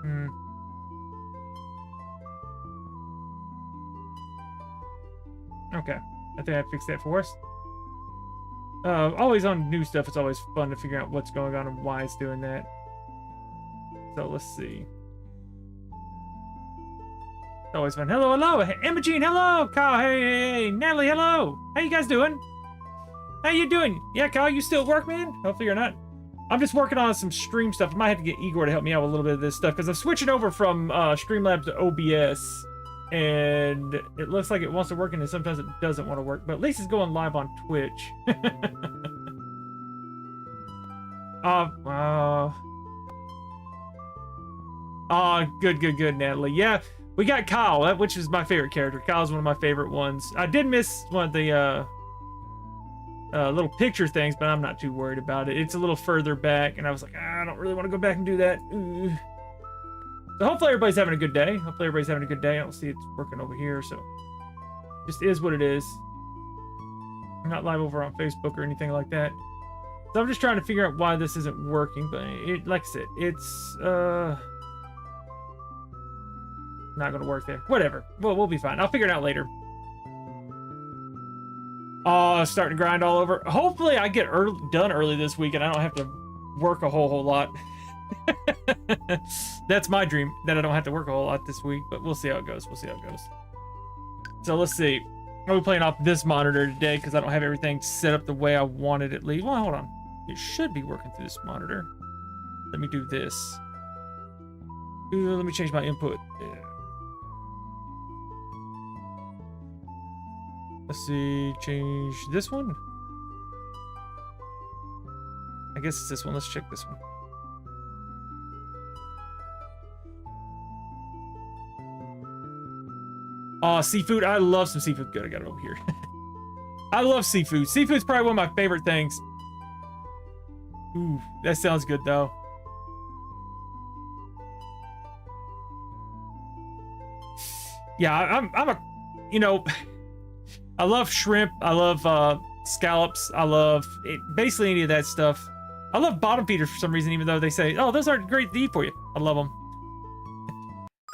Hmm. Okay. I think I fixed that for us. Always on new stuff, it's always fun to figure out what's going on and why it's doing that. So let's see. It's always fun. Hello, hello, Imogene, hello, Kyle, hey, Natalie, hello. How you guys doing? How you doing? Yeah, Kyle, you still at work, man? Hopefully you're not. I'm just working on some stream stuff. I might have to get Igor to help me out with a little bit of this stuff because I'm switching over from Streamlabs to OBS. And it looks like it wants to work, and then sometimes it doesn't want to work. But at least it's going live on Twitch. Good, Natalie. Yeah, we got Kyle, which is my favorite character. Kyle's one of my favorite ones. I did miss one of the little picture things, but I'm not too worried about it. It's a little further back, and I was like, I don't really want to go back and do that. Ooh. So hopefully everybody's having a good day. I don't see it's working over here, so just is what it is. I'm not live over on Facebook or anything like that. So I'm just trying to figure out why this isn't working, but like I said, it's not gonna work there. Whatever. Well, we'll be fine. I'll figure it out later. Oh, starting to grind all over. Hopefully I get done early this week and I don't have to work a whole lot. That's my dream, that I don't have to work a whole lot this week, but we'll see how it goes. So let's see. I'll be playing off this monitor today because I don't have everything set up the way I wanted it. Well, hold on. It should be working through this monitor. Let me do this. Let me change my input. Yeah. Let's see. Change this one. I guess it's this one. Let's check this one. Oh, seafood. I love some seafood. Good, I got it over here. I love seafood. Seafood's probably one of my favorite things. Ooh, that sounds good, though. Yeah, I'm a, you know, I love shrimp. I love scallops. I love basically any of that stuff. I love bottom feeders for some reason, even though they say, oh, those aren't great to eat for you. I love them.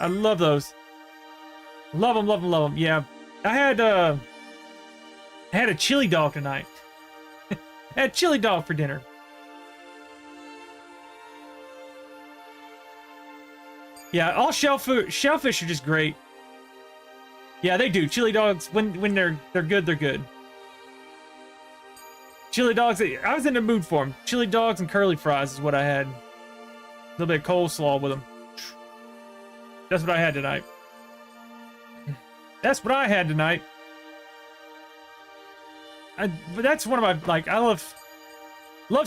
I love those. Love them. Yeah, I had a chili dog tonight. I had chili dog for dinner. Yeah, all shellfish are just great. Yeah, they do. Chili dogs, when they're good, they're good. Chili dogs, I was in the mood for them. Chili dogs and curly fries is what I had. A little bit of coleslaw with them. That's what I had tonight. But that's one of my, like, I love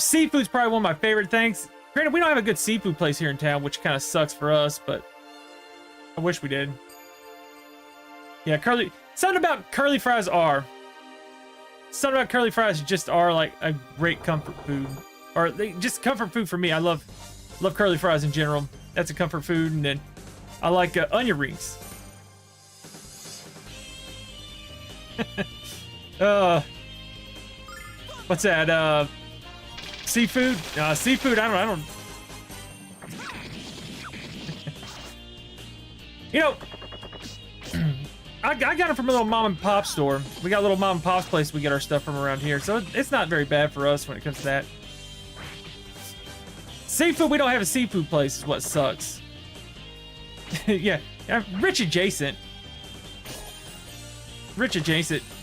seafood's probably one of my favorite things. Granted, we don't have a good seafood place here in town, which kind of sucks for us, but I wish we did. Yeah, something about curly fries just are like a great comfort food. Or just comfort food for me. I love curly fries in general. That's a comfort food, and then I like onion rings. What's that? Seafood? Seafood, I don't. You know, I got it from a little mom and pop store. We got a little mom and pop's place we get our stuff from around here, so it's not very bad for us when it comes to that. Seafood, we don't have a seafood place is what sucks. Yeah, rich adjacent.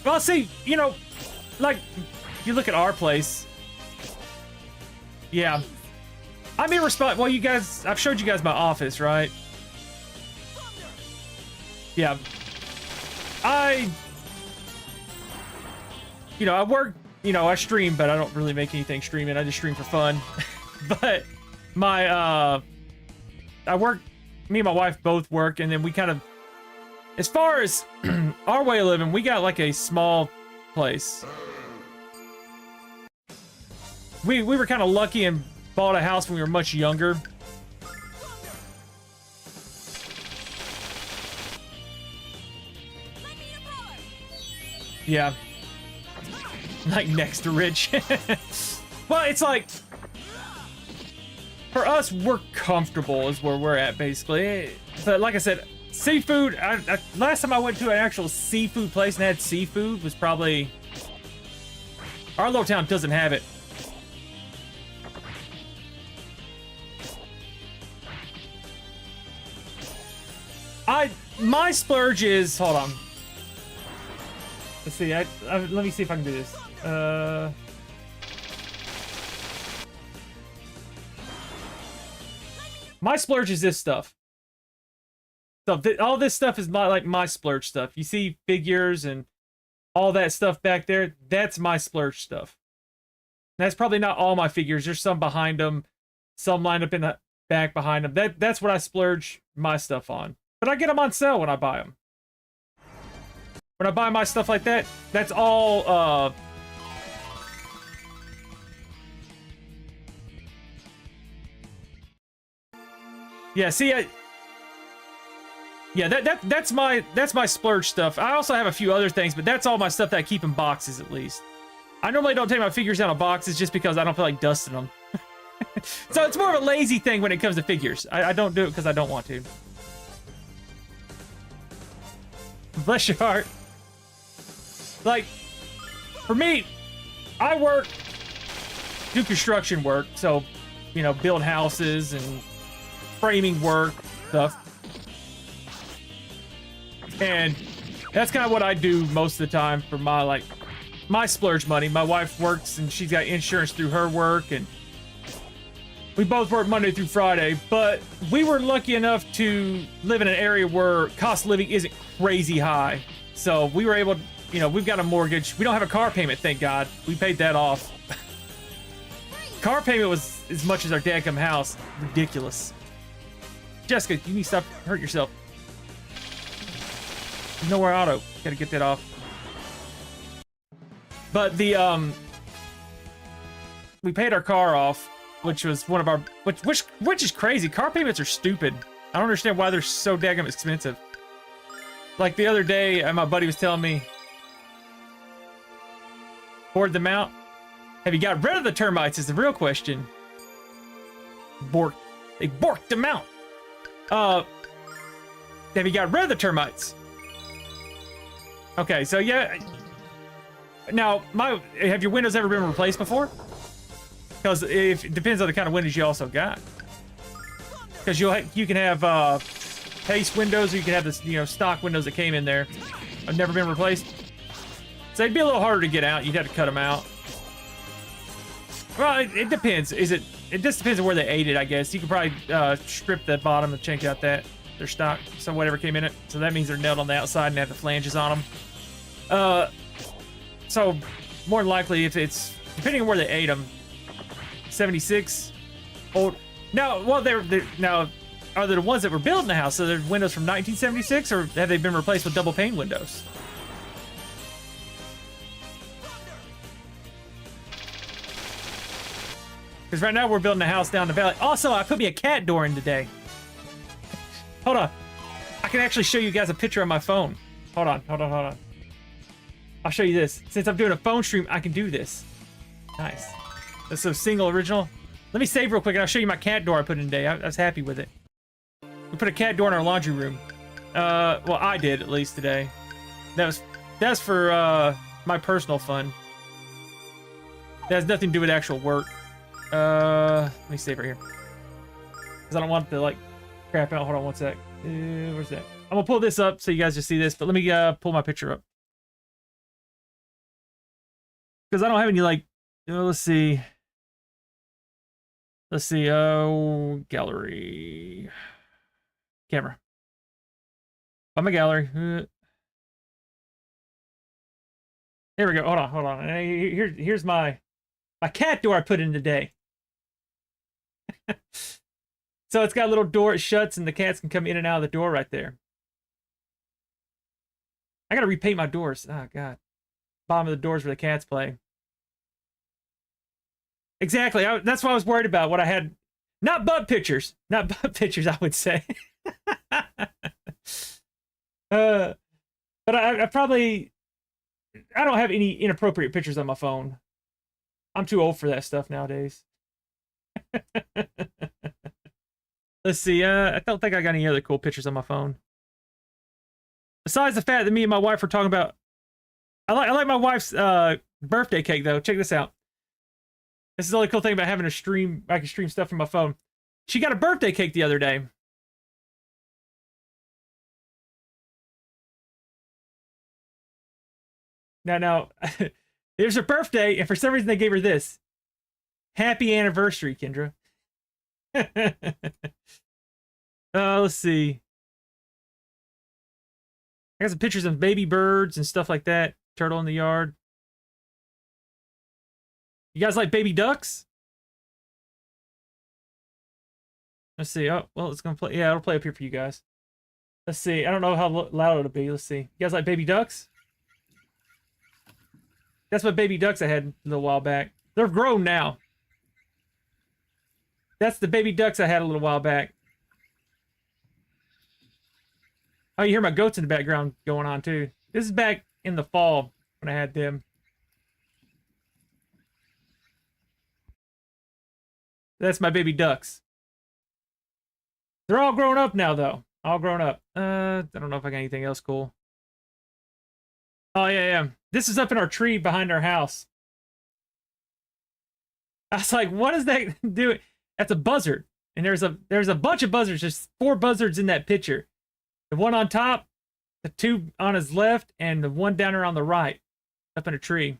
Well, see, you know, like, if you look at our place. Yeah. I'm irresponsible. Well, you guys, I've showed you guys my office, right? Yeah. I work, I stream, but I don't really make anything streaming. I just stream for fun. But my, me and my wife both work, and then we kind of, as far as our way of living, we got like a small place. We were kind of lucky and bought a house when we were much younger. Yeah. Like next to rich. Well, it's like, for us, we're comfortable is where we're at, basically. But like I said, seafood, last time I went to an actual seafood place and had seafood was probably... Our little town doesn't have it. My splurge is... Hold on. Let's see. Let me see if I can do this. My splurge is this stuff. So all this stuff is like my splurge stuff. You see figures and all that stuff back there. That's my splurge stuff. That's probably not all my figures. There's some behind them, some lined up in the back behind them. That's what I splurge my stuff on. But I get them on sale when I buy them. When I buy my stuff like that, that's all, yeah, see, yeah, that's my splurge stuff. I also have a few other things, but that's all my stuff that I keep in boxes, at least. I normally don't take my figures out of boxes just because I don't feel like dusting them. So it's more of a lazy thing when it comes to figures. I don't do it because I don't want to. Bless your heart. Like, for me, I do construction work, so, you know, build houses and framing work, stuff. And that's kind of what I do most of the time for my splurge money. My wife works and she's got insurance through her work, and we both work Monday through Friday, but we were lucky enough to live in an area where cost of living isn't crazy high. So we were able to, you know, we've got a mortgage. We don't have a car payment, thank God. We paid that off. Car payment was as much as our dadgum house. Ridiculous. Jessica, you need to stop hurting yourself. Nowhere auto. Gotta get that off. But the, we paid our car off, which was one of our, which is crazy. Car payments are stupid. I don't understand why they're so daggum expensive. Like the other day, my buddy was telling me, board them out. Have you got rid of the termites is the real question. They borked them out. Have you got rid of the termites? Okay, so yeah. Now, have your windows ever been replaced before? Because it depends on the kind of windows you also got. Because you can have paste windows, or you can have this, you know, stock windows that came in there. Have never been replaced. So they'd be a little harder to get out. You'd have to cut them out. Well, it depends. It just depends on where they ate it, I guess. You could probably strip the bottom and change out their stock, so whatever came in it. So that means they're nailed on the outside and have the flanges on them. So more than likely, if it's depending on where they ate them, 76 old. Now, well, now are they the ones that were built in the house? So they're windows from 1976, or have they been replaced with double pane windows? Because right now we're building a house down the valley. Also, I put me a cat door in today. Hold on. I can actually show you guys a picture on my phone. Hold on. I'll show you this. Since I'm doing a phone stream, I can do this. Nice. That's a single original. Let me save real quick and I'll show you my cat door I put in today. I was happy with it. We put a cat door in our laundry room. Well, I did at least today. That's for my personal fun. That has nothing to do with actual work. Let me save right here. Because I don't want to, like, crap out. Hold on one sec. Where's that? I'm going to pull this up so you guys just see this, but let me pull my picture up. Because I don't have any, like, let's see. Oh, gallery. Camera. On my gallery. Here we go. Hold on. Here's my cat door I put in today. So it's got a little door, it shuts, and the cats can come in and out of the door right there. I gotta repaint my doors. Oh, God. Bottom of the doors where the cats play. Exactly. That's what I was worried about. What I had. Not butt pictures. Not butt pictures, I would say. But I probably... I don't have any inappropriate pictures on my phone. I'm too old for that stuff nowadays. Let's see. I don't think I got any other cool pictures on my phone. Besides the fact that me and my wife were talking about, I like my wife's birthday cake though. Check this out. This is the only cool thing about having a stream. I can stream stuff from my phone. She got a birthday cake the other day. Now, it was her birthday, and for some reason they gave her this. Happy anniversary, Kendra. Let's see. I got some pictures of baby birds and stuff like that. Turtle in the yard. You guys like baby ducks? Let's see. Oh, well, it's going to play. Yeah, it'll play up here for you guys. Let's see. I don't know how loud it'll be. Let's see. You guys like baby ducks? That's what baby ducks I had a little while back. They're grown now. That's the baby ducks I had a little while back. Oh, you hear my goats in the background going on too. This is back in the fall when I had them. That's my baby ducks. They're all grown up now, though. All grown up. I don't know if I got anything else cool. Oh, yeah. This is up in our tree behind our house. I was like, what is that doing? That's a buzzard. And there's a bunch of buzzards. There's 4 buzzards in that picture. The one on top, the 2 on his left, and the one down there on the right, up in a tree.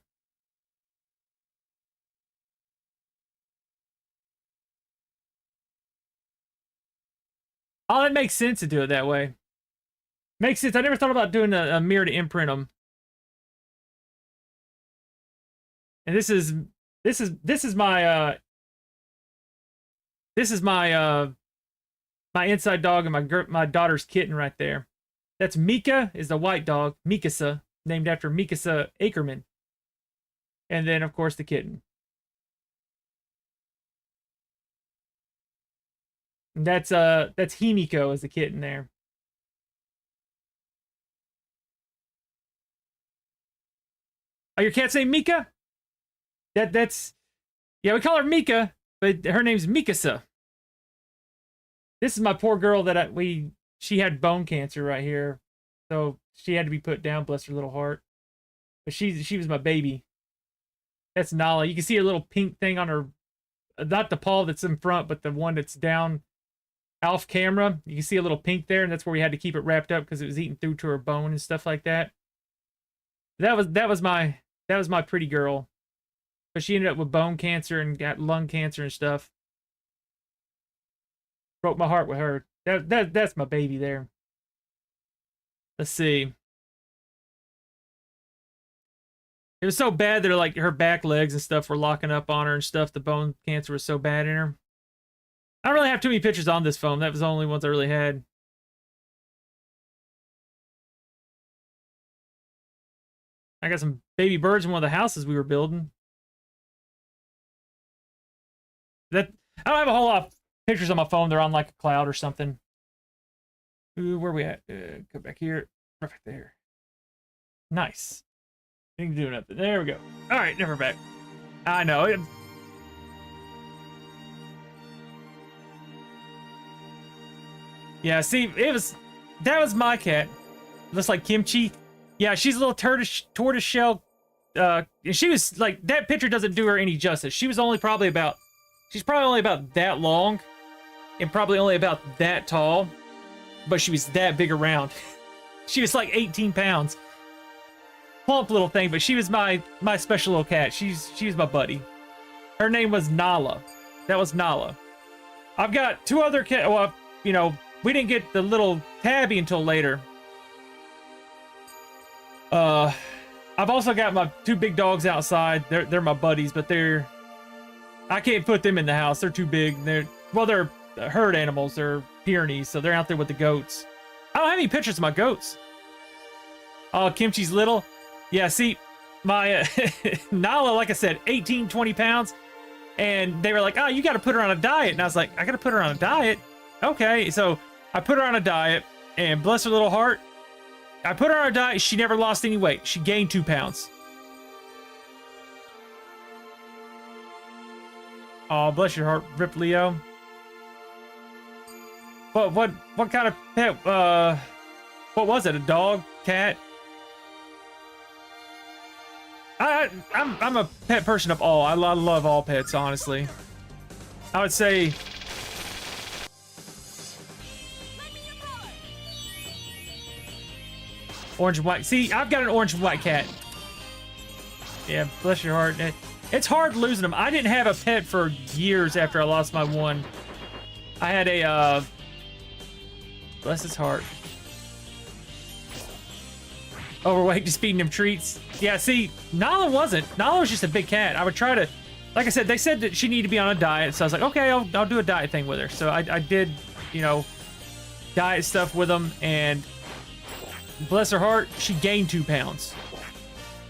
Oh, it makes sense to do it that way. Makes sense. I never thought about doing a mirror to imprint them. And this is my my inside dog and my daughter's kitten right there. That's Mika, is the white dog, Mikasa, named after Mikasa Ackerman. And then of course the kitten. And that's Himiko as the kitten there. Oh, your cat's name Mika? That's yeah, we call her Mika, but her name's Mikasa. This is my poor girl that she had bone cancer right here, so she had to be put down. Bless her little heart. But she was my baby. That's Nala. You can see a little pink thing on her, not the paw that's in front, but the one that's down off camera. You can see a little pink there, and that's where we had to keep it wrapped up because it was eating through to her bone and stuff like that. That was my pretty girl. But she ended up with bone cancer and got lung cancer and stuff. Broke my heart with her. That's my baby there. Let's see. It was so bad that like her back legs and stuff were locking up on her and stuff. The bone cancer was so bad in her. I don't really have too many pictures on this phone. That was the only ones I really had. I got some baby birds in one of the houses we were building. I don't have a whole lot of pictures on my phone. They're on like a cloud or something. Ooh, where are we at? Go back here. Right there. Nice. Didn't do nothing. There we go. All right, never back. I know. Yeah, see, that was my cat. Looks like Kimchi. Yeah, she's a little tortoise shell. And she was like, that picture doesn't do her any justice. She's probably only about that long and probably only about that tall, but she was that big around. She was like 18 pounds. Plump little thing, but she was my special little cat. She was my buddy. Her name was Nala. That was Nala. I've got 2 other cats. Well, you know, we didn't get the little Tabby until later. I've also got my 2 big dogs outside. They're my buddies, but I can't put them in the house. They're too big. They're herd animals. They're Pyrenees, so they're out there with the goats. I don't have any pictures of my goats. Oh, Kimchi's little. Yeah, see, my Nala, like I said, 18, 20 pounds. And they were like, oh, you got to put her on a diet. And I was like, I got to put her on a diet? Okay, so I put her on a diet, and bless her little heart, I put her on a diet. She never lost any weight. She gained 2 pounds. Oh, bless your heart, Rip Leo. What kind of pet? What was it? A dog? Cat? I'm a pet person of all. I love all pets, honestly. I would say. Orange and white. See, I've got an orange and white cat. Yeah, bless your heart. It's hard losing them. I didn't have a pet for years after I lost my one. I had a, bless his heart. Overweight, just feeding him treats. Yeah, see, Nala wasn't. Nala was just a big cat. I would try to, like I said, they said that she needed to be on a diet. So I was like, okay, I'll do a diet thing with her. So I did, you know, diet stuff with them, and bless her heart, she gained 2 pounds.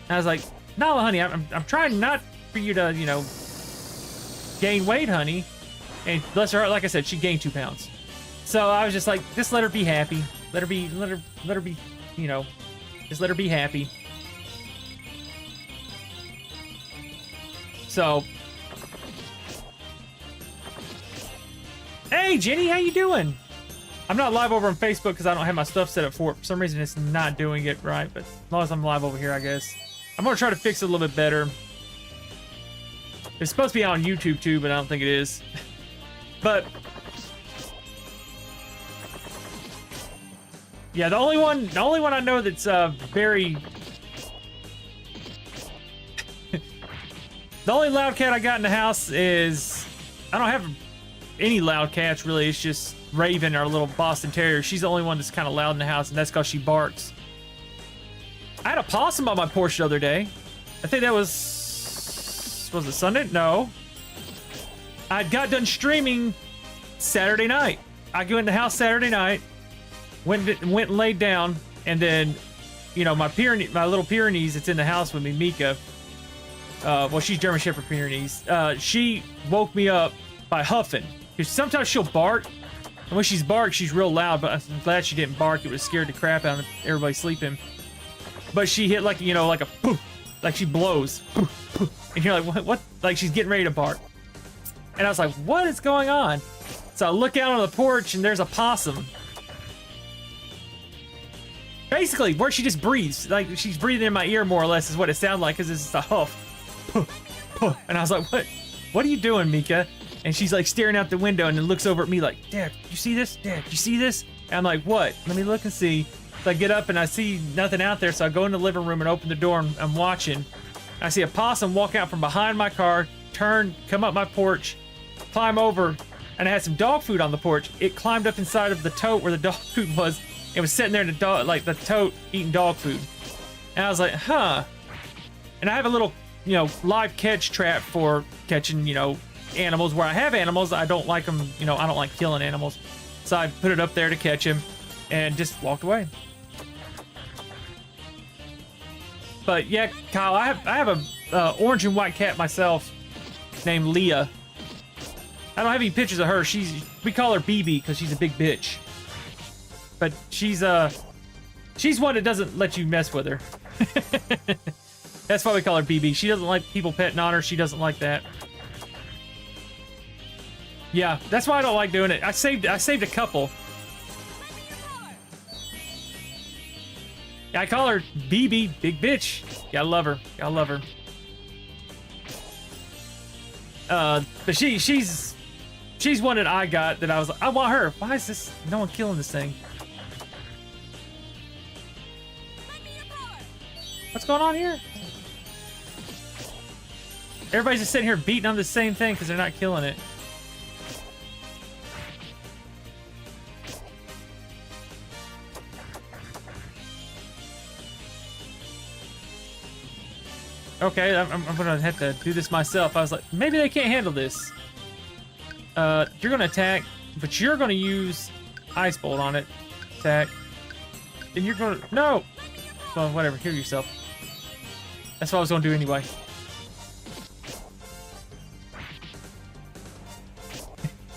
And I was like, Nala, honey, I'm trying not for you to, you know, gain weight, honey. And bless her heart, like I said, she gained 2 pounds. So I was just like, just let her be happy. Let her be, you know, just let her be happy. So, hey Jenny, how you doing? I'm not live over on Facebook because I don't have my stuff set up for it. For some reason, it's not doing it right. But as long as I'm live over here, I guess. I'm gonna try to fix it a little bit better. It's supposed to be out on YouTube too, but I don't think it is. But yeah, the only one I know that's very the only loud cat I got in the house is, I don't have any loud cats really. It's just Raven, our little Boston Terrier. She's the only one that's kind of loud in the house, and that's because she barks. I had a possum on my porch the other day. I think that was it Sunday? No. I got done streaming Saturday night. I go in the house Saturday night, went and laid down, and then, you know, my little Pyrenees that's in the house with me, Mika. Well, she's German Shepherd Pyrenees. She woke me up by huffing. Because sometimes she'll bark, and when she's barked, she's real loud. But I'm glad she didn't bark. It was scared the crap out of everybody sleeping. But she hit like, you know, like a poof, like she blows, poof, poof. And you're like, what? Like she's getting ready to bark. And I was like, what is going on? So I look out on the porch, and there's a possum. Basically, where she just breathes. Like she's breathing in my ear, more or less, is what it sounded like, because it's just a huff. And I was like, what are you doing, Mika? And she's like staring out the window, and then looks over at me like, Dad, you see this? Dad, you see this? And I'm like, what? Let me look and see. So I get up and I see nothing out there, so I go in the living room and open the door, and I'm watching. I see a possum walk out from behind my car, come up my porch, climb over, and I had some dog food on the porch. It climbed up inside of the tote where the dog food was. It was sitting there in the tote eating dog food. And I was like, huh. And I have a little, you know, live catch trap for catching, you know, animals. Where I have animals, I don't like them, you know, I don't like killing animals. So I put it up there to catch him and just walked away. But yeah, Kyle, I have a orange and white cat myself named Leah. I don't have any pictures of her. We call her BB because she's a big bitch. But she's one that doesn't let you mess with her. That's why we call her BB. She doesn't like people petting on her. She doesn't like that. Yeah, that's why I don't like doing it. I saved a couple. Yeah, I call her BB, big bitch. Gotta love her. Gotta love her. But she's one that I got that I was like, I want her. Why is no one killing this thing? What's going on here? Everybody's just sitting here beating on the same thing because they're not killing it. Okay, I'm gonna have to do this myself. I was like, maybe they can't handle this. You're gonna attack, but you're gonna use Ice Bolt on it. Attack. And you're gonna... No! Well, whatever, heal yourself. That's what I was gonna do anyway.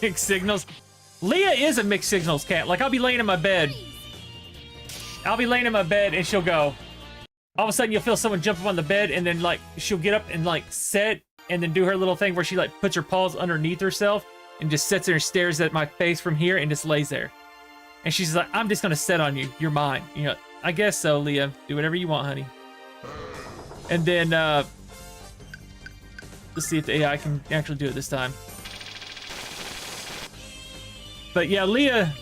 Mixed signals. Leah is a mixed signals cat. Like, I'll be laying in my bed. And she'll go. All of a sudden, you'll feel someone jump up on the bed, and then, like, she'll get up and, like, set, and then do her little thing where she, like, puts her paws underneath herself, and just sits there and stares at my face from here and just lays there. And she's like, I'm just gonna sit on you. You're mine. You know, I guess so, Leah. Do whatever you want, honey. And then, let's see if the AI can actually do it this time. But yeah, Leah,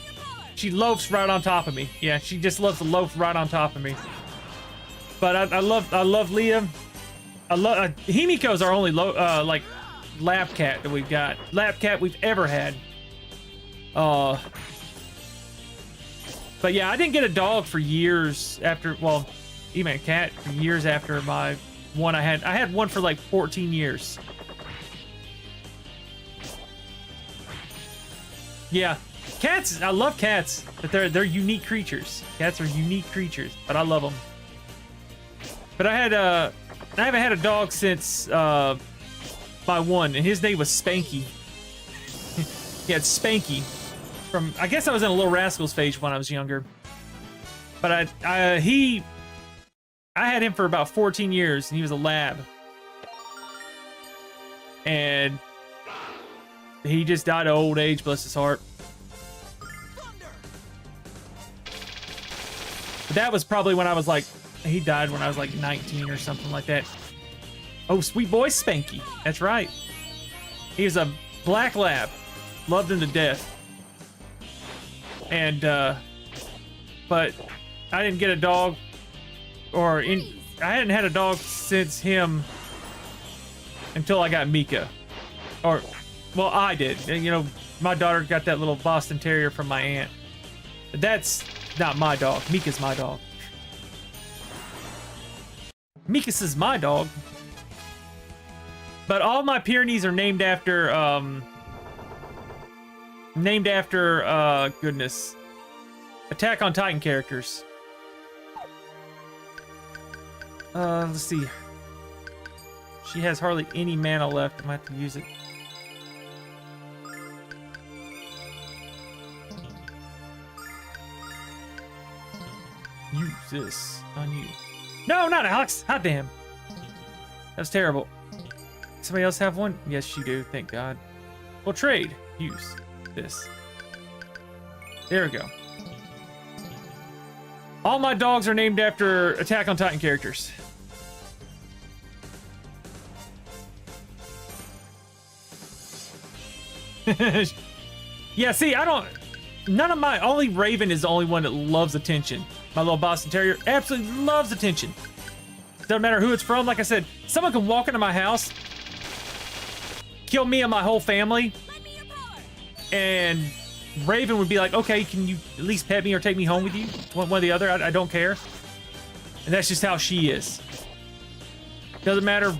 she loafs right on top of me. Yeah, she just loves to loaf right on top of me. But I love Leah. I love Himiko's our only like lab cat that we've got. Lab cat we've ever had. But yeah, I didn't get a dog for years after, well, even a cat for years after my one I had. I had one for like 14 years. Yeah, cats, I love cats, but they're unique creatures. Cats are unique creatures, but I love them. But I haven't had a dog since my one, and his name was Spanky. Yeah, it's Spanky. From, I guess I was in a Little Rascals phase when I was younger. But I had him for about 14 years, and he was a lab. And he just died of old age, bless his heart. But that was probably when I was like, he died when I was like 19 or something like that. Oh, sweet boy Spanky. That's right. He was a black lab. Loved him to death. And, but I didn't get a dog, I hadn't had a dog since him until I got Mika. Or, well, I did. And, you know, my daughter got that little Boston Terrier from my aunt. But that's not my dog. Mika's my dog. Mika's is my dog. But all my Pyrenees are named after, goodness, Attack on Titan characters. Let's see. She has hardly any mana left. I might have to use it. Use this on you. No, not Alex. Hot damn. That's terrible. Somebody else have one? Yes, you do. Thank God. We'll trade. Use this. There we go. All my dogs are named after Attack on Titan characters. Yeah, see, only Raven is the only one that loves attention. My little Boston Terrier absolutely loves attention. Doesn't matter who it's from. Like I said, someone can walk into my house, kill me and my whole family, and Raven would be like, okay, can you at least pet me or take me home with you? One or the other, I don't care. And that's just how she is. Doesn't matter.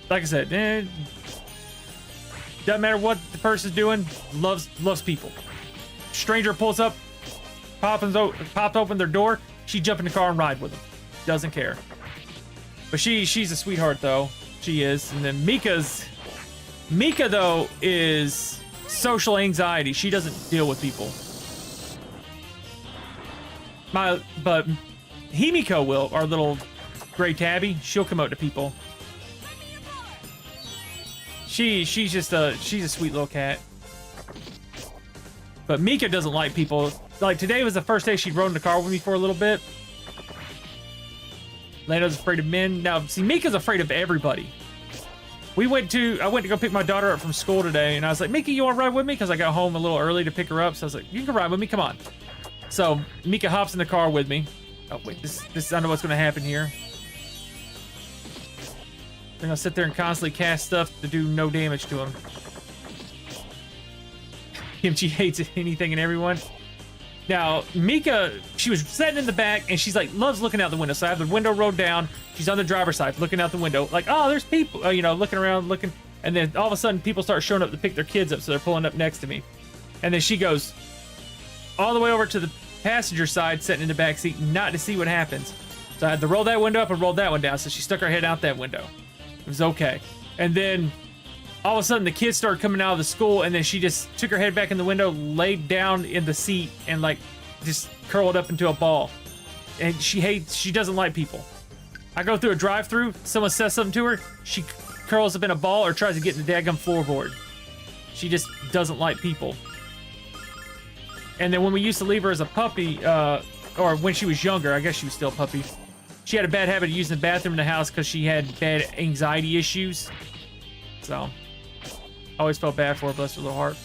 Like I said, doesn't matter what the person's doing, loves people. Stranger pulls up, popped open their door, she jump in the car and ride with them. Doesn't care. But she's a sweetheart though. She is. And then Mika though is social anxiety. She doesn't deal with people. But Himiko will, our little gray tabby, she'll come out to people. She's a sweet little cat. But Mika doesn't like people. Like today was the first day she'd rode in the car with me for a little bit. Lando's afraid of men. Now, see, Mika's afraid of everybody. I went to go pick my daughter up from school today, and I was like, Mika, you want to ride with me? Because I got home a little early to pick her up. So I was like, you can ride with me. Come on. So Mika hops in the car with me. Oh wait, this I know what's going to happen here. They're gonna sit there and constantly cast stuff to do no damage to him. Kimchi hates anything and everyone. Now, Mika, she was sitting in the back and she's like, loves looking out the window. So I have the window rolled down. She's on the driver's side, looking out the window. Like, oh, there's people, you know, looking around, looking. And then all of a sudden people start showing up to pick their kids up. So they're pulling up next to me. And then she goes all the way over to the passenger side, sitting in the back seat, not to see what happens. So I had to roll that window up and roll that one down. So she stuck her head out that window. It was okay. And then all of a sudden the kids started coming out of the school, and then she just took her head back in the window, laid down in the seat, and like just curled up into a ball. And she doesn't like people. I go through a drive-through, someone says something to her, she curls up in a ball or tries to get in the daggum floorboard. She just doesn't like people. And then when we used to leave her as a puppy, or when she was younger, I guess she was still a puppy, she had a bad habit of using the bathroom in the house because she had bad anxiety issues. So, I always felt bad for her, bless her little heart.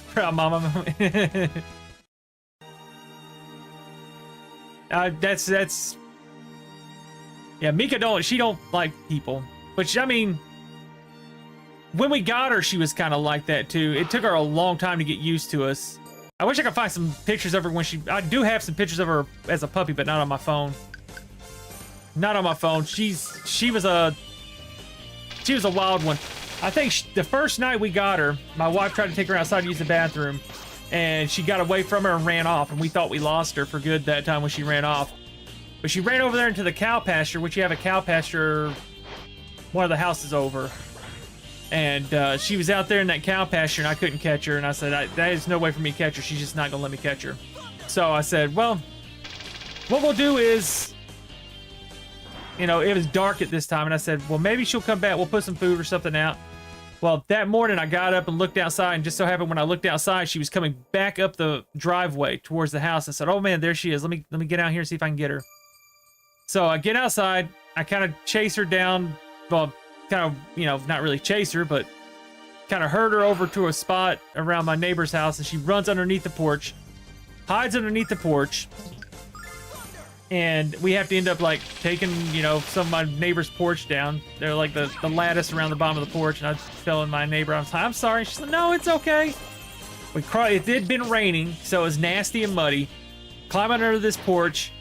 Proud mama. That's yeah, Mika she don't like people, but I mean, when we got her, she was kind of like that too. It took her a long time to get used to us. I wish I could find some pictures of her when I do have some pictures of her as a puppy, but not on my phone. Not on my phone. She was a wild one. I think the first night we got her, my wife tried to take her outside to use the bathroom, and she got away from her and ran off, and we thought we lost her for good that time when she ran off. But she ran over there into the cow pasture, which you have a cow pasture one of the houses over. And she was out there in that cow pasture, and I couldn't catch her, and I said, that is no way for me to catch her. She's just not going to let me catch her. So I said, well, what we'll do is, you know, it was dark at this time, and I said, well, maybe she'll come back. We'll put some food or something out. Well, that morning I got up and looked outside, and just so happened when I looked outside, she was coming back up the driveway towards the house. I said, oh man, there she is. Let me get out here and see if I can get her. So I get outside, I kind of chase her down, well, kind of, you know, not really chase her, but kind of herd her over to a spot around my neighbor's house, and she runs underneath the porch, hides underneath the porch, and we have to end up like taking, you know, some of my neighbor's porch down. They're like the lattice around the bottom of the porch, and I was telling my neighbor, I was like, I'm sorry. She said, no, it's okay. It had been raining, so it was nasty and muddy. Climbing under this porch,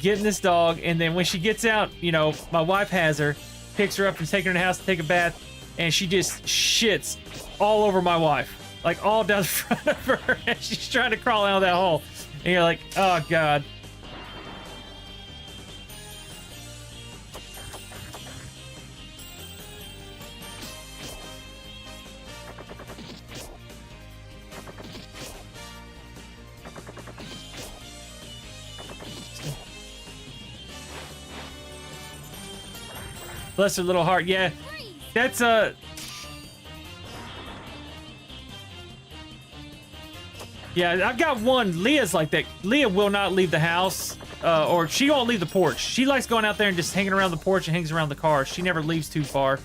getting this dog, and then when she gets out, you know, my wife has her, picks her up and takes her in the house to take a bath, and she just shits all over my wife, like all down the front of her, and she's trying to crawl out of that hole, and you're like, oh god. Bless her little heart. Yeah, that's yeah, I've got one. Leah's like that. Leah will not leave the house, or she won't leave the porch. She likes going out there and just hanging around the porch and hangs around the car. She never leaves too far.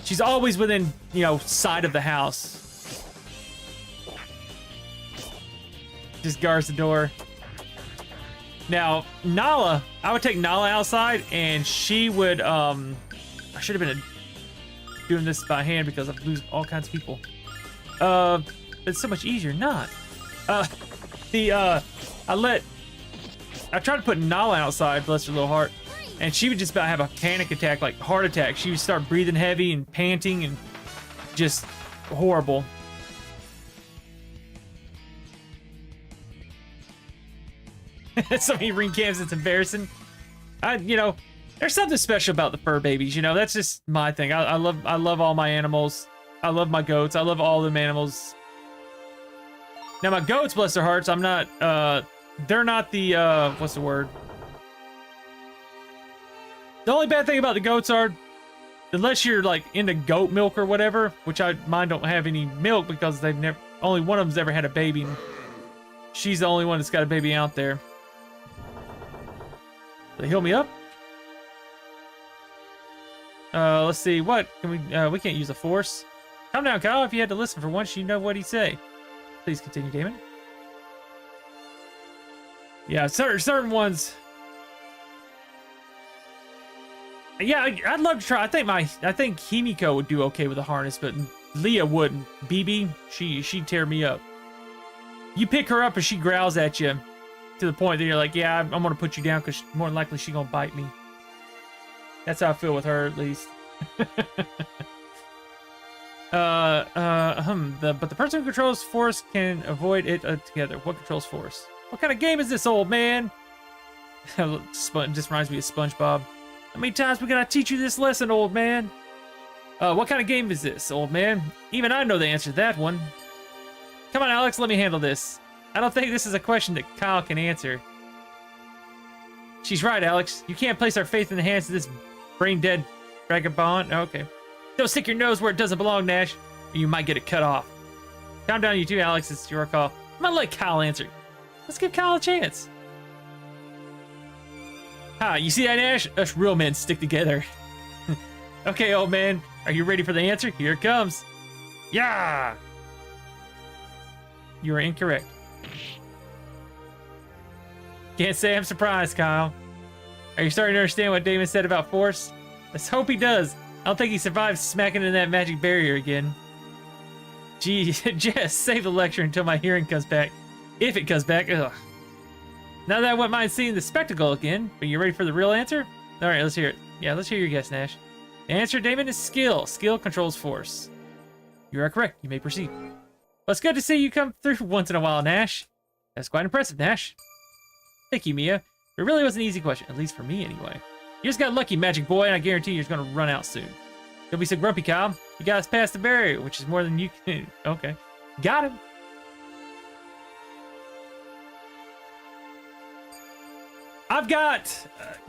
She's always within, you know, sight of the house. Just guards the door. Now, Nala, I would take Nala outside, and she would, I should have been doing this by hand because I've lose all kinds of people. But it's so much easier not. I tried to put Nala outside, bless her little heart, and she would just about have a panic attack, like heart attack. She would start breathing heavy and panting and just horrible. So many ring cams, it's embarrassing. You know, there's something special about the fur babies. You know, that's just my thing. I love all my animals. I love my goats. I love all them animals. Now my goats, bless their hearts, I'm not. They're not the what's the word? The only bad thing about the goats are, unless you're like into goat milk or whatever, which mine don't have any milk because they've never. Only one of them's ever had a baby. And she's the only one that's got a baby out there. They heal me up. Let's see. What can we can't use a force. Calm down, Kyle. If you had to listen for once, you know what he'd say. Please continue, Damon. Yeah, certain ones. Yeah, I'd love to try. I think Himiko would do okay with a harness, but Leah wouldn't. BB, she'd tear me up. You pick her up and she growls at you to the point that you're like, yeah, I'm gonna put you down because more than likely she's gonna bite me. That's how I feel with her, at least. But the person who controls force can avoid it together. What controls force? What kind of game is this, old man? Just reminds me of SpongeBob. How many times we gotta teach you this lesson, old man? What kind of game is this, old man? Even I know the answer to that one. Come on, Alex, let me handle this. I don't think this is a question that Kyle can answer. She's right, Alex. You can't place our faith in the hands of this brain-dead vagabond. Okay. Don't stick your nose where it doesn't belong, Nash, or you might get it cut off. Calm down, you two, Alex. It's your call. I'm gonna let Kyle answer. Let's give Kyle a chance. Hi, you see that, Nash? Us real men stick together. Okay, old man. Are you ready for the answer? Here it comes. Yeah! You are incorrect. Can't say I'm surprised, Kyle. Are you starting to understand what Damon said about force? Let's hope he does. I don't think he survives smacking in that magic barrier again. Gee, Jess, save the lecture until my hearing comes back. If it comes back, ugh. Now that I wouldn't mind seeing the spectacle again, but you ready for the real answer? All right, let's hear it. Yeah, let's hear your guess, Nash. The answer, Damon, is skill. Skill controls force. You are correct. You may proceed. Well, it's good to see you come through once in a while, Nash. That's quite impressive, Nash. Thank you, Mia. It really was an easy question, at least for me anyway. You just got lucky, Magic Boy, and I guarantee you're going to run out soon. Don't be so grumpy, Kyle. You got us past the barrier, which is more than you can. Okay. Got him. I've got,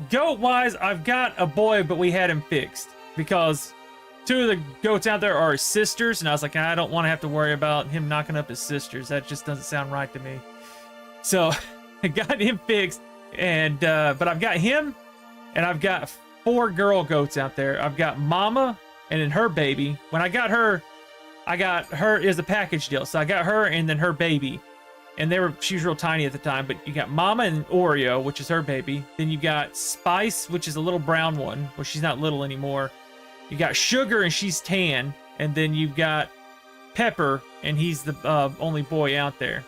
goat-wise, I've got a boy, but we had him fixed. Because 2 of the goats out there are his sisters, and I was like, I don't want to have to worry about him knocking up his sisters. That just doesn't sound right to me. So, I got him fixed, and, but I've got him, and I've got 4 girl goats out there. I've got Mama, and then her baby. When I got her as a package deal. So I got her and then her baby. And she was real tiny at the time, but you got Mama and Oreo, which is her baby. Then you got Spice, which is a little brown one. Well, she's not little anymore. You got Sugar, and she's tan. And then you've got Pepper, and he's the only boy out there.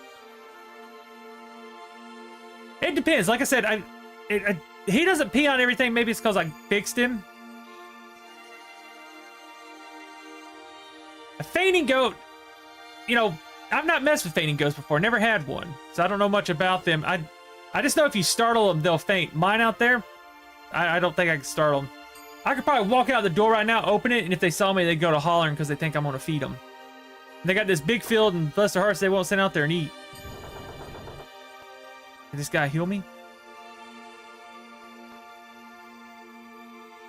It depends. Like I said, he doesn't pee on everything. Maybe it's because I fixed him. A fainting goat, you know, I've not messed with fainting goats before. Never had one. So I don't know much about them. I just know if you startle them, they'll faint. Mine out there, I don't think I can startle them. I could probably walk out the door right now, open it, and if they saw me, they'd go to hollering because they think I'm going to feed them. They got this big field, and bless their hearts, they won't send out there and eat. Did this guy heal me?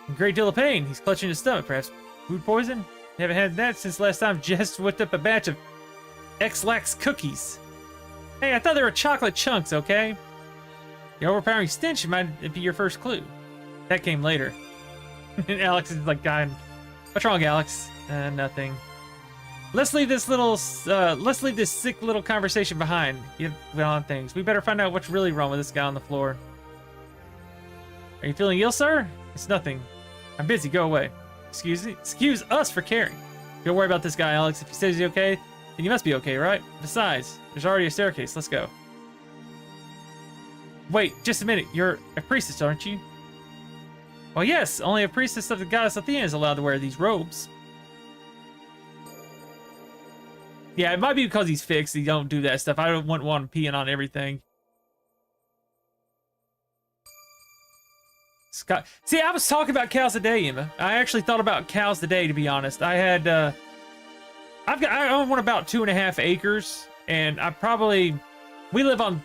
A great deal of pain. He's clutching his stomach, perhaps. Food poison? Haven't had that since last time Jess whipped up a batch of X-Lax cookies. Hey, I thought they were chocolate chunks, okay? The overpowering stench might be your first clue. That came later. And Alex is like, God, what's wrong, Alex? Nothing. Let's leave this sick little conversation behind. Get on things. We better find out what's really wrong with this guy on the floor. Are you feeling ill, sir? It's nothing. I'm busy. Go away. Excuse us for caring. Don't worry about this guy, Alex. If he says he's okay, then you must be okay, right? Besides, there's already a staircase. Let's go. Wait, just a minute. You're a priestess, aren't you? Well, yes. Only a priestess of the goddess Athena is allowed to wear these robes. Yeah, it might be because he's fixed. He don't do that stuff. I wouldn't want him peeing on everything. Scott, see, I was talking about cows today, Emma. I actually thought about cows today, to be honest. I had, I own about 2.5 acres, and we live on,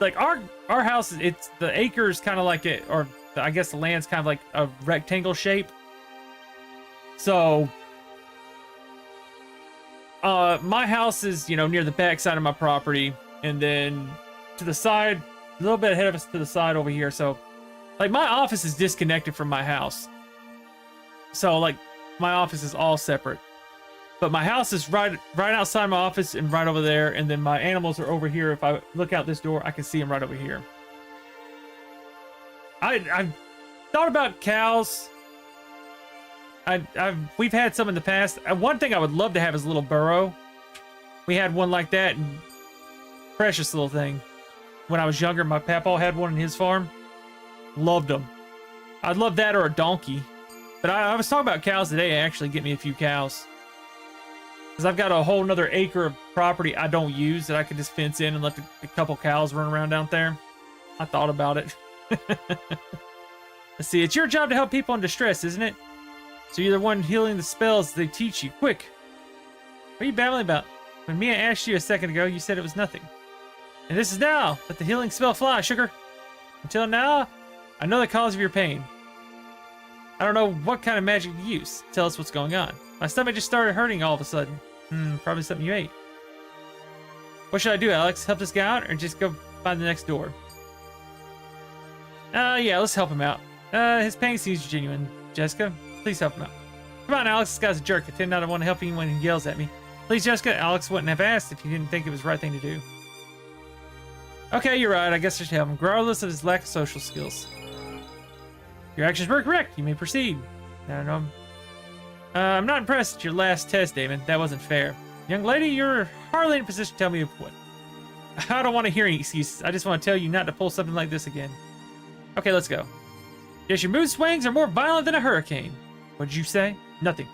like, our house, it's, the acres kind of like it, or I guess the land's kind of like a rectangle shape. So, my house is, you know, near the back side of my property, and then to the side, a little bit ahead of us to the side over here, so, like, my office is disconnected from my house. So, like, my office is all separate. But my house is right outside my office and right over there, and then my animals are over here. If I look out this door, I can see them right over here. I've thought about cows. We've had some in the past. One thing I would love to have is a little burrow. We had one like that, and precious little thing. When I was younger, my papaw had one in his farm. Loved them. I'd love that or a donkey. But I was talking about cows today. Actually, get me a few cows. Because I've got a whole nother acre of property I don't use that I could just fence in and let a couple cows run around down there. I thought about it. Let's see. It's your job to help people in distress, isn't it? So you're the one healing the spells they teach you. Quick. What are you babbling about? When Mia asked you a second ago, you said it was nothing. And this is now. Let the healing spell fly, sugar. Until now, I know the cause of your pain. I don't know what kind of magic to use. Tell us what's going on. My stomach just started hurting all of a sudden. Probably something you ate. What should I do, Alex? Help this guy out or just go find the next door? Yeah, let's help him out. His pain seems genuine. Jessica, please help him out. Come on, Alex, this guy's a jerk. I tend not to want to help him when he yells at me. Please, Jessica, Alex wouldn't have asked if he didn't think it was the right thing to do. Okay, you're right. I guess I should help him, regardless of his lack of social skills. Your actions were correct. You may proceed. I don't know. I'm not impressed at your last test, Damon. That wasn't fair. Young lady, you're hardly in a position to tell me what. I don't want to hear any excuses. I just want to tell you not to pull something like this again. Okay, let's go. Yes, your mood swings are more violent than a hurricane. What did you say? Nothing.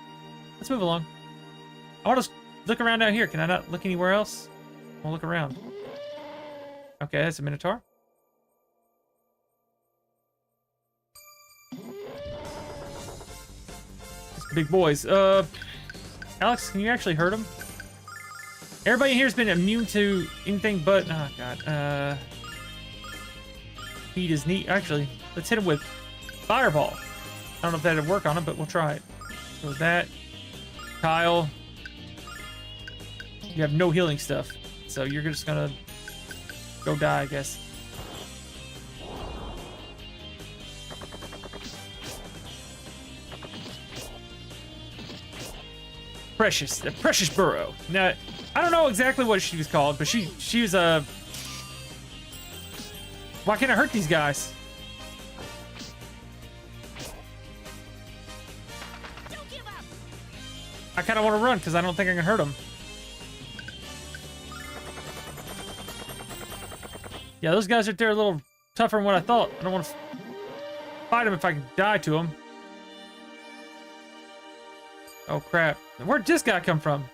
Let's move along. I want to look around down here. Can I not look anywhere else? I'll look around. Okay, that's a Minotaur. Big boys. Alex, can you actually hurt him? Everybody in here has been immune to anything but... Oh, God. Feed his knee. Actually, let's hit him with Fireball. I don't know if that'd work on him, but we'll try it. So that. Kyle. You have no healing stuff. So you're just gonna go die, I guess. Precious, the Precious Burrow. Now, I don't know exactly what she was called, but she was a... Why can't I hurt these guys? Don't give up. I kind of want to run because I don't think I can hurt them. Yeah, those guys right there are a little tougher than what I thought. I don't want to fight them if I can die to them. Oh, crap. Where'd this guy come from?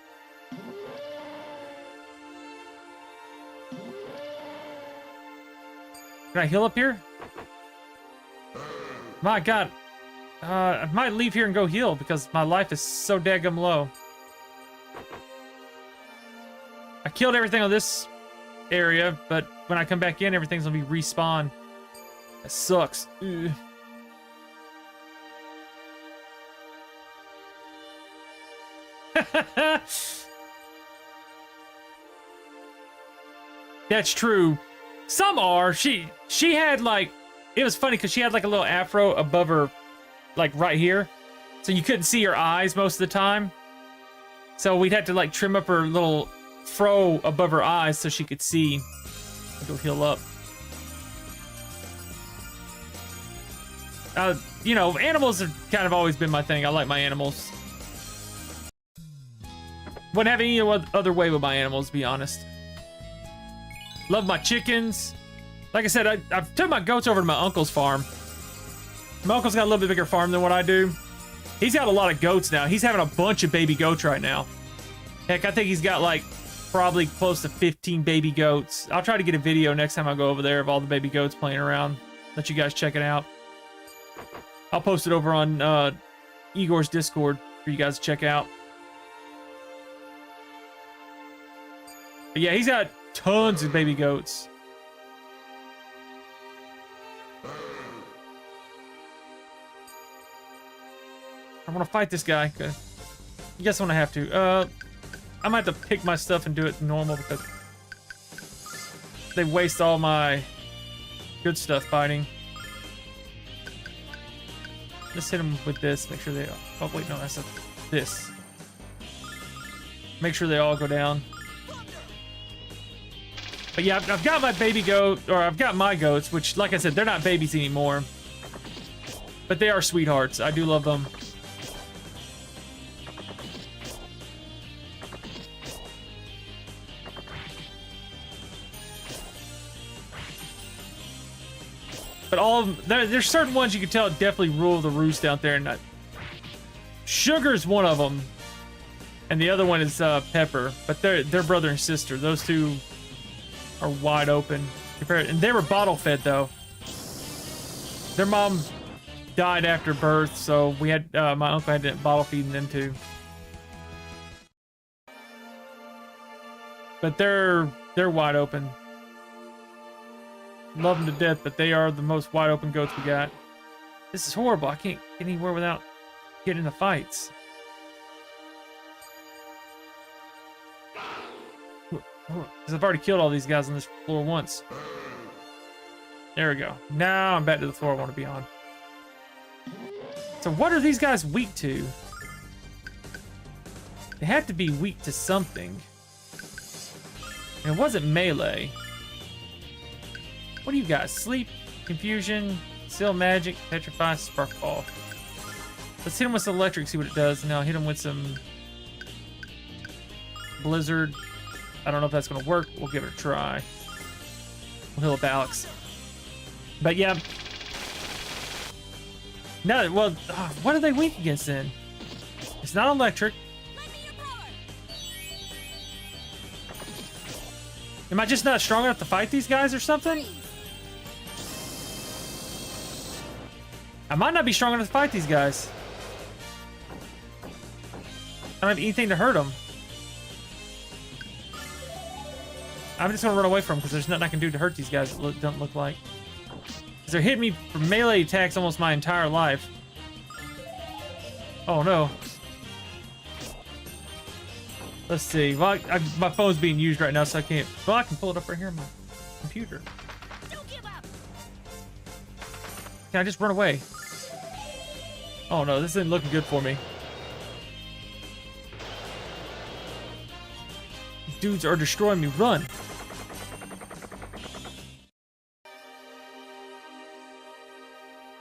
Can I heal up here? My God. I might leave here and go heal because my life is so daggum low. I killed everything on this area, but when I come back in, everything's gonna be respawn. That sucks. Ugh. That's true. Some are. She had like, it was funny because she had like a little afro above her, like right here, so you couldn't see her eyes most of the time. So we'd have to like trim up her little fro above her eyes so she could see. Go heal up. You know, animals have kind of always been my thing. I like my animals. Wouldn't have any other way with my animals, to be honest. Love my chickens. Like I said, I've took my goats over to my uncle's farm. My uncle's got a little bit bigger farm than what I do. He's got a lot of goats now. He's having a bunch of baby goats right now. Heck, I think he's got like probably close to 15 baby goats. I'll try to get a video next time I go over there of all the baby goats playing around. Let you guys check it out. I'll post it over on Igor's Discord for you guys to check out. But yeah, he's got tons of baby goats. I want to fight this guy. I guess when I have to. I might have to pick my stuff and do it normal because they waste all my good stuff fighting. Let's hit them with this. Make sure they... Oh, wait, no, that's this. Make sure they all go down. But yeah, I've got my baby goat, or I've got my goats, which, like I said, they're not babies anymore. But they are sweethearts. I do love them. But all of them, there's certain ones you can tell definitely rule the roost out there. And Sugar's one of them, and the other one is Pepper. But they're brother and sister. Those two are wide open. And they were bottle fed though. Their mom died after birth, so we had my uncle had to bottle feeding them too. But they're wide open. love them to death, but they are the most wide open goats we got. This is horrible. I can't get anywhere without getting in the fights. Because I've already killed all these guys on this floor once. There we go. Now I'm back to the floor I want to be on. So what are these guys weak to? They have to be weak to something. And it wasn't melee. What do you got? Sleep, confusion, seal magic, petrify, spark ball. Let's hit him with some electric, see what it does. And I'll hit him with some blizzard. I don't know if that's gonna work. We'll give it a try. We'll heal up Alex. But yeah. No, well, what are they weak against then? It's not electric. Am I just not strong enough to fight these guys or something? I might not be strong enough to fight these guys. I don't have anything to hurt them. I'm just gonna run away from them because there's nothing I can do to hurt these guys that don't look like. Because they're hitting me for melee attacks almost my entire life. Oh no. Let's see. Well, my phone's being used right now, so I can't. Well, I can pull it up right here on my computer. Don't give up. Can I just run away? Oh no, this isn't looking good for me. Dudes are destroying me. Run.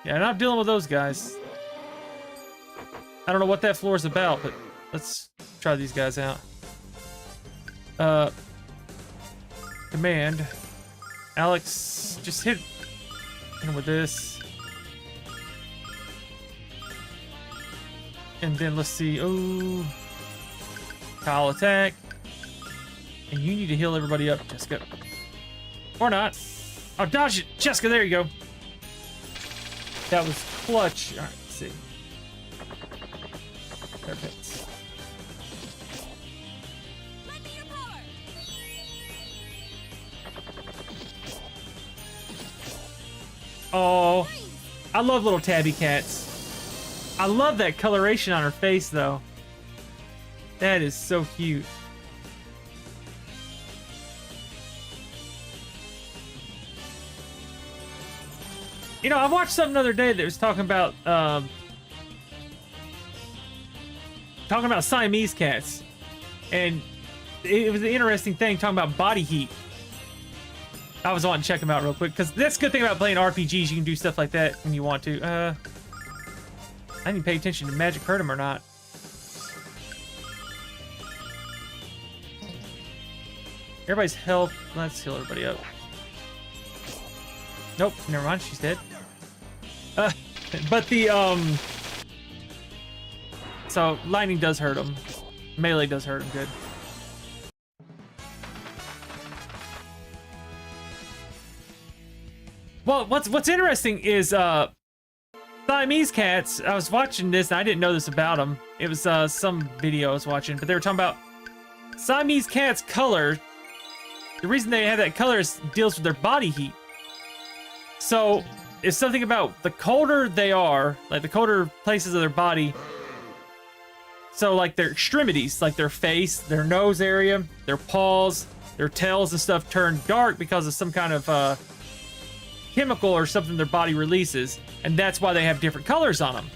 Yeah, I'm not dealing with those guys. I don't know what that floor is about, but let's try these guys out. Command. Alex, just hit him with this. And then let's see. Oh. Kyle attack. And you need to heal everybody up, Jessica. Or not. Oh, dodge it. Jessica, there you go. That was clutch. All right, let's see. Perfect. Oh, I love little tabby cats. I love that coloration on her face, though. That is so cute. You know, I watched something the other day that was talking about Siamese cats, and it was an interesting thing talking about body heat. I was wanting to check them out real quick because that's a good thing about playing RPGs. You can do stuff like that when you want to. I didn't pay attention to magic hurt him or not. Everybody's health. Let's heal everybody up. Nope, never mind. She's dead. But the so lightning does hurt him. Melee does hurt him good. Well, what's interesting is Siamese cats. I was watching this and I didn't know this about them. It was some video I was watching, but they were talking about Siamese cats' color. The reason they have that color is deals with their body heat. So it's something about the colder they are, like the colder places of their body. So like their extremities, like their face, their nose area, their paws, their tails and stuff turn dark because of some kind of chemical or something their body releases. And that's why they have different colors on them.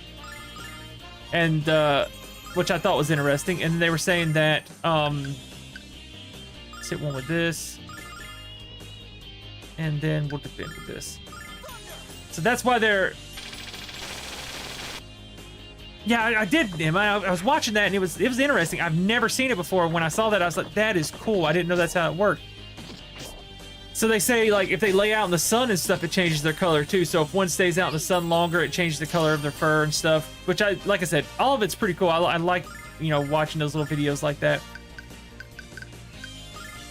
And which I thought was interesting. And they were saying that, let's hit one with this. And then we'll defend with this. So that's why they're... Yeah, I did. I was watching that and it was interesting. I've never seen it before. When I saw that, I was like, that is cool. I didn't know that's how it worked. So they say, like, if they lay out in the sun and stuff, it changes their color too. So if one stays out in the sun longer, it changes the color of their fur and stuff. Which like I said, all of it's pretty cool. I like, you know, watching those little videos like that.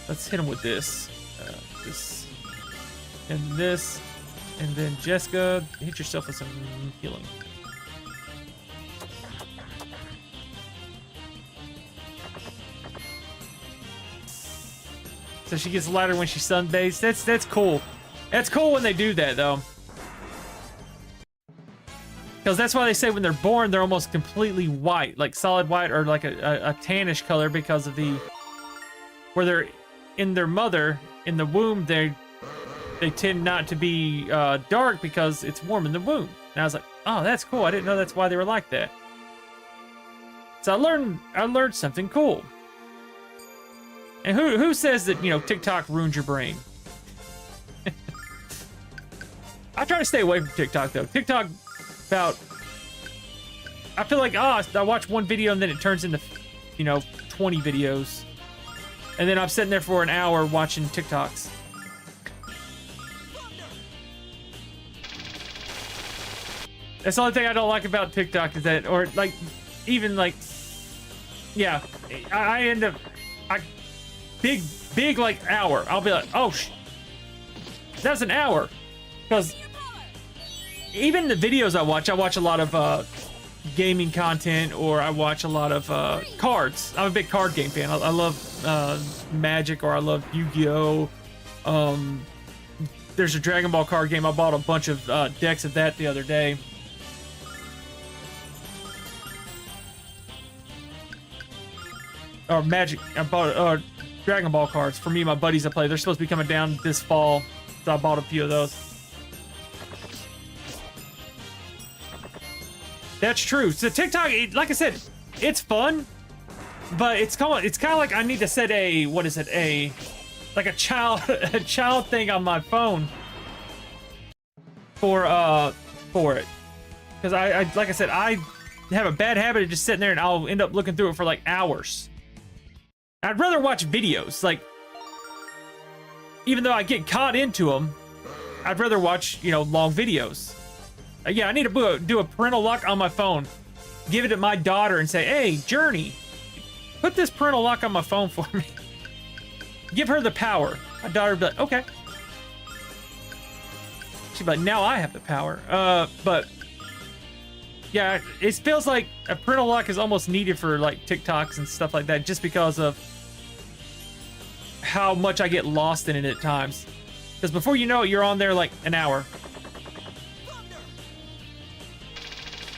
Let's hit them with this. This. And this. And then Jessica, hit yourself with some healing. So she gets lighter when she sunbathes. That's cool. It's cool when they do that, though. Because that's why they say when they're born, they're almost completely white, like solid white or like a tannish color because of the... Where they're in their mother, in the womb, they tend not to be dark because it's warm in the womb. And I was like, oh, that's cool. I didn't know that's why they were like that. So I learned something cool. And who says that, you know, TikTok ruins your brain? I try to stay away from TikTok, though. TikTok, I feel like, I watch one video and then it turns into, you know, 20 videos. And then I'm sitting there for an hour watching TikToks. That's the only thing I don't like about TikTok is that, or like, even like, yeah, I end up, big like hour. I'll be like, oh, that's an hour. Because even the videos I watch a lot of gaming content, or I watch a lot of cards. I'm a big card game fan. I love Magic, or I love Yu-Gi-Oh! There's a Dragon Ball card game. I bought a bunch of decks of that the other day. Or Magic. I bought Dragon Ball cards for me and my buddies I play. They're supposed to be coming down this fall, so I bought a few of those. That's true. So TikTok, like I said, it's fun, but it's kind of like I need to set a, what is it, like a child thing on my phone for it, because I like I said, I have a bad habit of just sitting there and I'll end up looking through it for like hours. I'd rather watch videos, like, even though I get caught into them, I'd rather watch, you know, long videos. Yeah, I need to do a parental lock on my phone. Give it to my daughter and say, hey, Journey, put this parental lock on my phone for me. Give her the power. My daughter would be like, okay. She'd be like, now I have the power. But yeah, it feels like a parental lock is almost needed for like TikToks and stuff like that, just because of how much I get lost in it at times. Because before you know it, you're on there like an hour.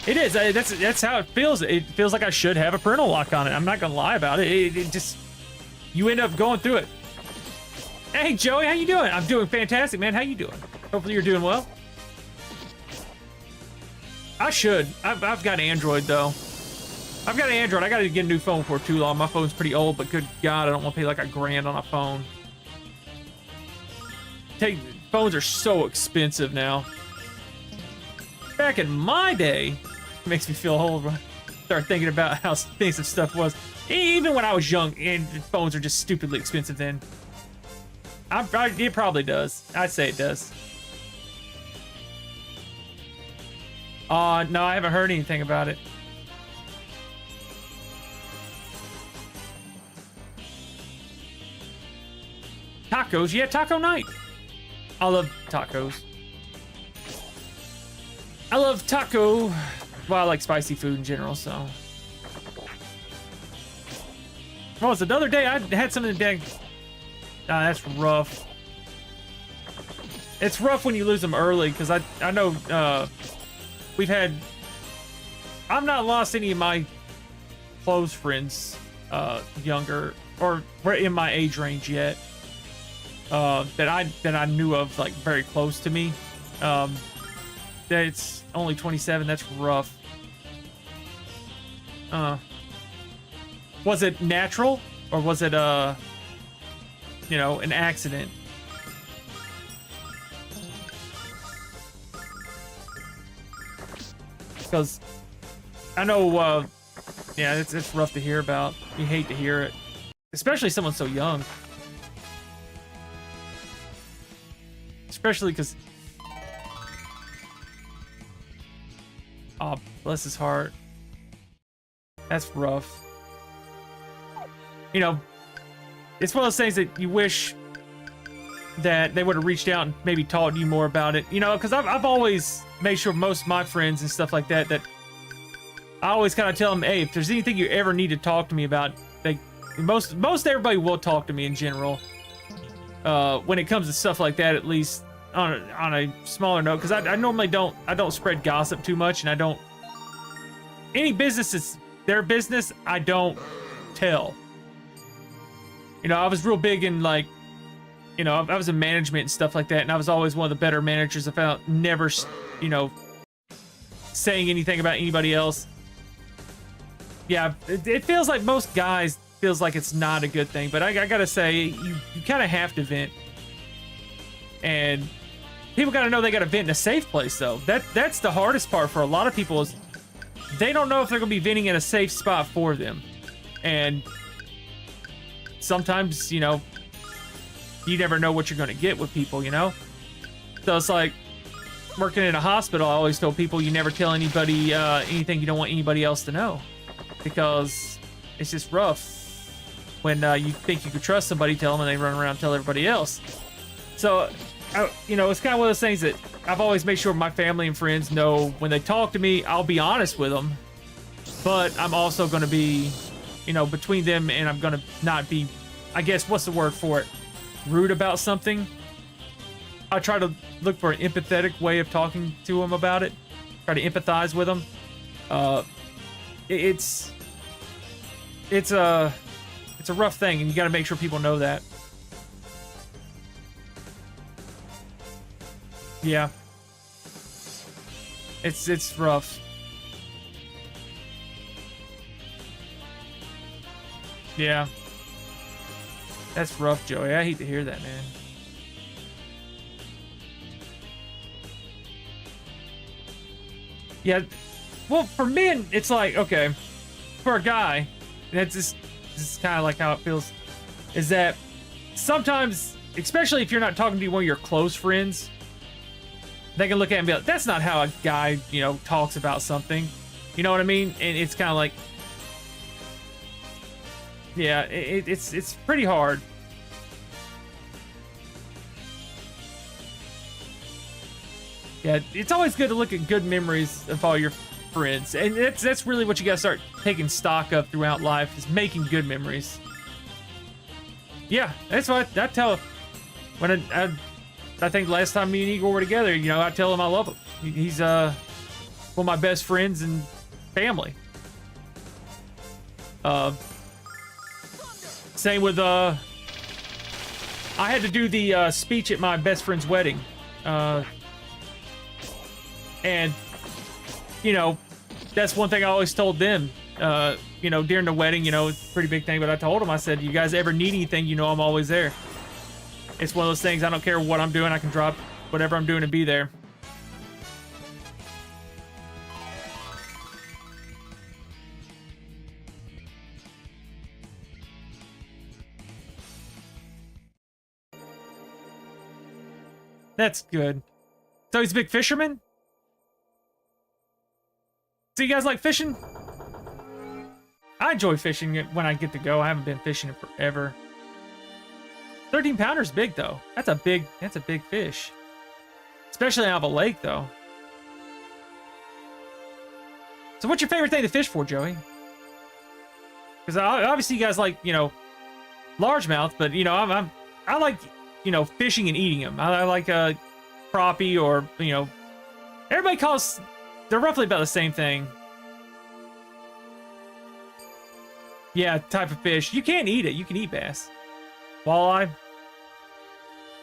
It is. That's how it feels. It feels like I should have a parental lock on it. I'm not gonna lie about it. It just, you end up going through it. Hey Joey, how you doing? I'm doing fantastic, man. How you doing? Hopefully you're doing well. I should. I've got Android though. I've got an Android. I gotta get a new phone before too long. My phone's pretty old, but good God, I don't want to pay like $1,000 on a phone. Phones are so expensive now. Back in my day, it makes me feel old. Start thinking about how expensive stuff was. Even when I was young, and phones are just stupidly expensive then. It probably does. I'd say it does. No, I haven't heard anything about it. Tacos, yeah, taco night. I love tacos. I love taco. Well, I like spicy food in general, so. What was it? The other day I had something dang. That's rough. It's rough when you lose them early, because I know we've had. I've not lost any of my close friends younger or in my age range yet. That I knew of, like, very close to me. It's only 27. That's rough. Was it natural, or was it you know, an accident? Because I know, yeah, it's rough to hear about. You hate to hear it, especially someone so young. Especially because, oh, bless his heart. That's rough. You know, it's one of those things that you wish that they would have reached out and maybe taught you more about it. You know, because I've always made sure most of my friends and stuff like that, that I always kind of tell them, hey, if there's anything you ever need to talk to me about, most everybody will talk to me in general. When it comes to stuff like that, at least, on a smaller note, because I normally don't spread gossip too much, and I don't, any business is their business, I don't tell. You know, I was real big in, like, you know, I was in management and stuff like that, and I was always one of the better managers. I found never, you know, saying anything about anybody else. Yeah, it feels like most guys feels like it's not a good thing, but I gotta say, you kind of have to vent. And people gotta know they gotta vent in a safe place, though. That's the hardest part for a lot of people, is they don't know if they're gonna be venting in a safe spot for them. And sometimes, you know, you never know what you're gonna get with people, you know? So it's like, working in a hospital, I always told people, you never tell anybody anything you don't want anybody else to know. Because it's just rough when you think you could trust somebody, tell them, and they run around and tell everybody else. So, you know, it's kind of one of those things that I've always made sure my family and friends know when they talk to me, I'll be honest with them. But I'm also going to be, you know, between them, and I'm going to not be, I guess, what's the word for it? Rude about something. I try to look for an empathetic way of talking to them about it. Try to empathize with them. It's a rough thing, and you got to make sure people know that. Yeah. It's rough. Yeah. That's rough, Joey. I hate to hear that, man. Yeah. Well, for men, it's like, okay, for a guy, and it's just, this is kind of like how it feels, is that sometimes, especially if you're not talking to one of your close friends, they can look at it and be like, that's not how a guy, you know, talks about something. You know what I mean? And it's kind of like, yeah, it's pretty hard. Yeah, it's always good to look at good memories of all your friends, and that's really what you gotta start taking stock of throughout life, is making good memories. Yeah, that's what I tell when I think last time me and Igor were together, you know, I tell him I love him. He's one of my best friends and family. Same with I had to do the speech at my best friend's wedding, and you know, that's one thing I always told them. You know, during the wedding, you know, it's a pretty big thing, but I told them, I said, you guys ever need anything, you know, I'm always there. It's one of those things, I don't care what I'm doing, I can drop whatever I'm doing and be there. That's good. So he's a big fisherman? So you guys like fishing? I enjoy fishing when I get to go. I haven't been fishing in forever. 13 pounder's big though. That's a big fish. Especially out of a lake though. So what's your favorite thing to fish for, Joey? Because obviously you guys like, you know, largemouth, but you know, I like, you know, fishing and eating them. I like crappie, or, you know, everybody calls, they're roughly about the same thing. Yeah, type of fish. You can't eat it. You can eat bass. Walleye.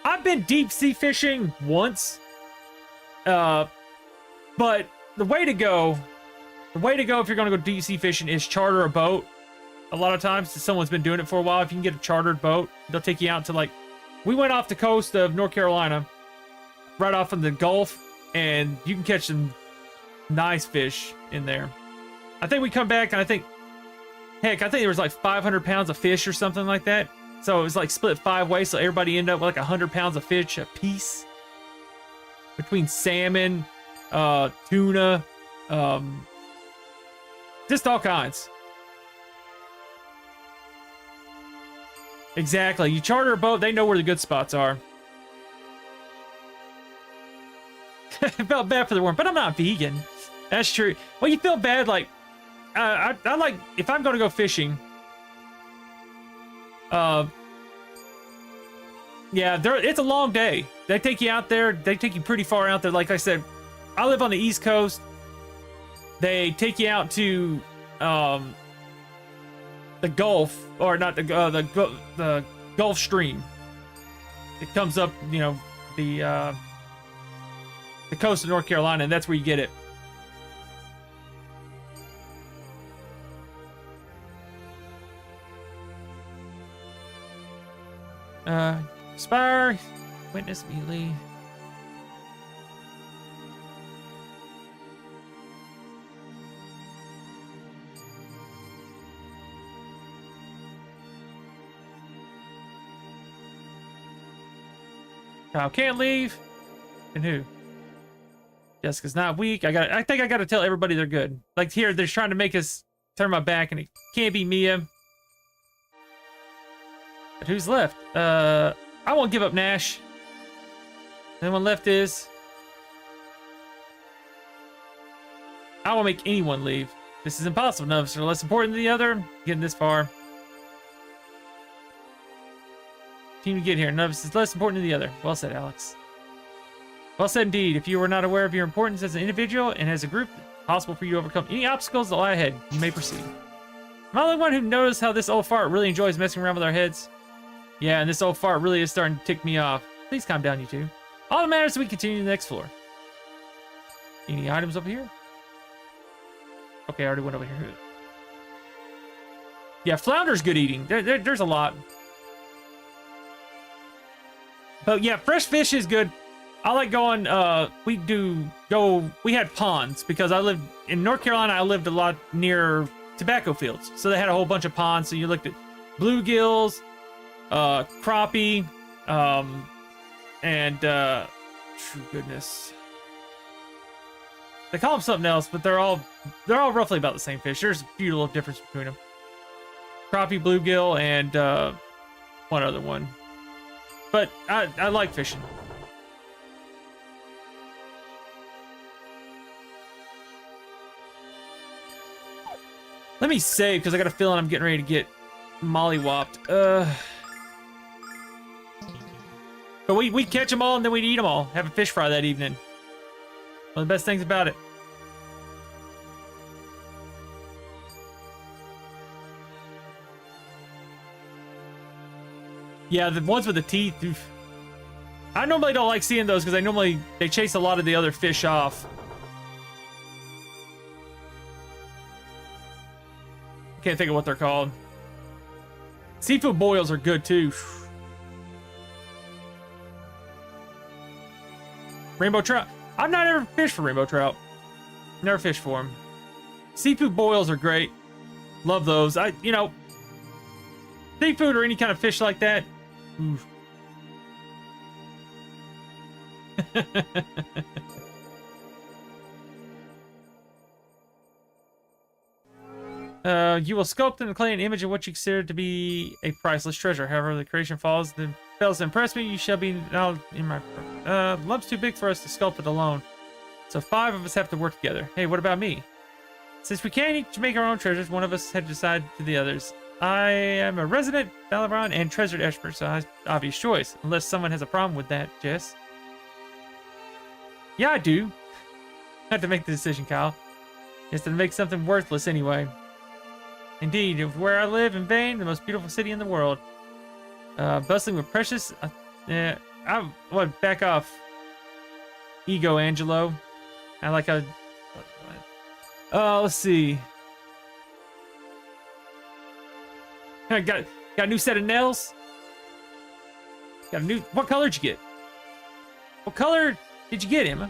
I've been deep sea fishing once. But the way to go if you're going to go deep sea fishing is charter a boat. A lot of times, if someone's been doing it for a while, if you can get a chartered boat, they'll take you out to, like, we went off the coast of North Carolina, right off in the Gulf, and you can catch some nice fish in there. I think we come back, and I think there was like 500 pounds of fish or something like that. So it was like split 5 ways, so everybody ended up with like 100 pounds of fish a piece. Between salmon, tuna, just all kinds. Exactly. You charter a boat, they know where the good spots are. I felt bad for the worm, but I'm not vegan. That's true. Well, you feel bad, like, I like, if I'm going to go fishing, yeah, it's a long day. they take you out there. They take you pretty far out there. Like I said, I live on the East Coast. They take you out to the Gulf, or not the Gulf Stream. It comes up, you know, the coast of North Carolina, and that's where you get it. Spire, witness immediately. Kyle can't leave. And who? Jessica's not weak. I think I gotta tell everybody they're good. Like here, they're trying to make us turn my back, and it can't be Mia. But who's left? I won't give up Nash. Anyone left is... I won't make anyone leave. This is impossible. None of us are less important than the other. Getting this far. Team to get here. None of us is less important than the other. Well said, Alex. Well said indeed. If you were not aware of your importance as an individual and as a group, it's possible for you to overcome any obstacles that lie ahead. You may proceed. Am I the only one who noticed how this old fart really enjoys messing around with our heads? Yeah, and this old fart really is starting to tick me off. Please calm down, you two. All that matters is we continue to the next floor. Any items over here? Okay, I already went over here. Yeah, flounder's good eating. There's a lot. But yeah, fresh fish is good. I like going, we had ponds because I lived in North Carolina. I lived a lot near tobacco fields. So they had a whole bunch of ponds. So you looked at bluegills, crappie, and true goodness, they call them something else, but they're all roughly about the same fish. There's a few little difference between them. Crappie, bluegill, and one other one. But I like fishing. Let me save because I got a feeling I'm getting ready to get mollywopped. But we catch them all and then we'd eat them all. Have a fish fry that evening. One of the best things about it. Yeah, the ones with the teeth. Oof. I normally don't like seeing those because they chase a lot of the other fish off. Can't think of what they're called. Seafood boils are good too. Rainbow trout. I've not ever fished for rainbow trout. Never fished for them. Seafood boils are great. Love those. Seafood or any kind of fish like that. Oof. You will sculpt in the clay an image of what you consider to be a priceless treasure. However, the creation fails to impress me, you shall be now in my... lump's too big for us to sculpt it alone. So 5 of us have to work together. Hey, what about me? Since we can't each make our own treasures, one of us had to decide to the others. I am a resident Balabron and treasured expert, so I obvious choice. Unless someone has a problem with that, Jess. Yeah, I do. I have to make the decision, Kyle. It's to make something worthless anyway. Indeed, where I live in Vane, the most beautiful city in the world. Bustling with precious... back off. Ego, Angelo. I like how... let's see. Got a new set of nails. Got a new... What color did you get? What color did you get, Emma?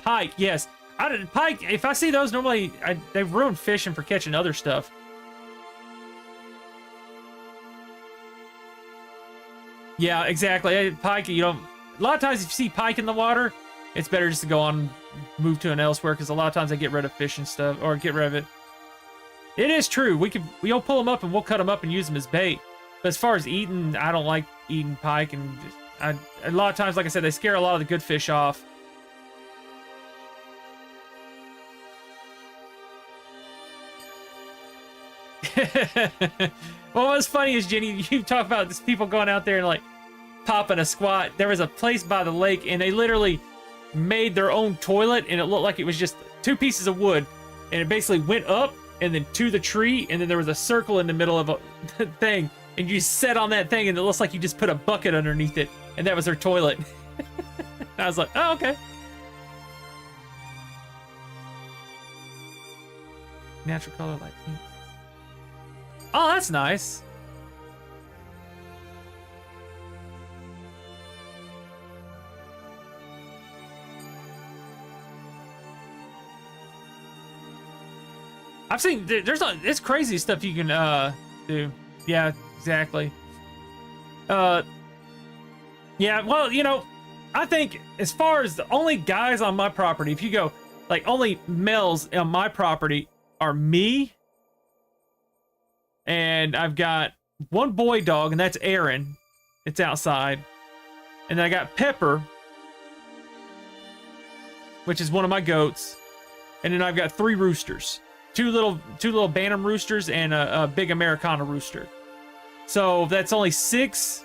Pike, yes. Pike, if I see those, normally they ruin fishing for catching other stuff. Yeah, exactly. Pike, you don't... A lot of times if you see pike in the water, it's better just to go on, move to an elsewhere, because a lot of times they get rid of fish and stuff, or get rid of it. It is true. We'll pull them up and we'll cut them up and use them as bait. But as far as eating, I don't like eating pike, and a lot of times, like I said, they scare a lot of the good fish off. Well, what's funny is, Jenny, you talk about these people going out there and like popping a squat. There was a place by the lake, and they literally made their own toilet, and it looked like it was just 2 pieces of wood, and it basically went up and then to the tree, and then there was a circle in the middle of a thing, and you sat on that thing, and it looks like you just put a bucket underneath it, and that was their toilet. I was like, oh, okay. Natural color like pink. Oh, that's nice. I've seen it's crazy stuff you can do. Yeah, exactly. Yeah, well, you know, I think as far as the only guys on my property, if you go like only males on my property are me, and I've got one boy dog, and that's Aaron. It's outside. And then I got Pepper, which is one of my goats. And then I've got 3 roosters. Two little Bantam roosters and a big Americana rooster. So that's only 6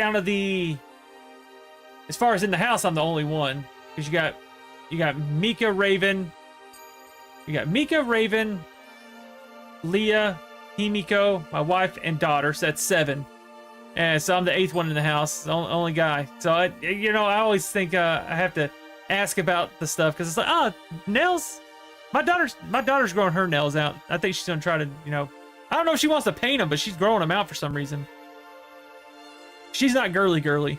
out of the, as far as in the house, I'm the only one. Because you got Mika Raven. You got Mika Raven, Leah, Himiko, my wife, and daughter. So that's 7. And so I'm the 8th one in the house, the only guy. So I always think I have to ask about the stuff, because it's like, nails. My daughter's growing her nails out. I think she's gonna try to, I don't know if she wants to paint them, but she's growing them out for some reason. She's not girly.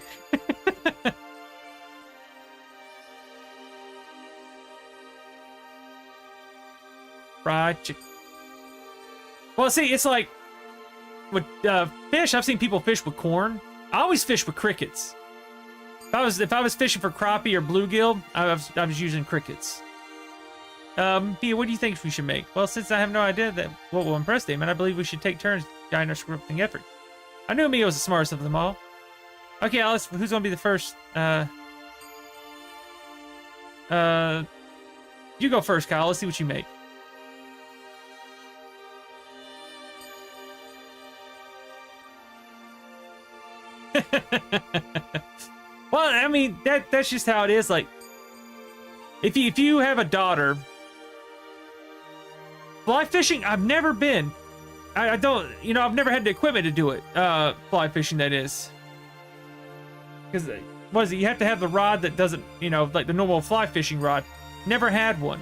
Fried chicken. Well, see, it's like with fish. I've seen people fish with corn. I always fish with crickets. If I was fishing for crappie or bluegill, I was using crickets. Pia, what do you think we should make? Well, since I have no idea what will impress them, and I believe we should take turns guiding our scripting effort. I knew Mia was the smartest of them all. Okay, Alice, who's gonna be the first? You go first, Kyle. Let's see what you make. Well, I mean, that's just how it is. Like, if you have a daughter, fly fishing, I've never been. I don't, I've never had the equipment to do it. Fly fishing, that is. Because, what is it? You have to have the rod that doesn't, like the normal fly fishing rod. Never had one.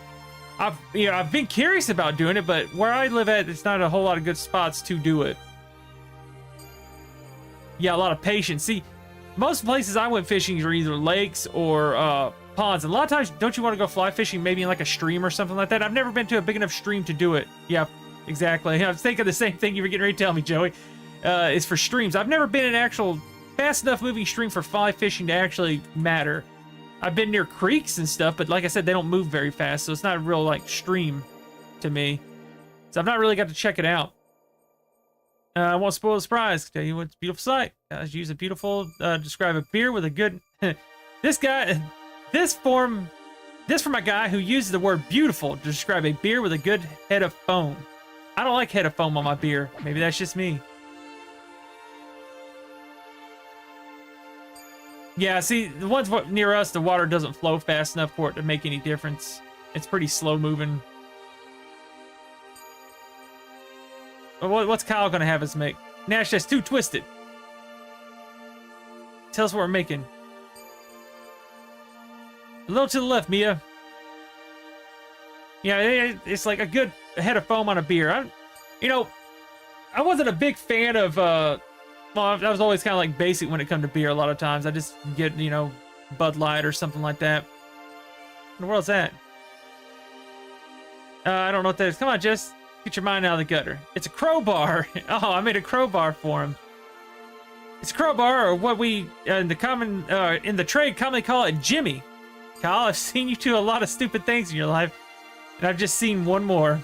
I've been curious about doing it, but where I live at, it's not a whole lot of good spots to do it. Yeah, a lot of patience. See, most places I went fishing are either lakes or ponds. And a lot of times, don't you want to go fly fishing maybe in like a stream or something like that? I've never been to a big enough stream to do it. Yeah, exactly. I was thinking the same thing you were getting ready to tell me, Joey. Is for streams. I've never been in an actual fast enough moving stream for fly fishing to actually matter. I've been near creeks and stuff, but like I said, they don't move very fast, so it's not a real like stream to me. So I've not really got to check it out. I won't spoil the surprise. Tell you what's a beautiful sight. Guys, use a beautiful, describe a beer with a good, this from a guy who uses the word beautiful to describe a beer with a good head of foam. I don't like head of foam on my beer. Maybe that's just me. Yeah, see, the ones near us, the water doesn't flow fast enough for it to make any difference. It's pretty slow moving. What's Kyle gonna have us make? Nash, that's too twisted. Tell us what we're making. A little to the left, Mia. Yeah, it's like a good head of foam on a beer. I wasn't a big fan of, well, I was always kind of like basic when it comes to beer a lot of times. I just get, Bud Light or something like that. What in the world's that? I don't know what that is. Come on, Jess. Get your mind out of the gutter. It's a crowbar. Oh, I made a crowbar for him. It's a crowbar, or what we in the trade commonly call it Jimmy. Kyle, I've seen you do a lot of stupid things in your life, and I've just seen one more.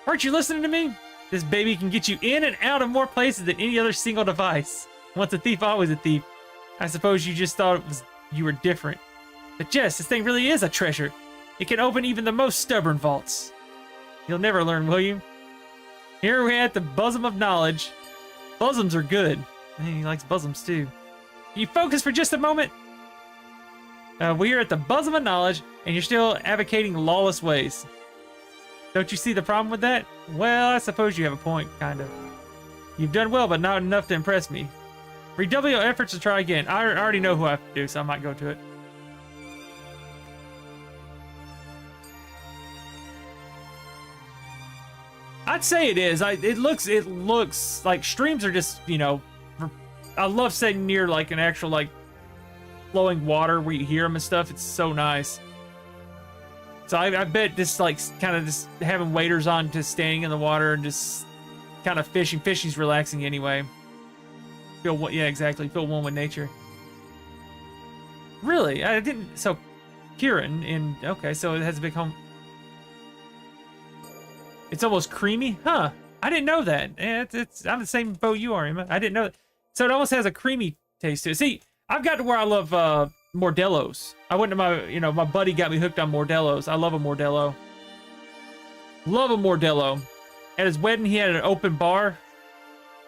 Aren't you listening to me? This baby can get you in and out of more places than any other single device. Once a thief, always a thief. I suppose you just thought you were different. But Jess, this thing really is a treasure. It can open even the most stubborn vaults. You'll never learn, will you? Here we're at the bosom of knowledge. Bosoms are good. He likes bosoms too. Can you focus for just a moment? We are at the bosom of knowledge, and you're still advocating lawless ways. Don't you see the problem with that? Well, I suppose you have a point, kind of. You've done well, but not enough to impress me. Redouble your efforts to try again. I already know who I have to do, so I might go to it. I'd say it is. It looks like streams are just, you know, I love sitting near like an actual like flowing water where you hear them and stuff. It's so nice. So I bet just like kind of just having waders on, just standing in the water and just kind of fishing. Fishing's relaxing anyway. Yeah, exactly. Feel one with nature. Really? I didn't. So, Kieran in. Okay, so it has a big home. It's almost creamy, huh? I didn't know that. I'm the same boat you are, Emma. I didn't know that. So it almost has a creamy taste to it. See, I've got to where I love Mordellos. I went to my buddy got me hooked on Mordellos. I love a Mordello. Love a Mordello. At his wedding, he had an open bar.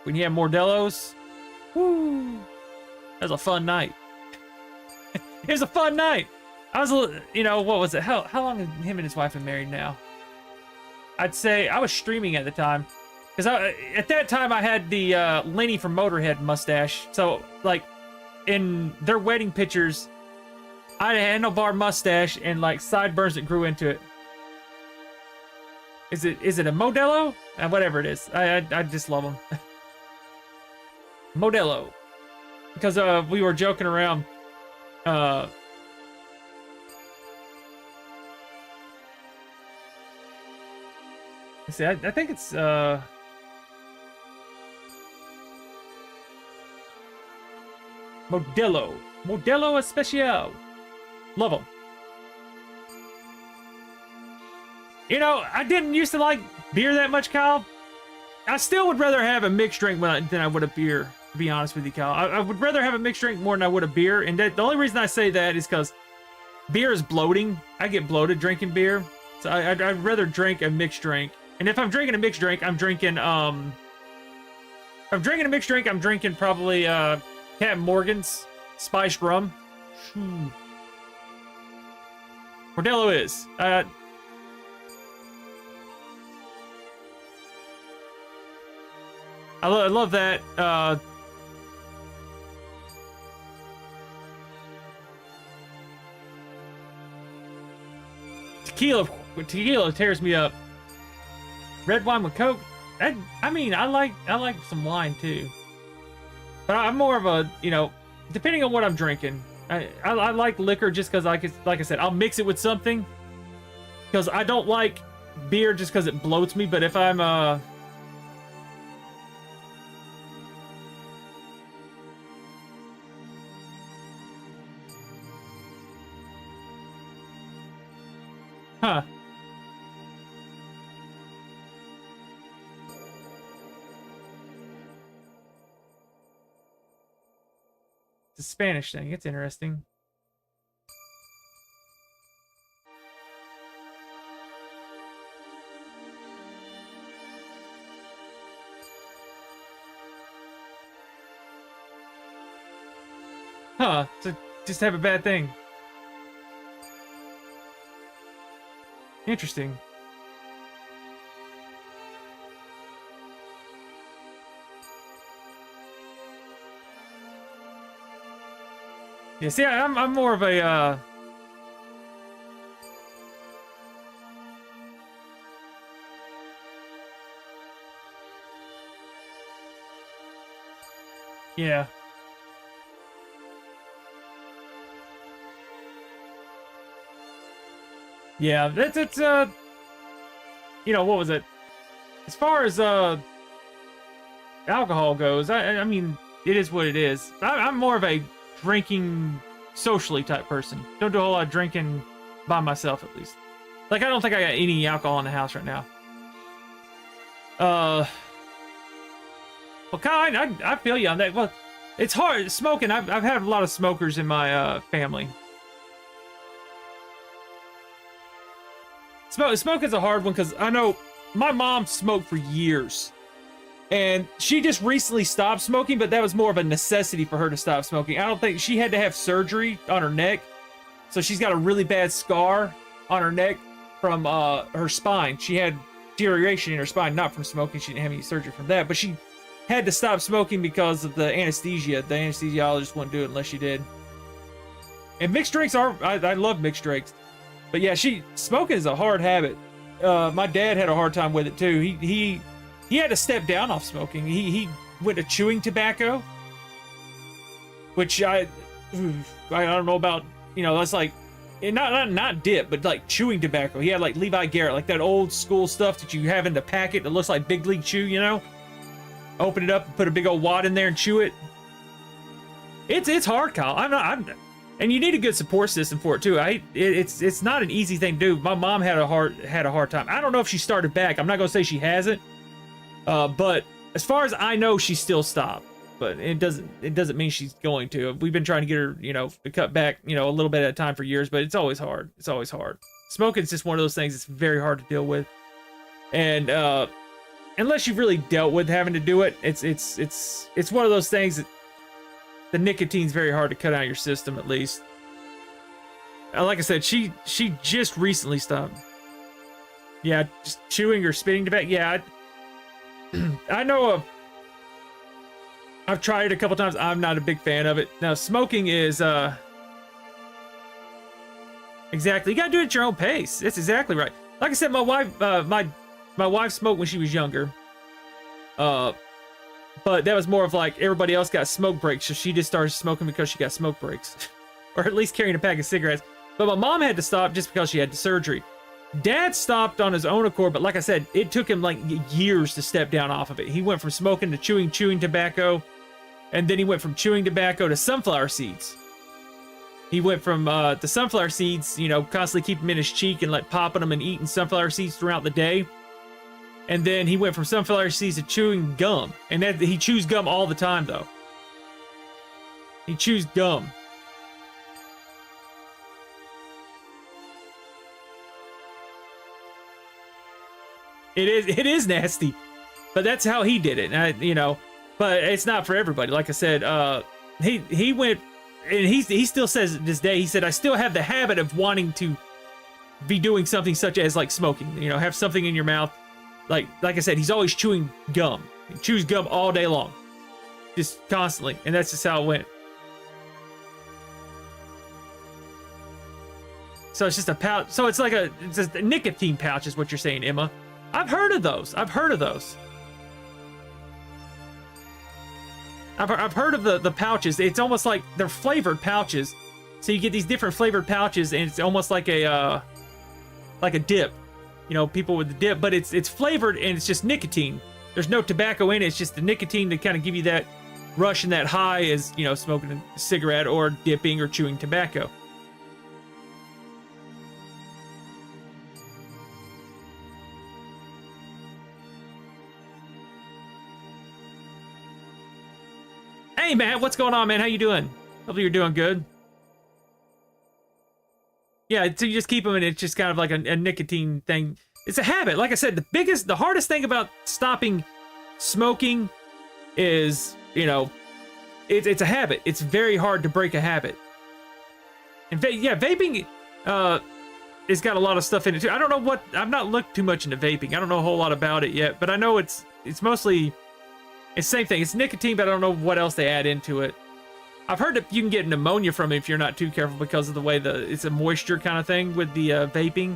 When he had Mordellos, woo! That was a fun night. It was a fun night. I was, what was it? How long have him and his wife been married now? I'd say I was streaming at the time. Because at that time, I had the Lenny from Motorhead mustache. So, like, in their wedding pictures, I had a handlebar mustache and, like, sideburns that grew into it. Is it a Modelo? Whatever it is. I just love them. Modelo. Because we were joking around. See, I think it's Modelo Especial. Love them. You know, I didn't used to like beer that much, Kyle. I still would rather have a mixed drink than I would a beer, to be honest with you, Kyle. I would rather have a mixed drink more than I would a beer. And the only reason I say that is because beer is bloating. I get bloated drinking beer. So I'd rather drink a mixed drink. And if I'm drinking a mixed drink, I'm drinking, probably, Captain Morgan's spiced rum. Modelo is. I love that. Tequila tears me up. Red wine with Coke. I mean, I like some wine too. But I'm more of a, depending on what I'm drinking. I like liquor just because, like I said, I'll mix it with something. Because I don't like beer just because it bloats me. But if I'm Huh. It's a Spanish thing. It's interesting. Huh. So just have a bad thing. Interesting. Yeah, see, I'm more of a, yeah. Yeah, that's what was it? As far as alcohol goes, I mean, it is what it is. I'm more of a drinking socially type person. Don't do a whole lot of drinking by myself, at least. Like, I don't think I got any alcohol in the house right now. Well, Kyle, I feel you on that. Well, it's hard smoking. I've had a lot of smokers in my family. Smoke is a hard one because I know my mom smoked for years. And she just recently stopped smoking, but that was more of a necessity for her to stop smoking. I don't think she had to have surgery on her neck. So she's got a really bad scar on her neck from her spine. She had deterioration in her spine, not from smoking. She didn't have any surgery from that, but she had to stop smoking because of the anesthesia. The anesthesiologist wouldn't do it unless she did. And mixed drinks are, I love mixed drinks. But yeah, smoking is a hard habit. My dad had a hard time with it too. He had to step down off smoking. He went to chewing tobacco, which I don't know about, that's like, not dip, but like chewing tobacco. He had like Levi Garrett, like that old school stuff that you have in the packet that looks like Big League Chew, Open it up, put a big old wad in there and chew it. It's hard, Kyle. And you need a good support system for it too. It's not an easy thing to do. My mom had a hard time. I don't know if she started back. I'm not gonna say she hasn't. But as far as I know, she still stopped. But it doesn't mean she's going to. We've been trying to get her, to cut back, a little bit at a time for years, but it's always hard. It's always hard. Smoking is just one of those things that's very hard to deal with. And unless you've really dealt with having to do it, it's one of those things that the nicotine's very hard to cut out of your system, at least. Like I said, she just recently stopped. Yeah, just chewing or spitting tobacco. Yeah, I know I've tried it a couple times. I'm not a big fan of it. Now, smoking is exactly. You gotta do it at your own pace. That's exactly right. Like I said, my wife smoked when she was younger. But that was more of like everybody else got smoke breaks, so she just started smoking because she got smoke breaks, or at least carrying a pack of cigarettes. But my mom had to stop just because she had the surgery. Dad stopped on his own accord, but like I said, it took him like years to step down off of it. He went from smoking to chewing tobacco, and then he went from chewing tobacco to sunflower seeds. He went from the sunflower seeds, constantly keeping them in his cheek and like popping them and eating sunflower seeds throughout the day. And then he went from sunflower seeds to chewing gum. And he chews gum all the time, though. He chews gum. It is nasty. But that's how he did it. But it's not for everybody. Like I said, he went, and he still says it this day, he said, I still have the habit of wanting to be doing something such as like smoking, have something in your mouth. Like I said, he's always chewing gum. He chews gum all day long. Just constantly. And that's just how it went. So it's just a pouch. So it's like it's a nicotine pouch is what you're saying, Emma. I've heard of those. I've heard of the pouches. It's almost like they're flavored pouches. So you get these different flavored pouches, and it's almost like a dip. People with the dip, but it's flavored and it's just nicotine. There's no tobacco in it. It's just the nicotine to kind of give you that rush and that high as, smoking a cigarette or dipping or chewing tobacco. Hey, Matt, what's going on, man? How you doing? Hopefully you're doing good. Yeah, so you just keep them, and it's just kind of like a nicotine thing. It's a habit. Like I said, the hardest thing about stopping smoking is, it's a habit. It's very hard to break a habit. And vaping, it's got a lot of stuff in it too. I don't know I've not looked too much into vaping. I don't know a whole lot about it yet, but I know it's mostly, it's the same thing. It's nicotine, but I don't know what else they add into it. I've heard that you can get pneumonia from it if you're not too careful because of the way it's a moisture kind of thing with the vaping.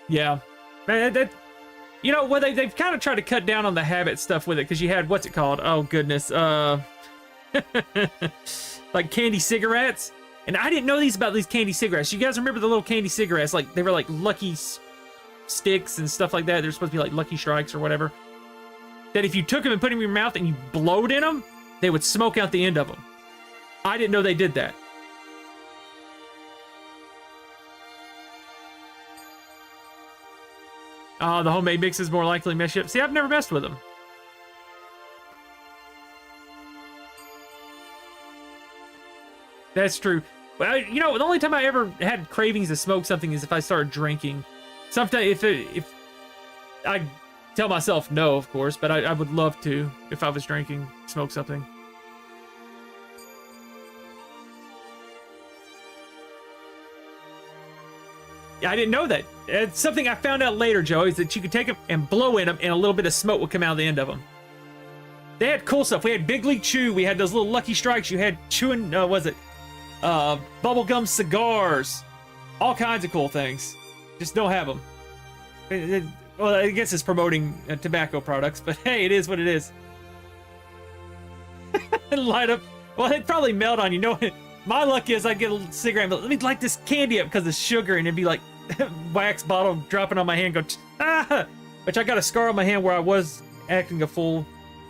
Yeah. They've kind of tried to cut down on the habit stuff with it because you had, what's it called? Oh, goodness. Like candy cigarettes. And I didn't know about these candy cigarettes. You guys remember the little candy cigarettes? Like they were like Lucky Sticks and stuff like that. They're supposed to be like Lucky Strikes or whatever. That if you took them and put them in your mouth and you blowed in them, they would smoke out the end of them. I didn't know they did that. The homemade mix is more likely to mess you up. See, I've never messed with them. That's true. But you know, the only time I ever had cravings to smoke something is if I started drinking. Sometimes if I tell myself no, of course, but I would love to if I was drinking, smoke something. Yeah, I didn't know that. It's something I found out later, Joey, is that you could take them and blow in them, and a little bit of smoke would come out of the end of them. They had cool stuff. We had Big League Chew. We had those little Lucky Strikes. You had chewing, bubblegum cigars. All kinds of cool things. Just don't have them. Well, I guess it's promoting tobacco products, but hey, it is what it is. Light up. Well, it'd probably melt on you. You know, my luck is I get a little cigarette, but let me light this candy up because of sugar, and it'd be like wax bottle dropping on my hand, go, ah! Which I got a scar on my hand where I was acting a fool.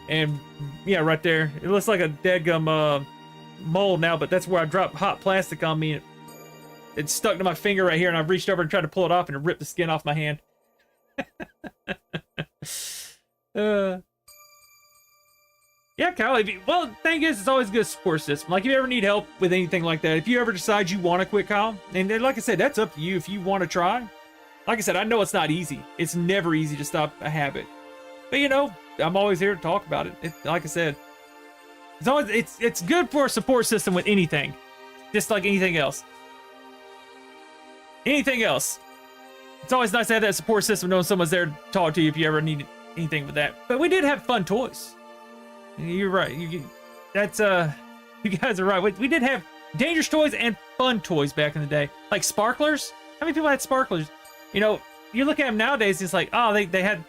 And yeah, right there. It looks like a deadgum mole now, but that's where I dropped hot plastic on me. And it stuck to my finger right here, and I reached over and tried to pull it off, and it ripped the skin off my hand. Yeah, Kyle. Well, the thing is, it's always a good support system. Like, if you ever need help with anything like that, if you ever decide you want to quit, Kyle, and like I said, that's up to you if you want to try. Like I said, I know it's not easy. It's never easy to stop a habit. But, you know, I'm always here to talk about it. Like I said, it's good for a support system with anything, just like anything else. Anything else. It's always nice to have that support system, knowing someone's there to talk to you if you ever need anything with that. But we did have fun toys. You're right. You guys are right. We did have dangerous toys and fun toys back in the day, like sparklers. How many people had sparklers? You know, you look at them nowadays, it's like, oh, they had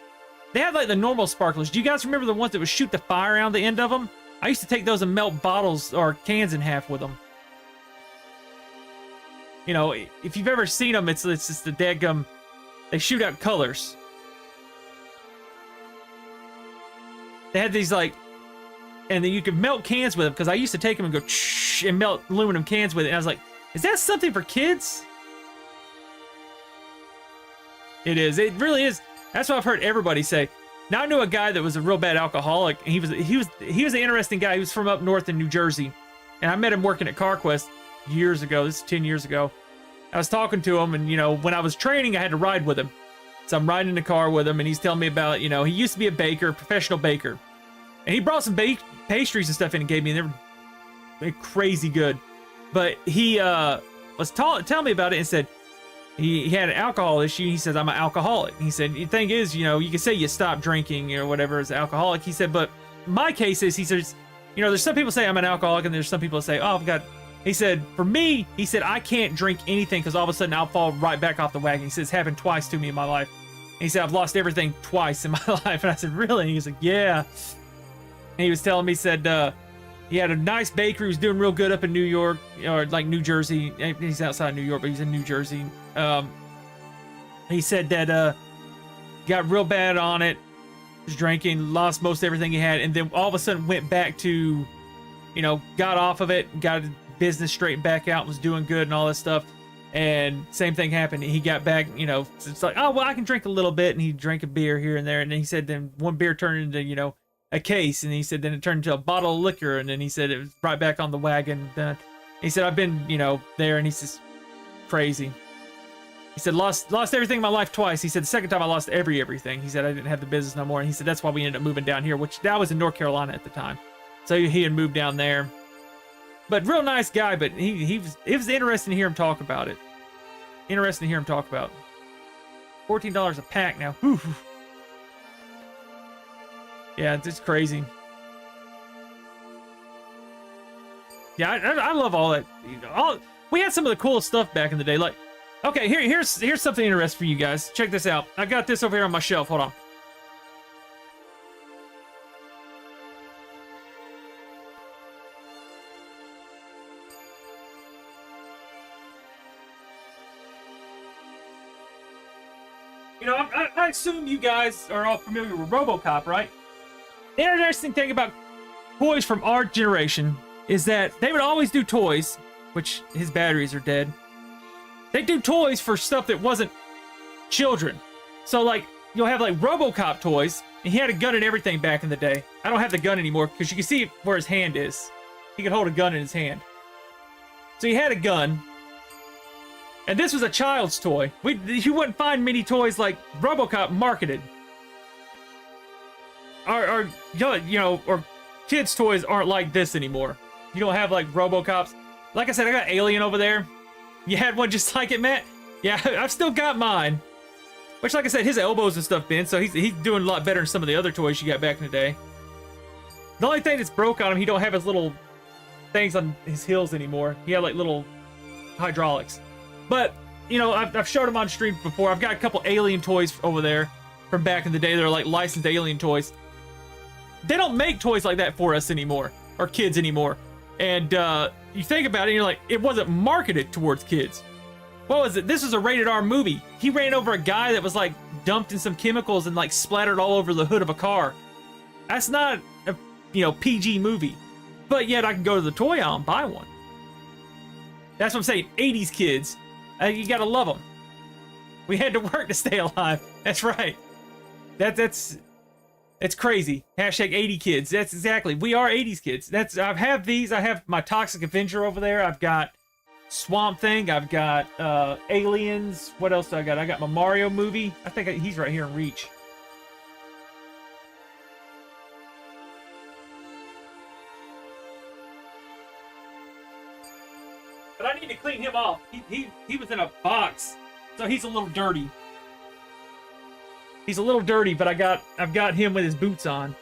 like the normal sparklers. Do you guys remember the ones that would shoot the fire out the end of them? I used to take those and melt bottles or cans in half with them. You know, if you've ever seen them, it's just the daggum. They shoot out colors. They had these like, and then you could melt cans with them, because I used to take them and go and melt aluminum cans with it. And I was like, is that something for kids? It is. It really is. That's what I've heard everybody say. Now, I knew a guy that was a real bad alcoholic, and he was an interesting guy. He was from up north in New Jersey, and I met him working at CarQuest years ago. This is 10 years ago. I was talking to him, and you know, when I was training, I had to ride with him. So I'm riding in the car with him, and he's telling me about, you know, he used to be a baker, a professional baker, and he brought some pastries and stuff in and gave me, and they were crazy good. But he was telling me about it and said he had an alcohol issue. He says, I'm an alcoholic. He said, the thing is, you know, you can say you stop drinking or whatever as an alcoholic. He said, but my case is, he says, you know, there's some people say I'm an alcoholic, and there's some people that say, oh, I've got. He said, for me, he said, I can't drink anything because all of a sudden I'll fall right back off the wagon. He said, it's happened twice to me in my life. And he said, I've lost everything twice in my life. And I said, really? And he was like, yeah. And he was telling me, he said, he had a nice bakery, was doing real good up in New York, or like New Jersey. He's outside New York, but he's in New Jersey. He said that got real bad on it, was drinking, lost most everything he had, and then all of a sudden went back to, you know, got off of it, got business straightened back out, was doing good and all this stuff. And same thing happened. He got back, you know, it's like, oh, well, I can drink a little bit. And he drank a beer here and there. And then he said, then one beer turned into, you know, a case. And he said, then it turned into a bottle of liquor. And then he said, it was right back on the wagon. He said, I've been, you know, there. And he's just crazy. He said, lost everything in my life twice. He said, the second time I lost everything. He said, I didn't have the business no more. And he said, that's why we ended up moving down here, which that was in North Carolina at the time. So he had moved down there. But real nice guy, but it was interesting to hear him talk about it. Interesting to hear him talk about it. $14 a pack now. Whew. Yeah, it's crazy. Yeah, I love all that. We had some of the coolest stuff back in the day. Like, okay, here's something interesting for you guys. Check this out. I got this over here on my shelf. Hold on. You know, I assume you guys are all familiar with RoboCop, right? The interesting thing about toys from our generation is that they would always do toys, which his batteries are dead. They do toys for stuff that wasn't children. So, like, you'll have, like, RoboCop toys, and he had a gun and everything back in the day. I don't have the gun anymore, because you can see where his hand is. He could hold a gun in his hand. So he had a gun. And this was a child's toy. You wouldn't find many toys like RoboCop marketed. Or kids' toys aren't like this anymore. You don't have like RoboCops. Like I said, I got Alien over there. You had one just like it, Matt? Yeah, I've still got mine. Which, like I said, his elbows and stuff bent, so he's doing a lot better than some of the other toys you got back in the day. The only thing that's broke on him, he don't have his little things on his heels anymore. He had like little hydraulics. But, you know, I've showed him on stream before. I've got a couple Alien toys over there from back in the day. They're like licensed Alien toys. They don't make toys like that for us anymore, or kids anymore. And you think about it, and you're like, it wasn't marketed towards kids. What was it? This was a rated R movie. He ran over a guy that was like dumped in some chemicals and like splattered all over the hood of a car. That's not a, PG movie. But yet I can go to the toy aisle and buy one. That's what I'm saying. 80s kids. You gotta love them. We had to work to stay alive. That's right. It's crazy. Hashtag 80 kids. That's exactly. We are 80s kids. I have these. I have my Toxic Avenger over there. I've got Swamp Thing. I've got Aliens. What else do I got? I got my Mario movie. I think he's right here in reach. But I need to clean him off. He was in a box, so he's a little dirty. He's a little dirty, but I've got him with his boots on.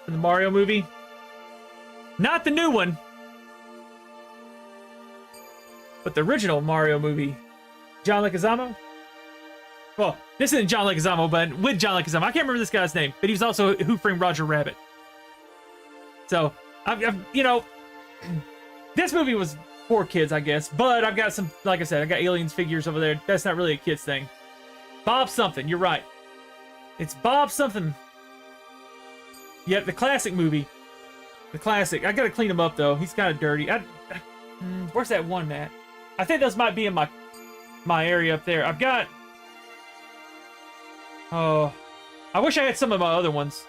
In the Mario movie. Not the new one. But the original Mario movie. John Leguizamo? Well, this isn't John Leguizamo, but with John Leguizamo. I can't remember this guy's name, but he was also Who Framed Roger Rabbit. So, this movie was for kids, I guess. But I've got some, like I said, I got Aliens figures over there. That's not really a kid's thing. Bob something, you're right. It's Bob something. Yeah, the classic movie. The classic. I gotta clean him up, though. He's kind of dirty. Where's that one, Matt? I think those might be in my area up there. I've got... Oh... I wish I had some of my other ones.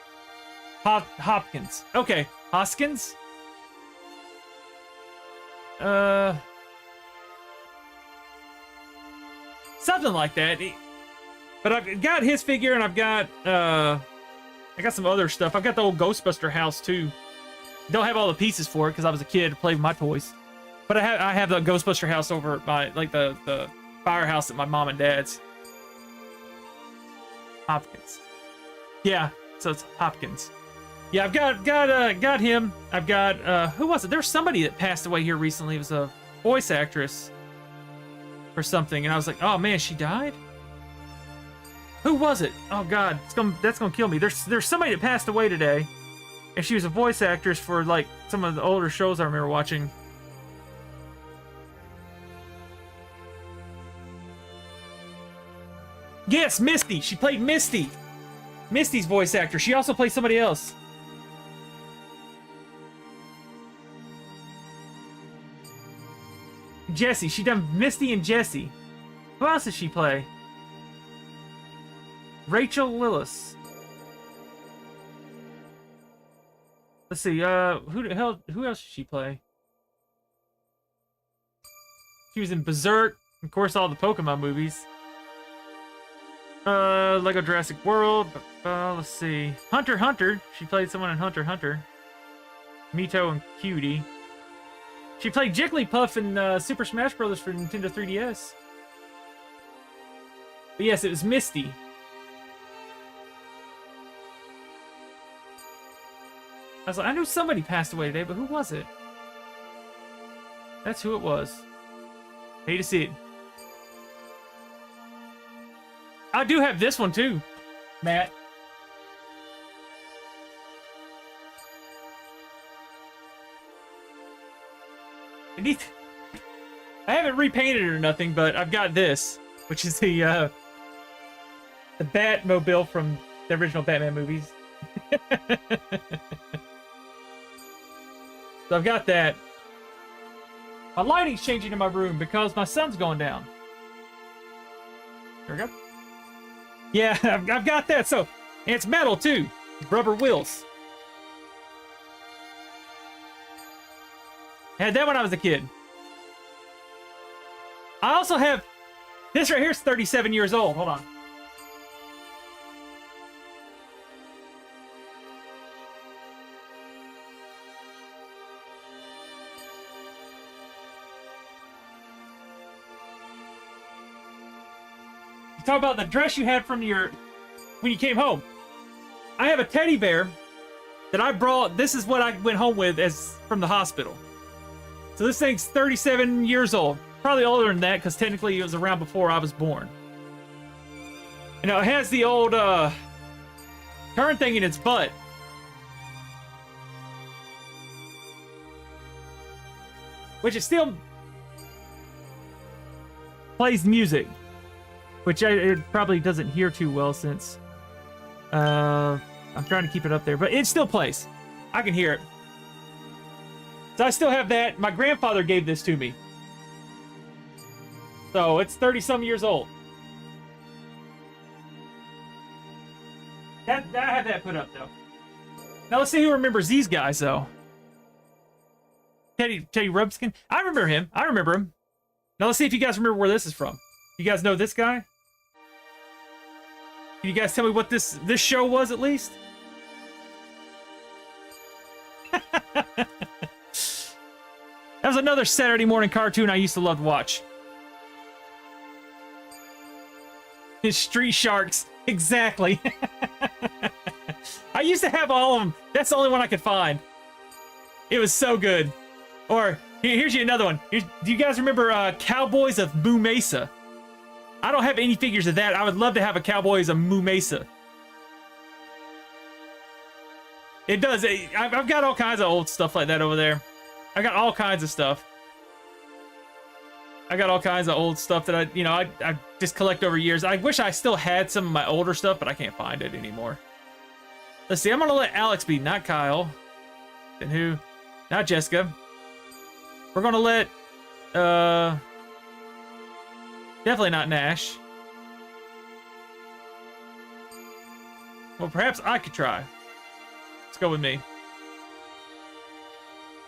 Hopkins. Okay. Hoskins? Something like that. But I've got his figure, and I've got I got some other stuff. I've got the old Ghostbuster house too. Don't have all the pieces for it because I was a kid to play with my toys. But I have the Ghostbuster house over at my the firehouse at my mom and dad's. Hopkins. Yeah, so it's Hopkins. Yeah, I've got him. I've got who was it? There's somebody that passed away here recently. It was a voice actress or something, and I was like, oh man, she died. Who was it? Oh God, that's gonna kill me. There's somebody that passed away today, and she was a voice actress for like some of the older shows I remember watching. Yes, Misty. She played Misty. Misty's voice actor. She also played somebody else. Jessie. She done Misty and Jessie. Who else did she play? Rachel Lillis. Let's see. Who else did she play? She was in Berserk. Of course, all the Pokemon movies. Lego Jurassic World. Let's see. Hunter x Hunter. She played someone in Hunter x Hunter. Mito and Cutie. She played Jigglypuff in Super Smash Bros. For Nintendo 3DS. But yes, it was Misty. I was like, I knew somebody passed away today, but who was it? That's who it was. Hate to see it. I do have this one too, Matt. I haven't repainted it or nothing, but I've got this, which is the Batmobile from the original Batman movies. So I've got that. My lighting's changing in my room because my sun's going down. There we go. Yeah, I've got that. So, and it's metal too. Rubber wheels. Had that when I was a kid. I also have this right here is 37 years old. Hold on. You talk about the dress you had from when you came home. I have a teddy bear that I brought. This is what I went home with as from the hospital. So this thing's 37 years old. Probably older than that, because technically it was around before I was born. You know, it has the old turn thing in its butt. Which it still plays music. Which it probably doesn't hear too well since I'm trying to keep it up there. But it still plays. I can hear it. So I still have that. My grandfather gave this to me. So it's 30-some years old. I have that put up, though. Now let's see who remembers these guys, though. Teddy Rubskin. I remember him. Now let's see if you guys remember where this is from. You guys know this guy? Can you guys tell me what this show was, at least? That was another Saturday morning cartoon I used to love to watch. Street Sharks. Exactly. I used to have all of them. That's the only one I could find. It was so good. Or, here's another one. Do you guys remember Cowboys of Moo Mesa? I don't have any figures of that. I would love to have a Cowboys of Moo Mesa. It does. I've got all kinds of old stuff like that over there. I got all kinds of stuff. I got all kinds of old stuff that I just collect over years. I wish I still had some of my older stuff, but I can't find it anymore. Let's see. I'm gonna let Alex be, not Kyle. Then who? Not Jessica. We're gonna let definitely not Nash. Well, perhaps I could try. Let's go with me.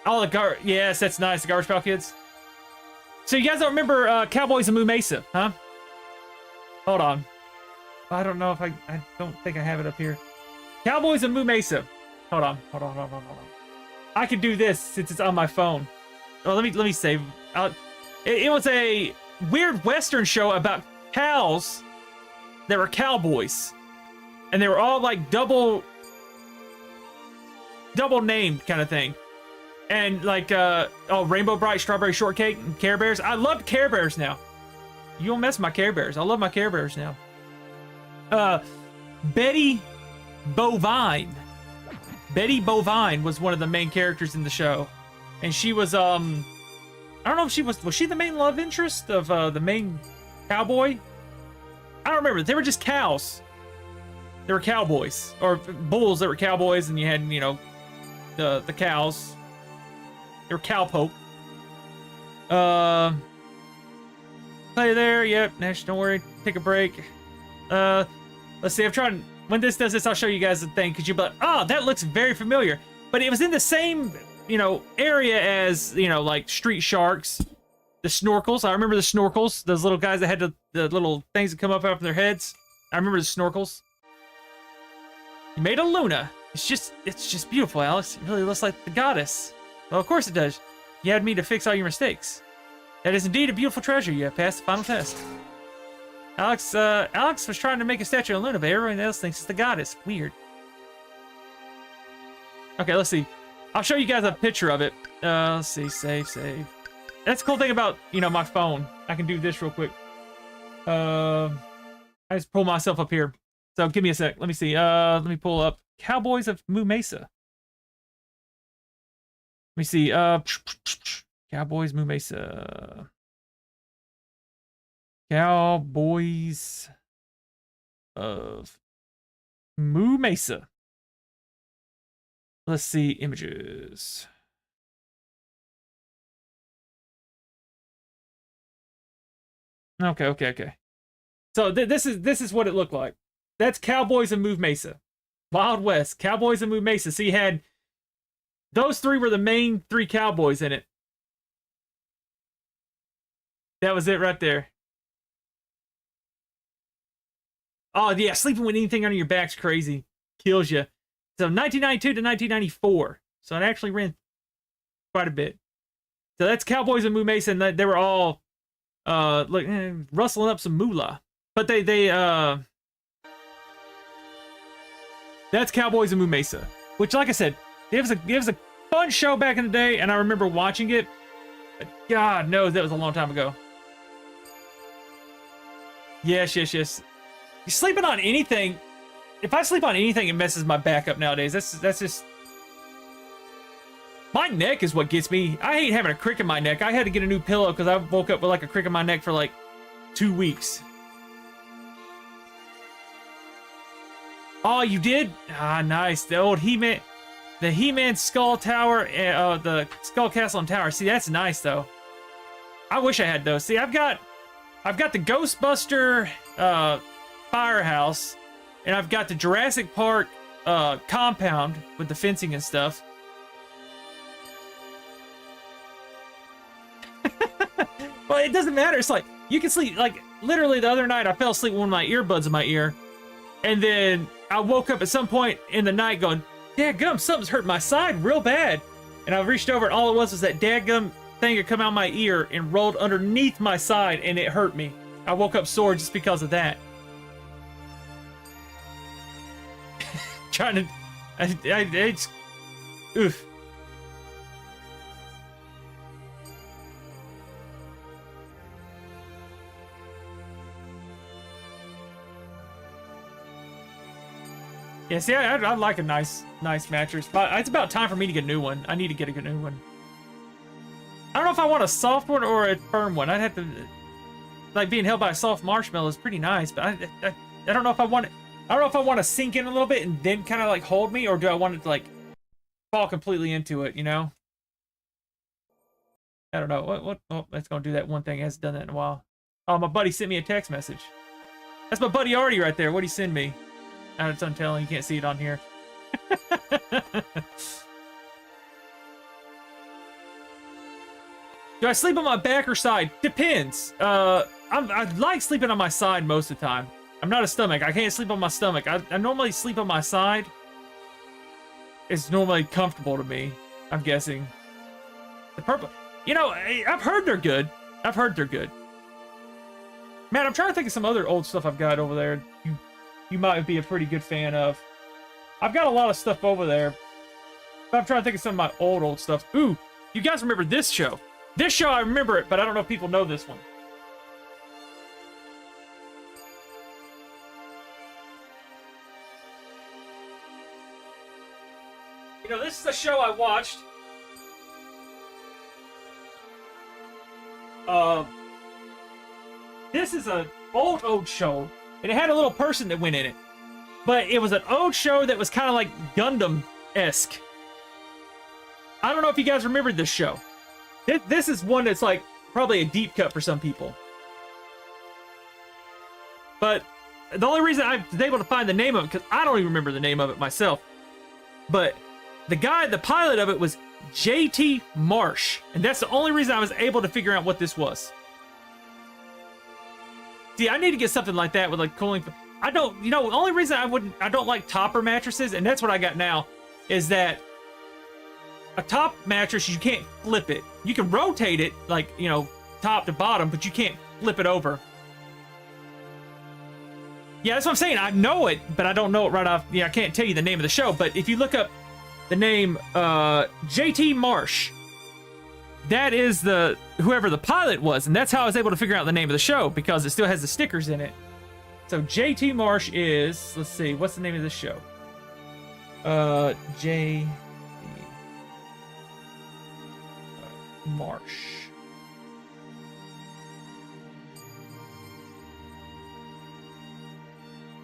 Oh, yes, that's nice. The Garbage Pail Kids. So you guys don't remember Cowboys of Moo Mesa, huh? Hold on. I don't know if I don't think I have it up here. Cowboys of Moo Mesa. Hold on. I can do this since it's on my phone. Oh, let me save. It was a weird Western show about cows that were cowboys, and they were all like double named kind of thing. And like, Rainbow Bright, Strawberry Shortcake, and Care Bears. I love Care Bears now. You don't mess with my Care Bears. I love my Care Bears now. Betty Bovine. Betty Bovine was one of the main characters in the show. And she was, I don't know if was she the main love interest of the main cowboy? I don't remember. They were just cows. They were cowboys. Or bulls that were cowboys, and you had, the cows. They were cowpoke. Play there. Yep. Nash, don't worry. Take a break. Let's see. I'm trying. When this does this, I'll show you guys the thing. Because you'll be like, oh, that looks very familiar. But it was in the same, area as, like Street Sharks. The snorkels. I remember the snorkels. Those little guys that had the little things that come up out of their heads. I remember the snorkels. You made a Luna. It's just beautiful, Alex. It really looks like the goddess. Well, of course it does. You had me to fix all your mistakes. That is indeed a beautiful treasure. You have passed the final test. Alex was trying to make a statue of Luna, but everyone else thinks it's the goddess. Weird. Okay, let's see. I'll show you guys a picture of it. Let's see. Save. That's the cool thing about, my phone. I can do this real quick. I just pull myself up here. So give me a sec. Let me see. Let me pull up Cowboys of Moo Mesa. Let me see. Cowboys Moo Mesa. Cowboys of Moo Mesa. Let's see images. Okay. So this is what it looked like. That's Cowboys of Moo Mesa. Wild West. Cowboys of Moo Mesa. So you had those three were the main three cowboys in it. That was it right there. Oh, yeah, sleeping with anything under your back's crazy. Kills you. So 1992 to 1994. So it actually ran quite a bit. So that's Cowboys and Moo Mason. They were all rustling up some moolah. But that's Cowboys and Moo Mesa. Which, like I said, it was a fun show back in the day, and I remember watching it. But God knows that was a long time ago. Yes. You sleeping on anything. If I sleep on anything, it messes my back up nowadays. That's just... My neck is what gets me. I hate having a crick in my neck. I had to get a new pillow because I woke up with like a crick in my neck for like 2 weeks. Oh, you did? Ah, nice. The old He-Man... The He-Man Skull Tower, the Skull Castle and Tower. See, that's nice though. I wish I had those. See, I've got the Ghostbuster firehouse, and I've got the Jurassic Park compound with the fencing and stuff. Well, it doesn't matter. It's like you can sleep. Like literally, the other night I fell asleep with one of my earbuds in my ear, and then I woke up at some point in the night going, "Dadgum, something's hurt my side real bad." And I reached over, and all it was that dadgum thing had come out my ear and rolled underneath my side, and it hurt me. I woke up sore just because of that. Trying to, it's, oof. Yeah, see, I'd like a nice mattress, but it's about time for me to get a new one. I need to get a new one. I don't know if I want a soft one or a firm one. I'd have to, like, being held by a soft marshmallow is pretty nice, but I don't know if I want it. I don't know if I want to sink in a little bit and then kind of like hold me, or do I want it to like fall completely into it, you know? I don't know. What? Oh, that's gonna do that one thing. It hasn't done that in a while. Oh, my buddy sent me a text message. That's my buddy Artie right there. What'd he send me? It's untelling. You can't see it on here. Do I sleep on my back or side? Depends. I like sleeping on my side most of the time. I'm not a stomach. I can't sleep on my stomach. I normally sleep on my side. It's normally comfortable to me, I'm guessing. The purple... You know, I've heard they're good. Man, I'm trying to think of some other old stuff I've got over there. You might be a pretty good fan of. I've got a lot of stuff over there. But I'm trying to think of some of my old stuff. Ooh, you guys remember this show? This show, I remember it, but I don't know if people know this one. You know, this is a show I watched. This is an old show, and it had a little person that went in it. But it was an old show that was kind of like Gundam-esque. I don't know if you guys remember this show. This is one that's like probably a deep cut for some people. But the only reason I was able to find the name of it, because I don't even remember the name of it myself. But the pilot of it was J.T. Marsh. And that's the only reason I was able to figure out what this was. See, I need to get something like that with like cooling. I don't, you know, the only reason I don't like topper mattresses, and that's what I got now, is that a top mattress, you can't flip it. You can rotate it, like, you know, top to bottom, but you can't flip it over. Yeah, that's what I'm saying. I know it, but I don't know it right off. Yeah, I can't tell you the name of the show, but if you look up the name J.T. Marsh, that is whoever the pilot was, and that's how I was able to figure out the name of the show, because it still has the stickers in it. So J.T. Marsh is, let's see, what's the name of this show? J. Marsh.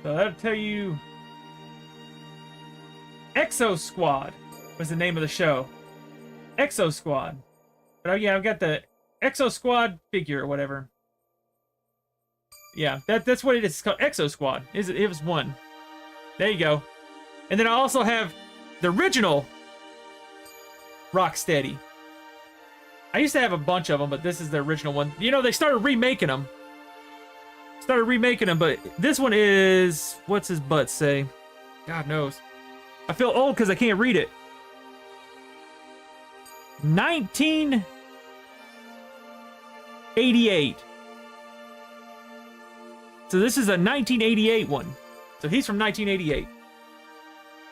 So that'll tell you. Exo Squad was the name of the show. Exo Squad. But oh yeah, I've got the Exo Squad figure or whatever. Yeah, that's what it is. It's called Exo Squad. It was one. There you go. And then I also have the original Rocksteady. I used to have a bunch of them, but this is the original one. You know, they started remaking them. But this one is... What's his butt say? God knows. I feel old because I can't read it. 1988. So this is a 1988 one. So he's from 1988.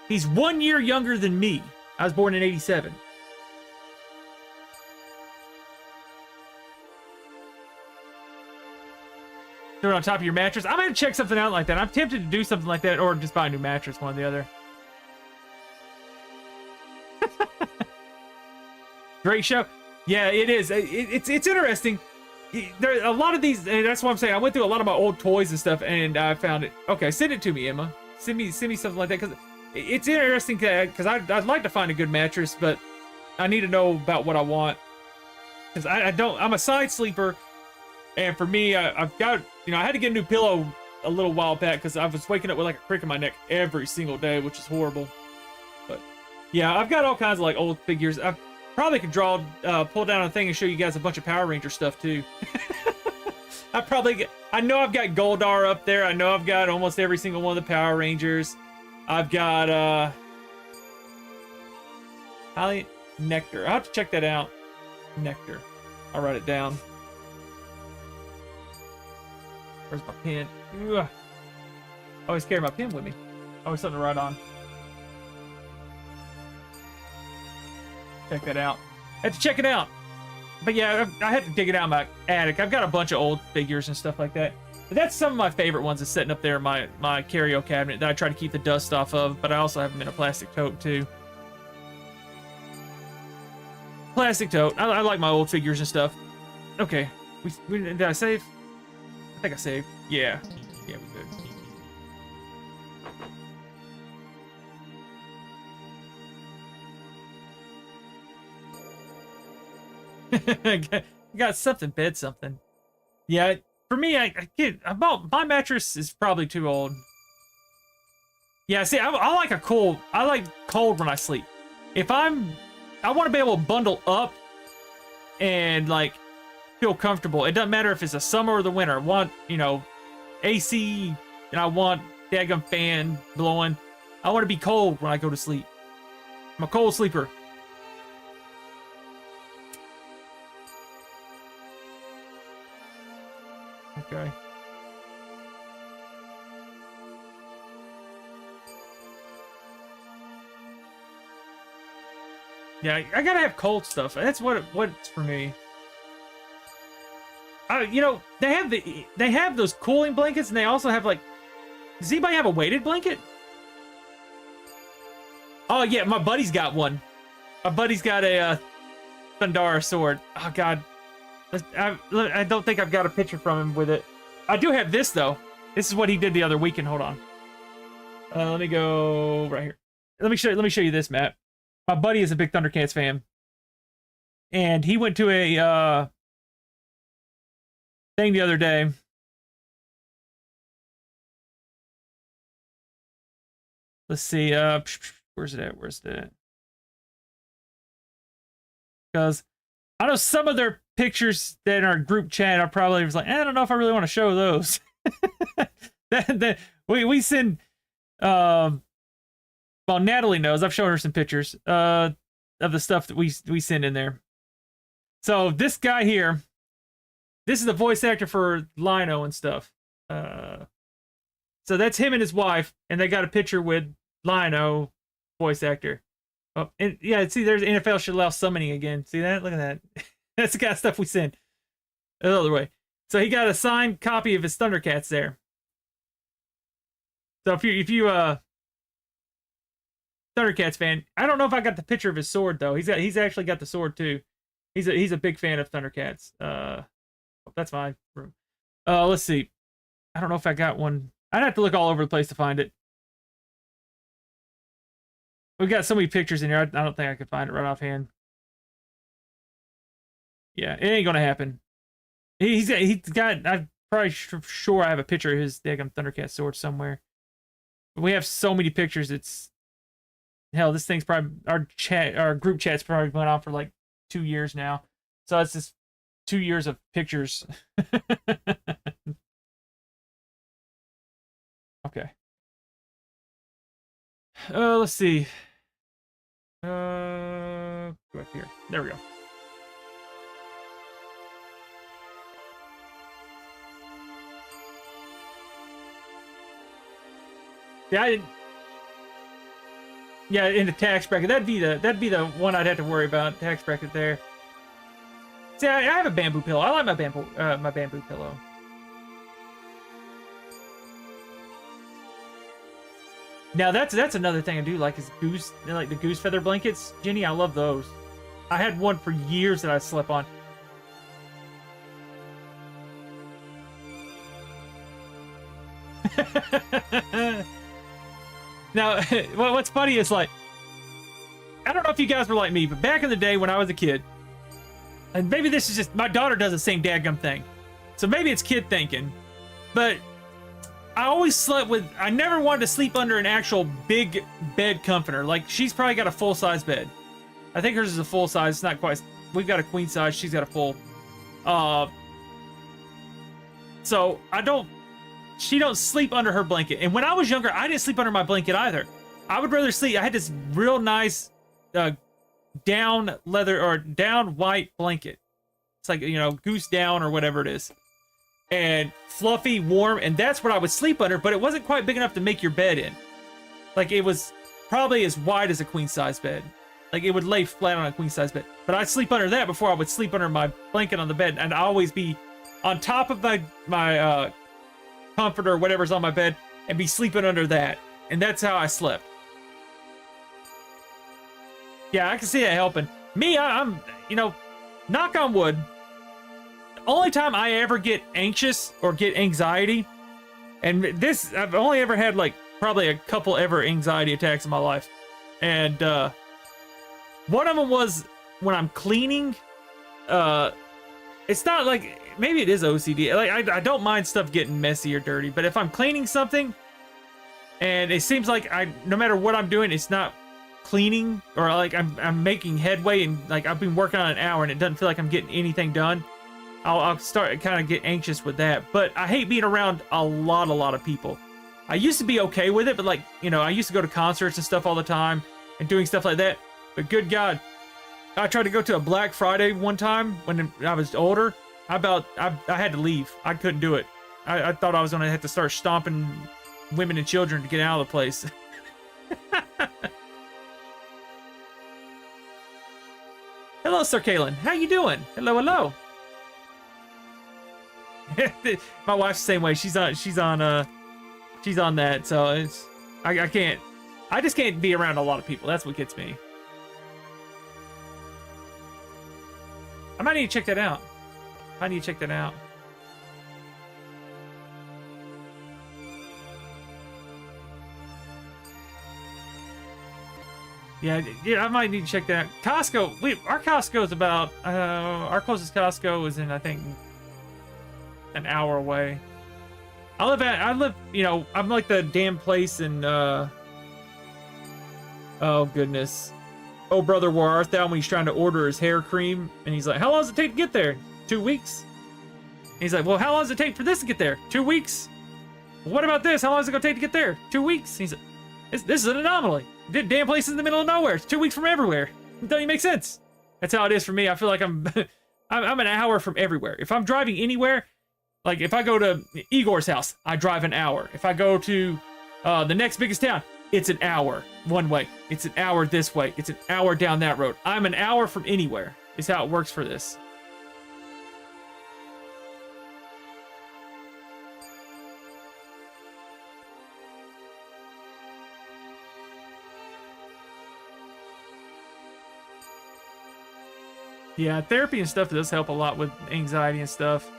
He's 1 year younger than me. I was born in 87. Throw it on top of your mattress. I'm gonna check something out like that. I'm tempted to do something like that, or just buy a new mattress, one or the other. Great show. Yeah, it is. It's interesting. There a lot of these, and that's what I'm saying. I went through a lot of my old toys and stuff, and I found it. Okay, send it to me, Emma. Send me something like that, because it's interesting. Because I'd like to find a good mattress, but I need to know about what I want. Because I'm a side sleeper, and for me, I've got, you know, I had to get a new pillow a little while back because I was waking up with like a crick in my neck every single day, which is horrible. But yeah, I've got all kinds of like old figures. I probably could pull down a thing and show you guys a bunch of Power Ranger stuff too. I know I've got Goldar up there. I know I've got almost every single one of the Power Rangers. I've got Nectar. I'll have to check that out. Nectar. I'll write it down. Where's my pen? Ugh. I always carry my pen with me. Always something to write on. Check that out. I have to check it out. But yeah, I had to dig it out in my attic. I've got a bunch of old figures and stuff like that. But that's some of my favorite ones that's sitting up there in my curio cabinet that I try to keep the dust off of, but I also have them in a plastic tote too. Plastic tote. I like my old figures and stuff. Okay. Did I save? I think I saved. Yeah. Yeah, we good. Got something, bed something. Yeah, for me, I my mattress is probably too old. Yeah, see, I like I like cold when I sleep. I want to be able to bundle up and like feel comfortable. It doesn't matter if it's the summer or the winter. I want, you know, AC, and I want daggum fan blowing. I want to be cold when I go to sleep. I'm a cold sleeper. Okay. Yeah, I gotta have cold stuff. That's what's for me. You know, they have those cooling blankets, and they also have like. Does anybody have a weighted blanket? Oh yeah, my buddy's got one. My buddy's got a Thundara sword. Oh god, I don't think I've got a picture from him with it. I do have this though. This is what he did the other weekend. Hold on. Let me go right here. Let me show you this map. My buddy is a big Thundercats fan, and he went to a thing the other day. Let's see. Where's it at? Where's it at? Because I know some of their pictures that in our group chat are probably like, I don't know if I really want to show those. we send. Well, Natalie knows. I've shown her some pictures of the stuff that we send in there. So this guy here, this is the voice actor for Lino and stuff. So that's him and his wife, and they got a picture with Lino, voice actor. Oh, and yeah, see, there's NFL should allow summoning again. See that? Look at that. That's the kind of stuff we send. The other way. So he got a signed copy of his Thundercats there. So if you Thundercats fan, I don't know if I got the picture of his sword though. He's actually got the sword too. He's a big fan of Thundercats. That's my room. Let's see. I don't know if I got one. I'd have to look all over the place to find it. We got so many pictures in here. I don't think I could find it right offhand. Yeah, it ain't gonna happen. He's got. I'm probably sure I have a picture of his daggum Thundercat sword somewhere. But we have so many pictures. It's hell. This thing's probably our group chat's probably been on for like 2 years now. So that's just 2 years of pictures. Okay. Let's see. Go up here. There we go. Yeah, yeah, in the tax bracket, that'd be the one I'd have to worry about. Tax bracket there. See, I have a bamboo pillow. I like my bamboo pillow. Now that's another thing I do like is the goose feather blankets. Jenny, I love those. I had one for years that I slept on. Now, what's funny is like, I don't know if you guys were like me, but back in the day when I was a kid, and maybe this is just, my daughter does the same dadgum thing. So maybe it's kid thinking, but I always slept with, I never wanted to sleep under an actual big bed comforter. Like, she's probably got a full-size bed. I think hers is a full size. It's not quite, we've got a queen size. She's got a full. So she don't sleep under her blanket. And when I was younger, I didn't sleep under my blanket either. I would rather sleep, I had this real nice down leather or down white blanket. It's like, you know, goose down or whatever it is. And fluffy, warm, and that's what I would sleep under, but it wasn't quite big enough to make your bed in. Like, it was probably as wide as a queen size bed. Like, it would lay flat on a queen size bed. But I'd sleep under that before I would sleep under my blanket on the bed, and I'd always be on top of my comforter or whatever's on my bed and be sleeping under that. And that's how I slept. Yeah, I can see that helping. Me, I'm, you know, knock on wood, the only time I ever get anxious or get anxiety, and this, I've only ever had like probably a couple ever anxiety attacks in my life. And one of them was when I'm cleaning. It's not like, maybe it is OCD. Like, I don't mind stuff getting messy or dirty, but if I'm cleaning something and it seems like no matter what I'm doing, it's not cleaning, or like I'm making headway, and like I've been working on an hour and it doesn't feel like I'm getting anything done, I'll start to kind of get anxious with that. But I hate being around a lot of people. I used to be okay with it, but like, you know, I used to go to concerts and stuff all the time and doing stuff like that. But good God, I tried to go to a Black Friday one time when I was older. I had to leave. I couldn't do it. I thought I was gonna have to start stomping women and children to get out of the place. Hello, Sir Kalen. How you doing? Hello. My wife's the same way. She's on that. So it's I just can't be around a lot of people. That's what gets me. I might need to check that out. Yeah, I might need to check that out. Costco, our Costco is about, our closest Costco is in, I think, an hour away. I live, you know, I'm like the damn place in, oh goodness. Oh, brother, where art thou, when he's trying to order his hair cream, and he's like, how long does it take to get there? 2 weeks. And he's like, well, how long does it take for this to get there? 2 weeks. Well, what about this? How long is it gonna take to get there? 2 weeks. And he's like, this is an anomaly. Damn place in the middle of nowhere. It's 2 weeks from everywhere. It doesn't even make sense. That's how it is for me. I feel like I'm an hour from everywhere. If I'm driving anywhere, like if I go to Igor's house, I drive an hour. If I go to the next biggest town, it's an hour one way. It's an hour this way. It's an hour down that road. I'm an hour from anywhere is how it works for this. Yeah, therapy and stuff does help a lot with anxiety and stuff.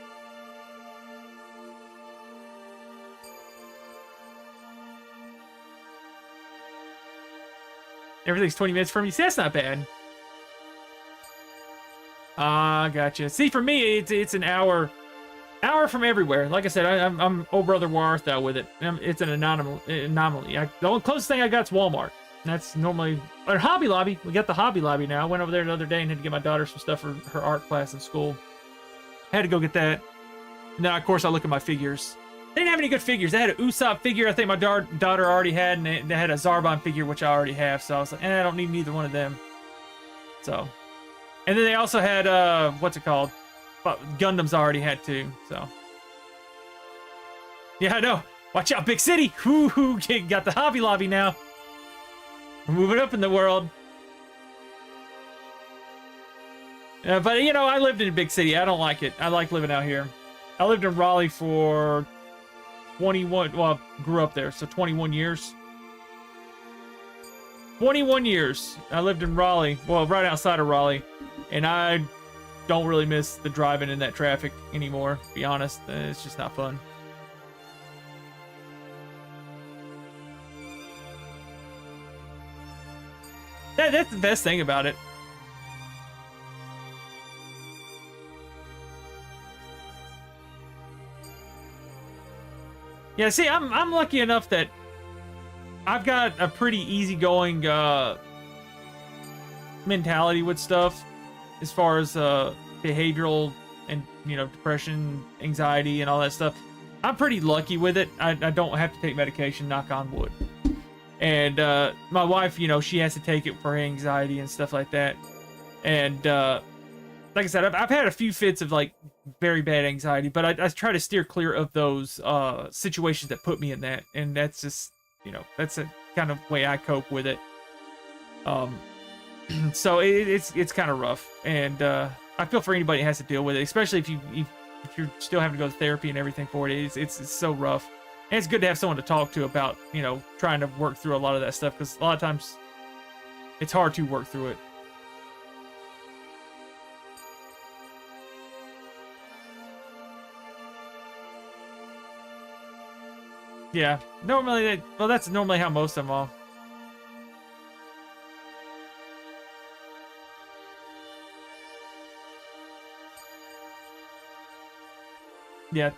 Everything's 20 minutes from you. See, that's not bad. Gotcha. See, for me, it's an hour from everywhere. Like I said, I'm old brother where art thou with it. It's an anomaly. The only closest thing I got is Walmart. That's normally our Hobby Lobby. We got the Hobby Lobby now. I went over there the other day and had to get my daughter some stuff for her art class in school. Had to go get that. And then, of course, I look at my figures. They didn't have any good figures. They had an Usopp figure I think my daughter already had, and they had a Zarbon figure, which I already have. So I was like, I don't need neither one of them. So, and then they also had, what's it called? Gundams I already had too, so. Yeah, I know. Watch out, big city. Whoo, got the Hobby Lobby now. We're moving up in the world. But, you know, I lived in a big city. I don't like it. I like living out here. I lived in Raleigh for 21, well, grew up there, so 21 years. 21 years. I lived in Raleigh, well, right outside of Raleigh, and I don't really miss the driving in that traffic anymore, to be honest. It's just not fun. That's the best thing about it. Yeah, see, I'm lucky enough that I've got a pretty easygoing mentality with stuff as far as behavioral and, you know, depression, anxiety, and all that stuff. I'm pretty lucky with it. I don't have to take medication, knock on wood. And my wife, you know, she has to take it for her anxiety and stuff like that. And like I said, I've had a few fits of like very bad anxiety, but I try to steer clear of those situations that put me in that. And that's just, you know, that's a kind of way I cope with it. So it's kind of rough, and I feel for anybody that has to deal with it, especially if you're still having to go to therapy and everything for it. It's so rough. And it's good to have someone to talk to about, you know, trying to work through a lot of that stuff, because a lot of times it's hard to work through it. Yeah, normally, well, that's normally how most of them are. Yeah.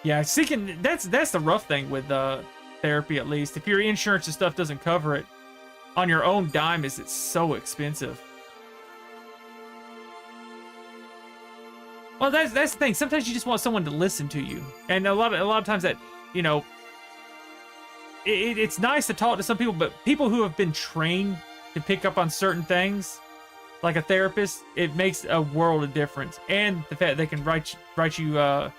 Yeah, seeking, that's the rough thing with therapy, at least. If your insurance and stuff doesn't cover it, on your own dime it's so expensive. Well, that's the thing. Sometimes you just want someone to listen to you, and a lot of times that, you know, it's nice to talk to some people, but people who have been trained to pick up on certain things, like a therapist, it makes a world of difference. And the fact they can write you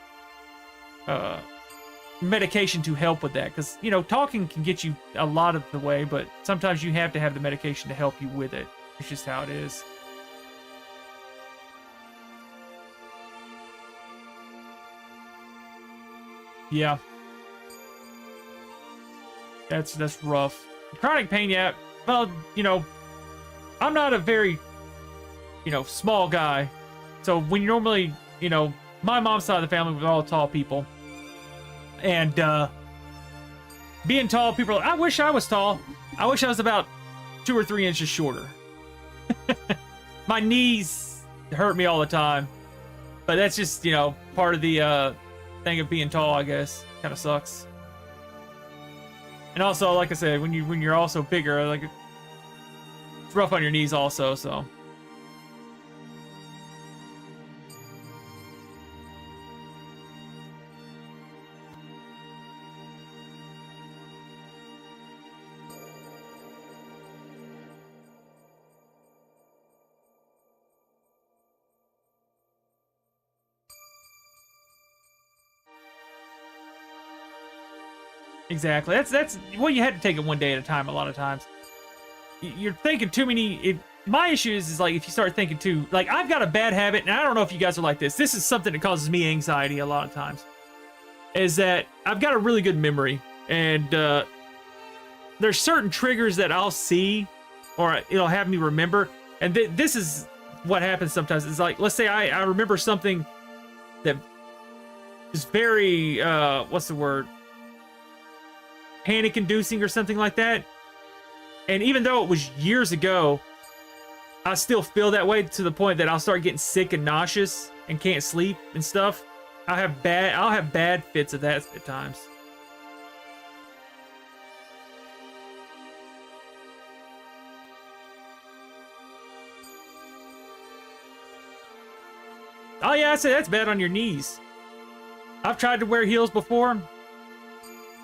medication to help with that, because, you know, talking can get you a lot of the way, but sometimes you have to have the medication to help you with it. It's just how it is. Yeah, that's rough. Chronic pain, yeah. Well, you know, I'm not a very, you know, small guy, so when you normally, you know, my mom's side of the family was all tall people. And being tall, people are like, I wish I was tall. I wish I was about 2 or 3 inches shorter. My knees hurt me all the time. But that's just, you know, part of the thing of being tall, I guess. Kind of sucks. And also, like I said, when you're also bigger, like, it's rough on your knees also, so. Exactly. That's well, you had to take it one day at a time a lot of times. You're thinking too many. My issue is like, if you start thinking too, like, I've got a bad habit, and I don't know if you guys are like this. This is something that causes me anxiety a lot of times. Is that I've got a really good memory, and there's certain triggers that I'll see, or it'll have me remember. And this is what happens sometimes. It's like, let's say I remember something that is very what's the word? Panic-inducing or something like that. And even though it was years ago, I still feel that way, to the point that I'll start getting sick and nauseous and can't sleep and stuff. I'll have bad fits of that at times. Oh yeah, I say that's bad on your knees. I've tried to wear heels before.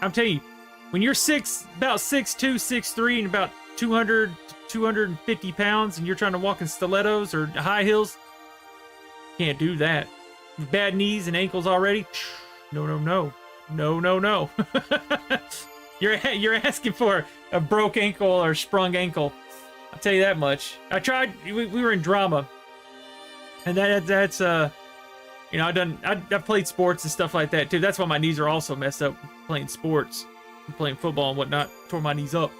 I'm telling you, when you're about 6'2", 6'3", and about 200 to 250 pounds, and you're trying to walk in stilettos or high heels, can't do that. Bad knees and ankles already. No, no, no, no, no, no. You're asking for a broke ankle or sprung ankle. I'll tell you that much. I tried. We were in drama, and that's you know, I've played sports and stuff like that too. That's why my knees are also messed up playing sports, playing football and whatnot. Tore my knees up.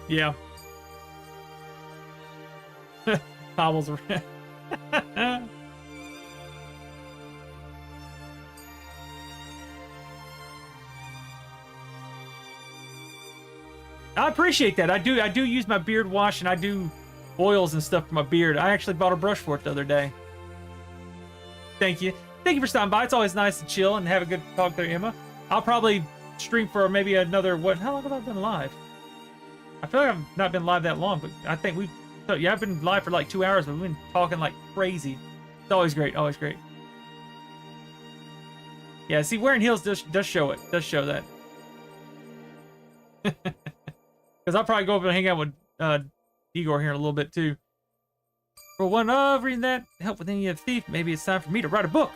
Yeah. Hobbles around. I appreciate that. I do use my beard wash, and I do oils and stuff for my beard. I actually bought a brush for it the other day. Thank you. Thank you for stopping by. It's always nice to chill and have a good talk there, Emma. I'll probably stream for maybe another, how long have I been live? I feel like I've not been live that long, but I think yeah, I've been live for like 2 hours, but we've been talking like crazy. It's always great, always great. Yeah, see, wearing heels does show it. Does show that. Because I'll probably go over and hang out with Igor here in a little bit too. For one of reading that, help with any of the thief, maybe it's time for me to write a book.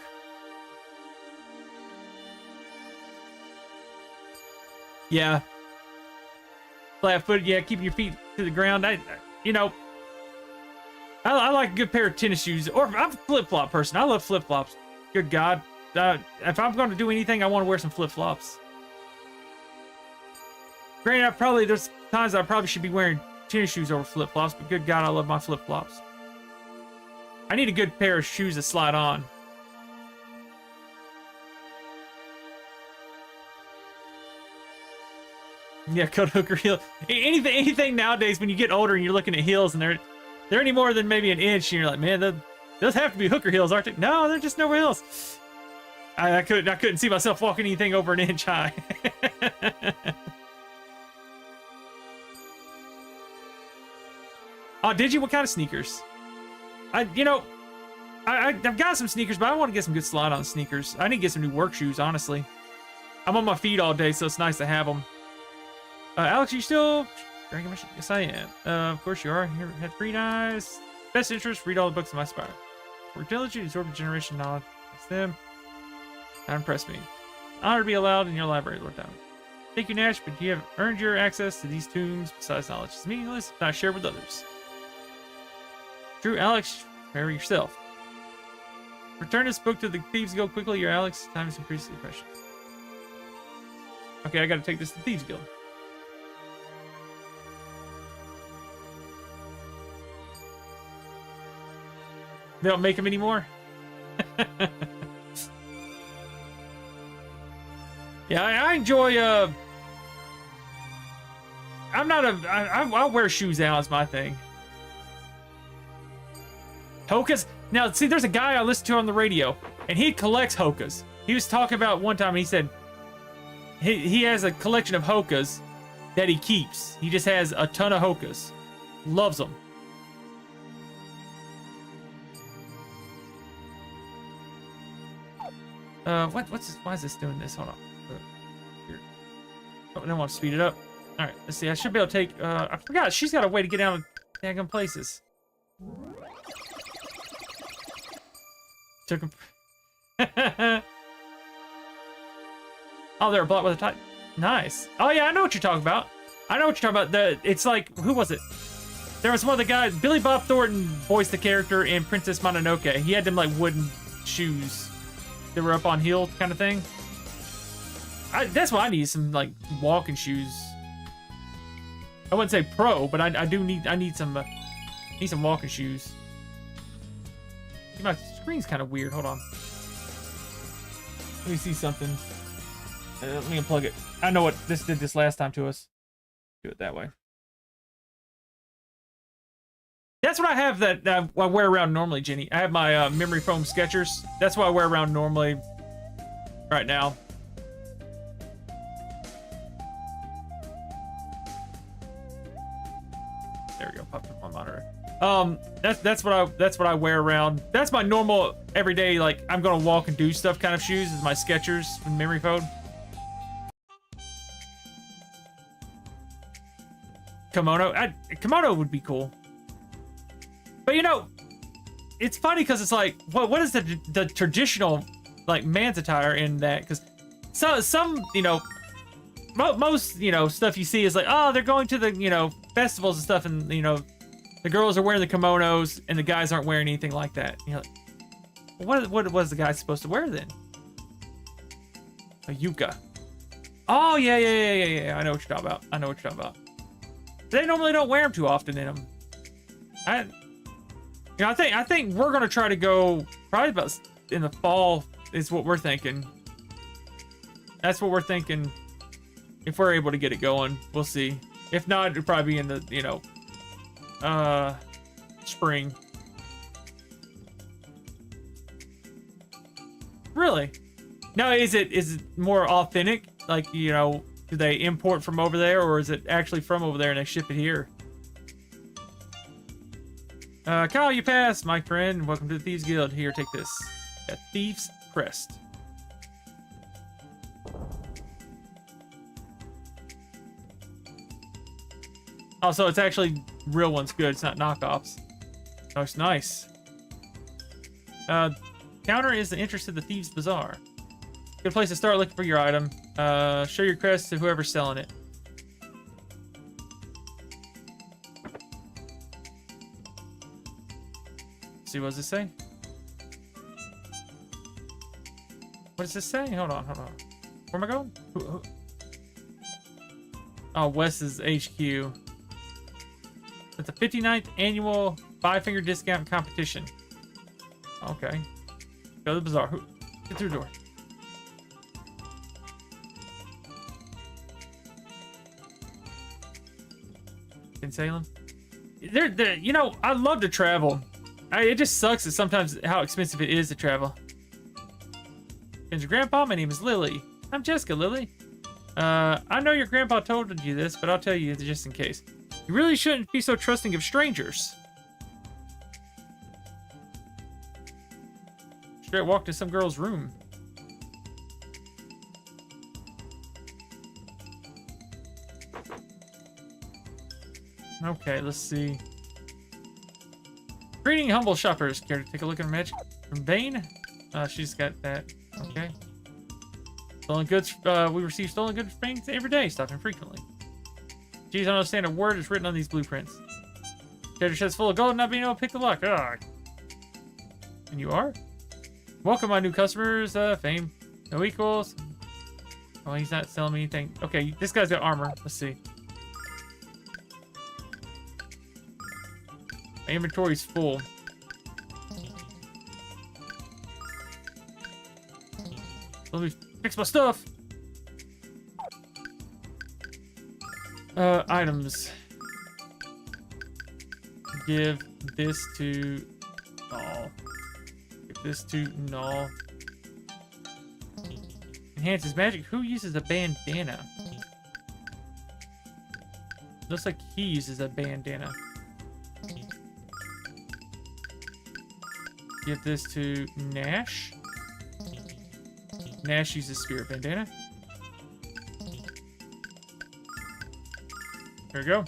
Yeah. Flat-footed, yeah, keeping your feet to the ground. You know, I like a good pair of tennis shoes, or I'm a flip-flop person. I love flip-flops. Good God. If I'm going to do anything, I want to wear some flip-flops. Granted, there's times I probably should be wearing tennis shoes over flip-flops, but good God, I love my flip-flops. I need a good pair of shoes to slide on. Yeah, cut hooker heel. Anything nowadays when you get older and you're looking at heels and they're any more than maybe an inch, and you're like, man, those have to be hooker heels, aren't they? No, they're just no heels. I couldn't see myself walking anything over an inch high. Oh, did you? What kind of sneakers? I've got some sneakers, but I want to get some good slide-on sneakers. I need to get some new work shoes, honestly. I'm on my feet all day, so it's nice to have them. Alex, you still drinking my shit? Yes, I am. Of course you are. Here, had 3 eyes. Best interest, read all the books in my spire. Work diligently, absorb the generation knowledge. That's them. That impressed me. Honor to be allowed in your library, Lord Diamond. Thank you, Nash, but you have earned your access to these tombs. Besides, knowledge is meaningless if not shared with others. True, Alex, remember yourself. Return this book to the Thieves Guild quickly. Your Alex, time is increasingly precious. Okay, I gotta take this to the Thieves Guild. They don't make them anymore? Yeah, I enjoy, I'll wear shoes out, is my thing. Hokas? Now, see, there's a guy I listen to on the radio, and he collects Hokas. He was talking about one time, and he said he has a collection of Hokas that he keeps. He just has a ton of Hokas. Loves them. Why is this doing this? Hold on. Here. Oh, I don't want to speed it up. All right, let's see. I should be able to take, I forgot, she's got a way to get out of daggone places. Took him. Oh, they're blocked with a tight. Nice. Oh yeah, I know what you're talking about. I know what you're talking about. It's like, who was it? There was one of the guys, Billy Bob Thornton voiced the character in Princess Mononoke. He had them like wooden shoes. They were up on heel kind of thing. That's why I need some like walking shoes. I wouldn't say pro, but I need some walking shoes. My screen's kind of weird. Hold on. Let me see something. Let me unplug it. I know what this did this last time to us. Do it that way. That's what I have that I wear around normally, Jenny. I have my memory foam Skechers. That's what I wear around normally right now. There we go. Popped up on monitor. That's what I wear around. That's my normal everyday, like I'm gonna walk and do stuff kind of shoes. Is my Skechers from memory foam. Kimono would be cool. But you know, it's funny because it's like, what is the traditional like man's attire in that? Because some you know, most you know stuff you see is like, oh, they're going to the you know festivals and stuff, and you know the girls are wearing the kimonos and the guys aren't wearing anything like that. You know, like, what was the guy supposed to wear then? A yuka. Oh yeah. I know what you're talking about. I know what you're talking about. They normally don't wear them too often in them. You know, I think we're gonna try to go probably about in the fall is what we're thinking. That's what we're thinking. If we're able to get it going, we'll see. If not, it'll probably be in the, you know, spring. Really? Now, is it more authentic? Like, you know, do they import from over there, or is it actually from over there and they ship it here? Kyle, you passed, my friend. Welcome to the Thieves Guild. Here, take this. A Thief's Crest. Oh, so it's actually real ones. Good. It's not knockoffs. Oh, it's nice. Counter is the entrance to the Thieves Bazaar. Good place to start looking for your item. Show your crest to whoever's selling it. See, what does this say? What does this say? Hold on. Where am I going? Oh, Wes's HQ. It's the 59th annual 5-finger discount competition. Okay. Go to the bazaar. Get through the door. In Salem? They're, you know, I love to travel. It just sucks that sometimes how expensive it is to travel. And your grandpa? My name is Lily. I'm Jessica, Lily. I know your grandpa told you this, but I'll tell you just in case. You really shouldn't be so trusting of strangers. Straight walk to some girl's room. Okay, let's see. Greeting humble shoppers. Care to take a look at her magic? From Bane? She's got that. Okay. Stolen goods. We receive stolen goods from Bane every day. Stopping frequently. Geez, I don't understand a word that's written on these blueprints. Treasure chest full of gold, not being able to pick the lock. Ugh. And you are? Welcome, my new customers. Fame. No equals. Oh, he's not selling me anything. Okay, this guy's got armor. Let's see. My inventory's full. Let me fix my stuff. Items. Give this to Null. Give this to Null. Enhances magic. Who uses a bandana? Looks like he uses a bandana. Give this to Nash. Nash uses spirit bandana. There we go.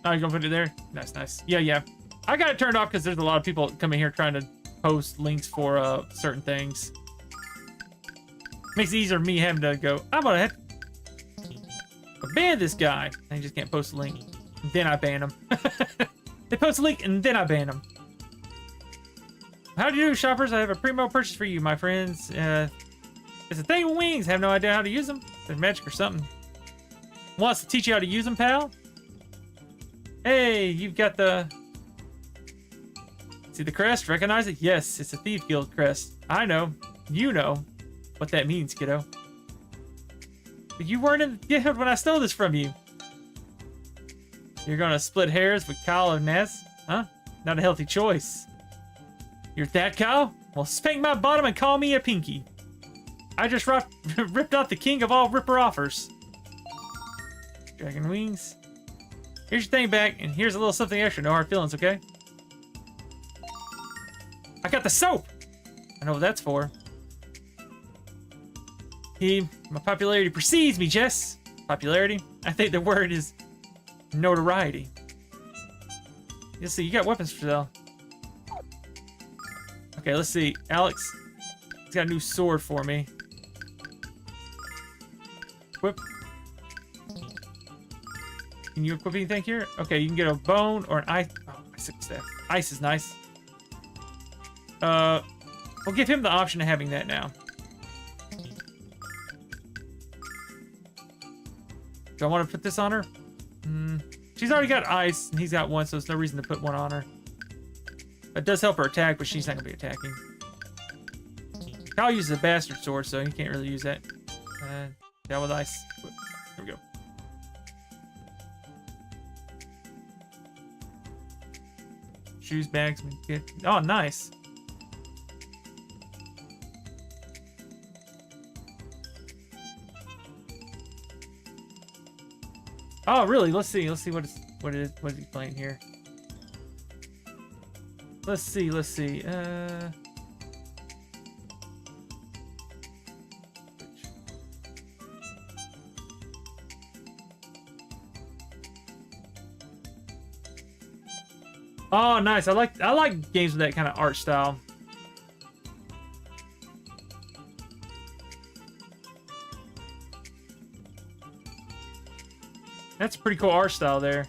Oh, you're gonna put it there? Nice, nice. Yeah. I got it turned off because there's a lot of people coming here trying to post links for certain things. Makes it easier for me having to go, I'm gonna have to ban this guy. And he just can't post a link. Then I ban him. They post a link and then I ban him. How do you do, shoppers? I have a primo purchase for you, my friends. It's a thing with wings. Have no idea how to use them. They're magic or something. Wants to teach you how to use them, pal? Hey, you've got the... See the crest? Recognize it? Yes, it's a Thief Guild crest. I know. You know what that means, kiddo. But you weren't in the guild when I stole this from you. You're gonna split hairs with Kyle and Ness? Huh? Not a healthy choice. You're that Kyle? Well, spank my bottom and call me a pinky. I just ripped off the king of all ripper offers. Dragon wings. Here's your thing back, and here's a little something extra. No hard feelings, okay? I got the soap! I know what that's for. My popularity precedes me, Jess. Popularity? I think the word is notoriety. Let's see, you got weapons for sale. Okay, let's see. Alex, he's got a new sword for me. Equip. Can you equip anything here? Okay, you can get a bone or an ice. Oh, ice staff. Ice is nice. We'll give him the option of having that now. Do I want to put this on her? She's already got ice, and he's got one, so there's no reason to put one on her. It does help her attack, but she's not going to be attacking. Kyle uses a bastard sword, so he can't really use that. Down with ice. Here we go. Shoes, bags, oh, nice. Oh, really? Let's see what is he playing here. Let's see. Oh, nice. I like games with that kind of art style. That's a pretty cool art style there.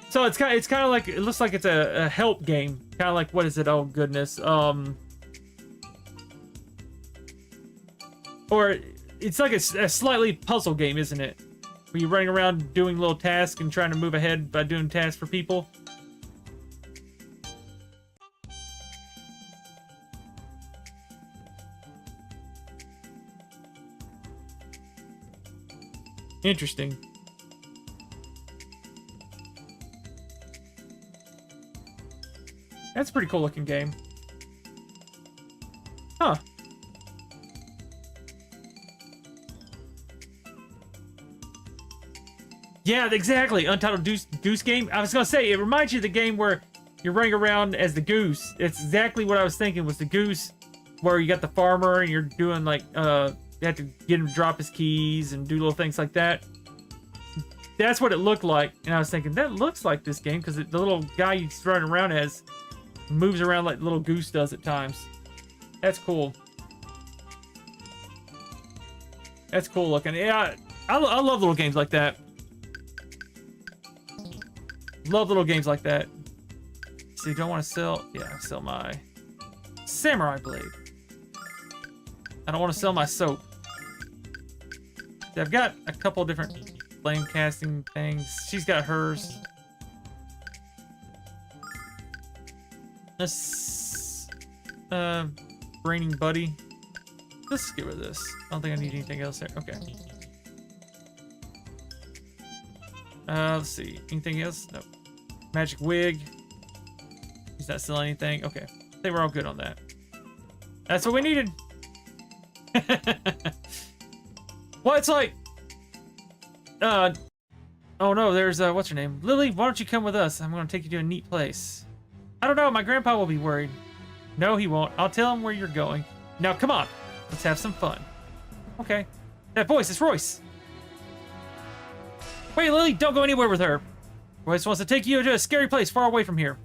So it's kind of like, it looks like it's a help game. Kind of like, what is it? Oh goodness. Or it's like a slightly puzzle game, isn't it? Where you're running around doing little tasks and trying to move ahead by doing tasks for people. Interesting. That's a pretty cool looking game. Huh. Yeah, exactly. Untitled Goose Game. I was gonna say, it reminds you of the game where you're running around as the goose. It's exactly what I was thinking, was the goose where you got the farmer and you're doing like, you have to get him to drop his keys and do little things like that. That's what it looked like. And I was thinking, that looks like this game, because the little guy he's running around as moves around like the little goose does at times. That's cool. That's cool looking. Yeah, I love little games like that. Love little games like that. See, do I want to sell? Yeah, sell my samurai blade. I don't want to sell my soap. See, I've got a couple different flame casting things. She's got hers. This braining buddy. Let's get rid of this. I don't think I need anything else there. Okay. Let's see. Anything else? Nope. Magic wig. He's not selling anything. Okay. I think we're all good on that. That's what we needed. Well, it's like, oh no, there's what's her name? Lily, why don't you come with us? I'm gonna take you to a neat place. I don't know, my grandpa will be worried. No, he won't. I'll tell him where you're going. Now, come on. Let's have some fun. Okay. That voice, it's Royce. Wait, Lily, don't go anywhere with her. Royce wants to take you to a scary place far away from here.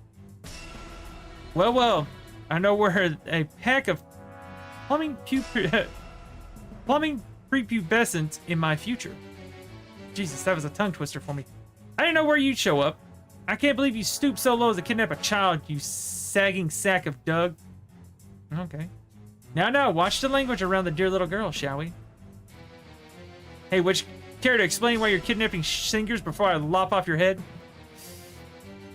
Well, I know we're a pack of plumbing prepubescent in my future. Jesus, that was a tongue twister for me. I didn't know where you'd show up. I can't believe you stooped so low as to kidnap a child, you sagging sack of Doug. Okay. Now, watch the language around the dear little girl, shall we? Hey, would you care to explain why you're kidnapping singers before I lop off your head?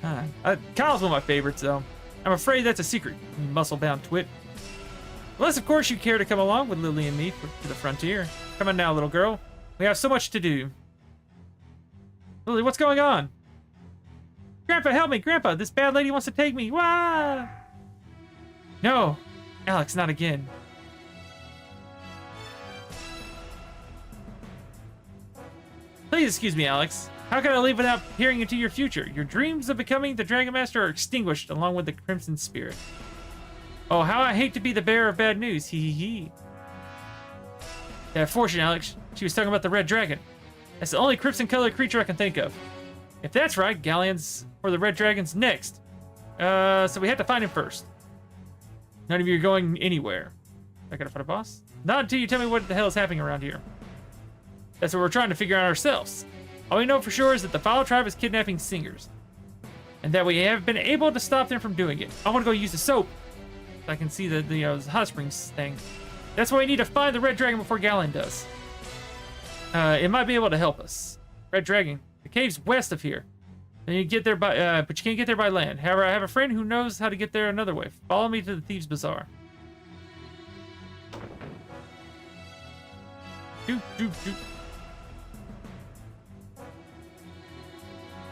Kyle's one of my favorites, though. I'm afraid that's a secret, you muscle-bound twit. Unless, of course, you care to come along with Lily and me to the frontier. Come on now, little girl. We have so much to do. Lily, what's going on? Grandpa, help me! Grandpa, this bad lady wants to take me! Wah! No! Alex, not again. Please excuse me, Alex. How can I leave without peering into your future? Your dreams of becoming the Dragon Master are extinguished along with the Crimson Spirit. Oh, how I hate to be the bearer of bad news. Hee hee hee. Yeah, fortune, Alex. She was talking about the Red Dragon. That's the only crimson-colored creature I can think of. If that's right, Galleons for the Red Dragon's next. So we have to find him first. None of you are going anywhere. I gotta find a boss? Not until you tell me what the hell is happening around here. That's what we're trying to figure out ourselves. All we know for sure is that the Foul Tribe is kidnapping singers. And that we have been able to stop them from doing it. I want to go use the soap. So I can see the hot springs thing. That's why we need to find the Red Dragon before Galleon does. It might be able to help us. Red Dragon. The cave's west of here. And you get there by, but you can't get there by land. However, I have a friend who knows how to get there another way. Follow me to the Thieves' Bazaar. Doop, doop, doop.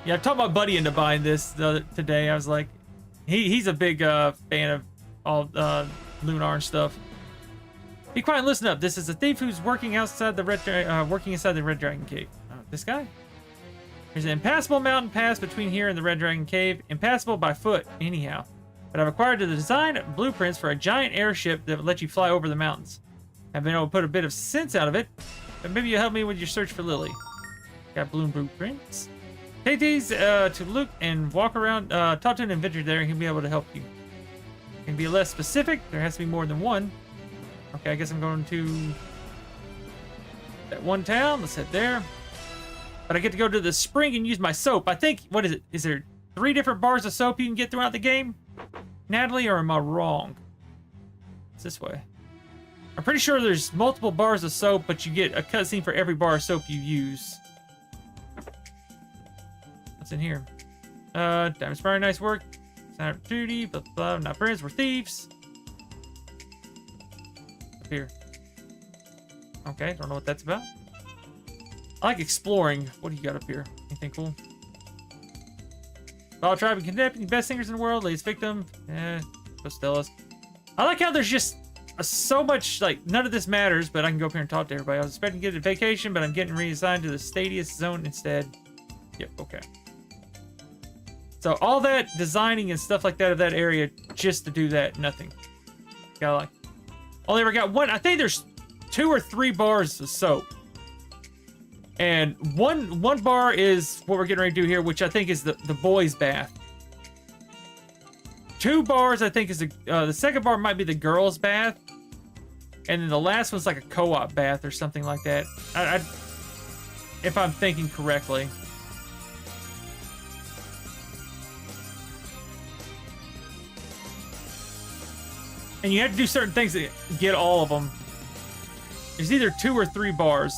Yeah, I talked my buddy into buying this today. I was like, he's a big fan of all Lunar and stuff. Be quiet and listen up. This is a thief who's working inside the Red Dragon Cave. This guy? There's an impassable mountain pass between here and the Red Dragon Cave. Impassable by foot, anyhow. But I've acquired the design blueprints for a giant airship that will let you fly over the mountains. I've been able to put a bit of sense out of it, but maybe you'll help me with your search for Lily. Got balloon blueprints. Take these to Luke and walk around. Talk to an inventor there, and he'll be able to help you. Can be less specific. There has to be more than one. Okay, I guess I'm going to that one town. Let's head there. But I get to go to the spring and use my soap. I think, what is it? Is there 3 different bars of soap you can get throughout the game? Natalie, or am I wrong? It's this way. I'm pretty sure there's multiple bars of soap, but you get a cutscene for every bar of soap you use. What's in here? Diamond Spire, nice work. Sign up for duty, blah, blah, blah. Not friends, we're thieves. Up here. Okay, don't know what that's about. I like exploring. What do you got up here? Anything cool? Foul Tribe and kidnapping the best singers in the world. Latest victim. Go Stellas. I like how there's just so much, like, none of this matters, but I can go up here and talk to everybody. I was expecting to get a vacation, but I'm getting reassigned to the Stadius zone instead. Yep, okay. So all that designing and stuff like that of that area just to do that, nothing. Gotta like. Only ever got one. I think there's 2 or 3 bars of soap. And one bar is what we're getting ready to do here, which I think is the boys' bath. 2 bars, I think, is the second bar might be the girls' bath. And then the last one's like a co-op bath or something like that. If I'm thinking correctly. And you have to do certain things to get all of them. There's either 2 or 3 bars.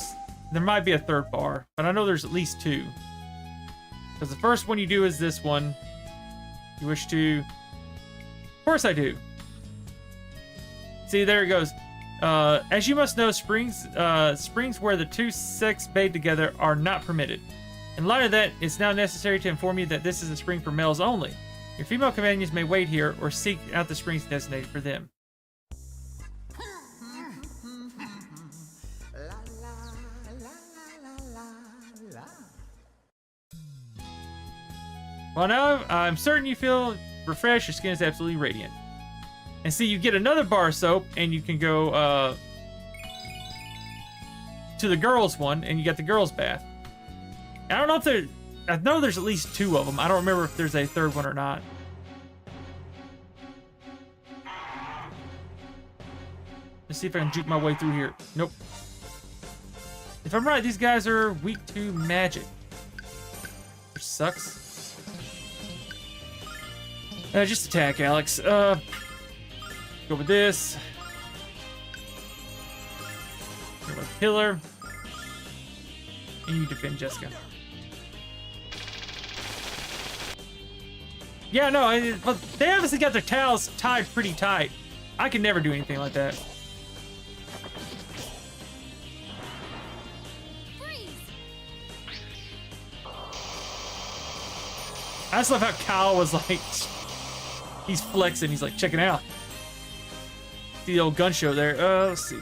There might be a 3rd bar, but I know there's at least 2. Because the first one you do is this one. You wish to... Of course I do. See, there it goes. As you must know, springs where the 2 sects bathe together are not permitted. In light of that, it's now necessary to inform you that this is a spring for males only. Your female companions may wait here or seek out the springs designated for them. Well, now I'm certain you feel refreshed. Your skin is absolutely radiant. And see, you get another bar of soap, and you can go to the girls' one, and you got the girls' bath. I don't know if there... I know there's at least 2 of them. I don't remember if there's a 3rd one or not. Let's see if I can juke my way through here. Nope. If I'm right, these guys are weak to magic. Which sucks. Just attack, Alex. Go with this. Go with Pillar. And you defend Jessica. Yeah, no, but they obviously got their towels tied pretty tight. I can never do anything like that. I just love how Kyle was like, he's flexing. He's like, check it out. See the old gun show there. Let's see.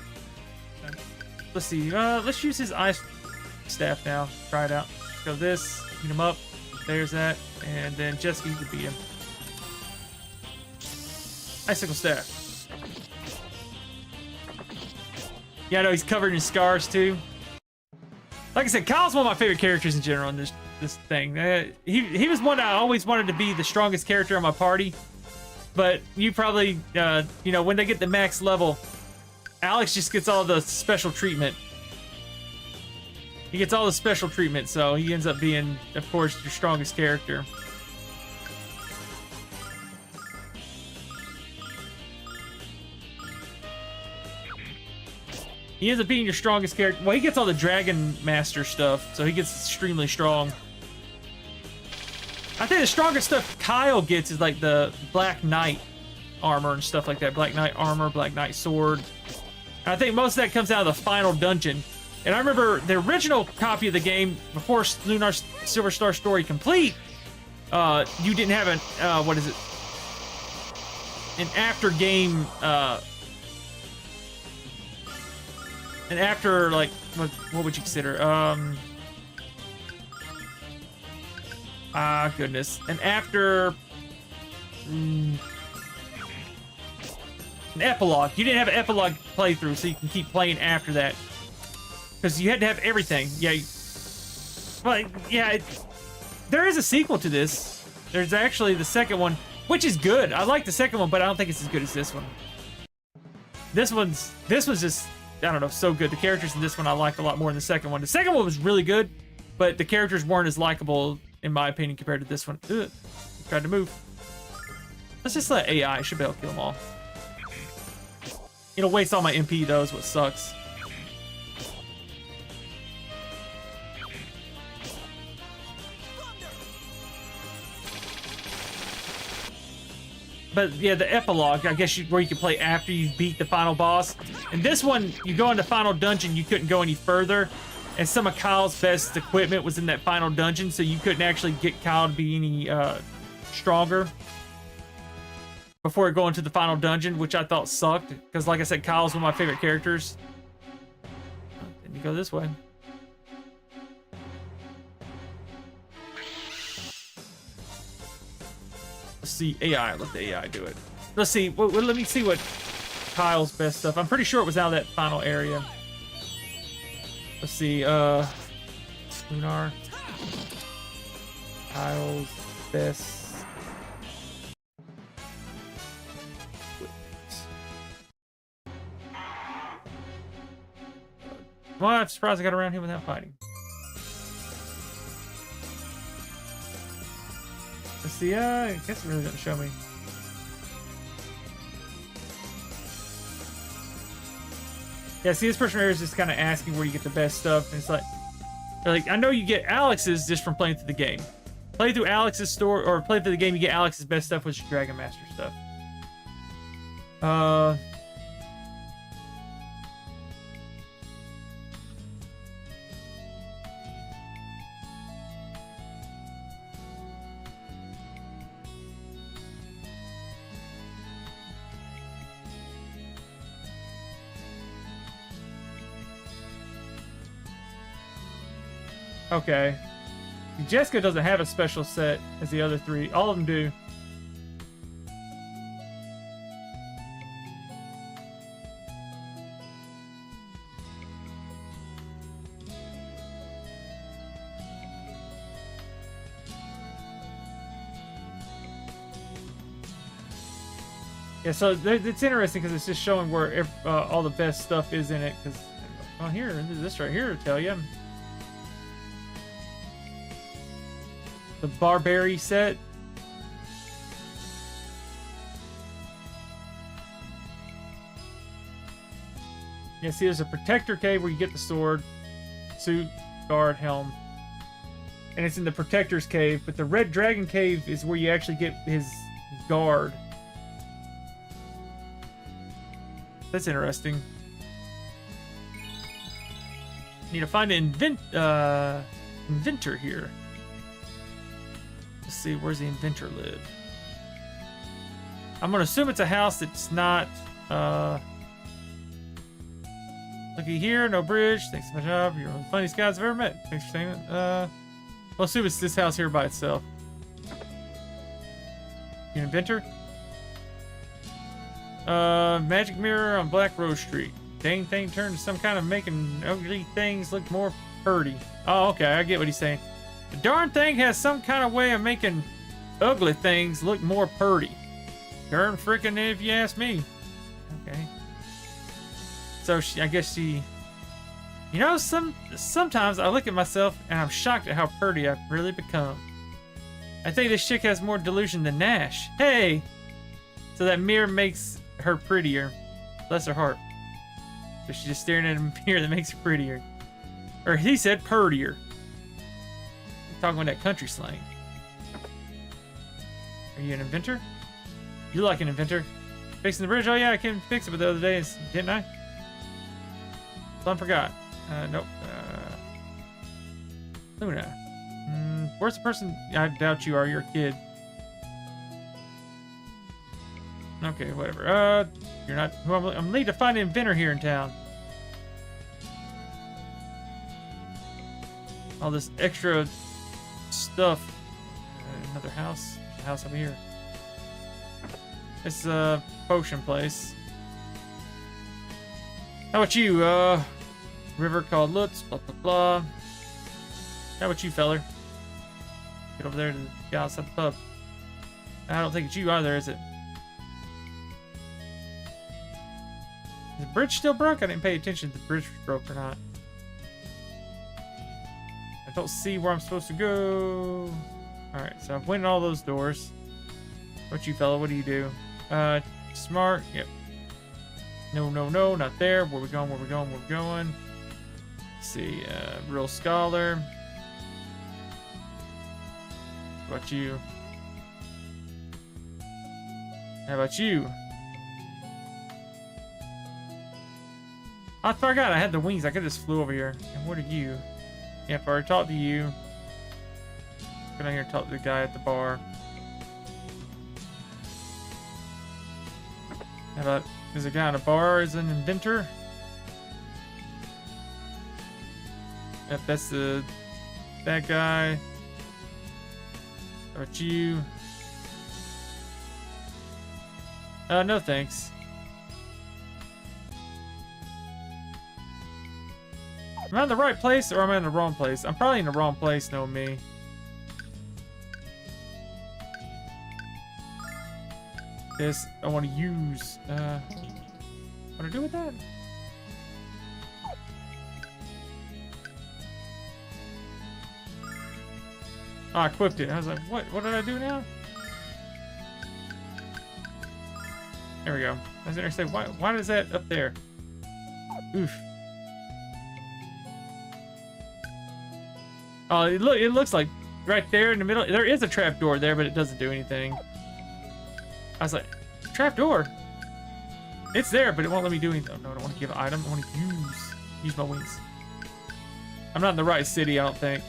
Let's use his ice staff now. Try it out. Go this, beat him up. There's that. And then Jessica, you can beat him. Icicle staff. Yeah, I know he's covered in scars too. Like I said, Kyle's one of my favorite characters in general in this thing. He was one I always wanted to be the strongest character on my party. But you probably, you know, when they get the max level, Alex just gets all the special treatment. He gets all the special treatment, so he ends up being, of course, your strongest character. He ends up being your strongest character. Well, he gets all the Dragon Master stuff, so he gets extremely strong. I think the strongest stuff Kyle gets is like the Black Knight armor and stuff like that. Black Knight armor, Black Knight sword. And I think most of that comes out of the final dungeon. And I remember the original copy of the game, before Lunar Silver Star Story Complete, you didn't have an, what is it? An after game, and after, like, what would you consider? Goodness. And after... an epilogue. You didn't have an epilogue playthrough, so you can keep playing after that. Because you had to have everything. Yeah. But, yeah, there is a sequel to this. There's actually the second one, which is good. I like the second one, but I don't think it's as good as this one. This one's just... I don't know, so good. The characters in this one I liked a lot more than the second one. The second one was really good, but the characters weren't as likable, in my opinion, compared to this one. Ugh. Tried to move. Let's just let AI. Should be able to kill them all. It'll waste all my MP, though, is what sucks. But yeah, the epilogue, I guess, where you can play after you beat the final boss. And this one, you go in the final dungeon, you couldn't go any further. And some of Kyle's best equipment was in that final dungeon, so you couldn't actually get Kyle to be any stronger before going to the final dungeon, which I thought sucked. Because like I said, Kyle's one of my favorite characters. Then you go this way. Let's see AI. Let the AI do it. Let's see. Well, let me see what Kyle's best stuff. I'm pretty sure it was out of that final area. Let's see. Lunar. Kyle's best. Well, I'm surprised I got around here without fighting. Let's see, I guess it really doesn't show me. Yeah, see, this person here is just kind of asking where you get the best stuff, and it's like, I know you get Alex's just from playing through the game. Play through Alex's store, or play through the game, you get Alex's best stuff, which is Dragon Master stuff. Okay. Jessica doesn't have a special set as the other three. All of them do. Yeah, so it's interesting because it's just showing where all the best stuff is in it. Because, well, here, this right here will tell you. The Barbary set. Yeah, see, there's a Protector Cave where you get the sword, suit, guard, helm. And it's in the Protector's Cave, but the Red Dragon Cave is where you actually get his guard. That's interesting. Need to find an inventor here. Let's see, where's the inventor live? I'm gonna assume it's a house that's not, looky here, no bridge. Thanks for my job. You're one of the funniest guys I've ever met. Thanks for saying it. We'll assume it's this house here by itself. You an inventor? Magic mirror on Black Rose Street. Dang thing turned to some kind of making ugly things look more purty. Oh, okay, I get what he's saying. The darn thing has some kind of way of making ugly things look more purty. Darn frickin' if you ask me. Okay. So I guess she... You know, sometimes I look at myself and I'm shocked at how purty I've really become. I think this chick has more delusion than Nash. Hey! So that mirror makes her prettier. Bless her heart. So she's just staring at a mirror that makes her prettier. Or he said purtier. He's talking with that country slang. Are you an inventor? You like an inventor? Fixing the bridge? Oh yeah, I can fix it, but the other day, didn't I? Son forgot. Nope. Luna. Where's the person? I doubt you are. You're a kid. Okay, whatever. You're not. I'm need to find an inventor here in town. All this extra stuff. Another house. There's a house over here. It's a potion place. How about you? River called Lutz. Blah blah blah. How about you, feller? Get over there to the guy outside the pub. I don't think it's you either, is it? Is the bridge still broke? I didn't pay attention if the bridge was broke or not. I don't see where I'm supposed to go. Alright, so I've went in all those doors. What you, fella? What do you do? Smart. Yep. No, no, no, not there. Where we going? Where we going? Where we going? Let's see. Real scholar. How about you? How about you? I forgot I had the wings. I could just flew over here. And what are you? Yep, I already talked to you. Go down here and talk to the guy at the bar. How about, there's a guy in a bar is an inventor? Yep, that's that guy. How about you? No thanks. Am I in the right place or am I in the wrong place? I'm probably in the wrong place, knowing me. This I want to use. What do I do with that? Oh, I equipped it. I was like, what did I do now? There we go. I was gonna say, why is that up there? Oof. Oh, it looks like right there in the middle. There is a trap door there, but it doesn't do anything. I was like, trap door? It's there, but it won't let me do anything. Oh, no, I don't want to give an item. I want to use my wings. I'm not in the right city, I don't think.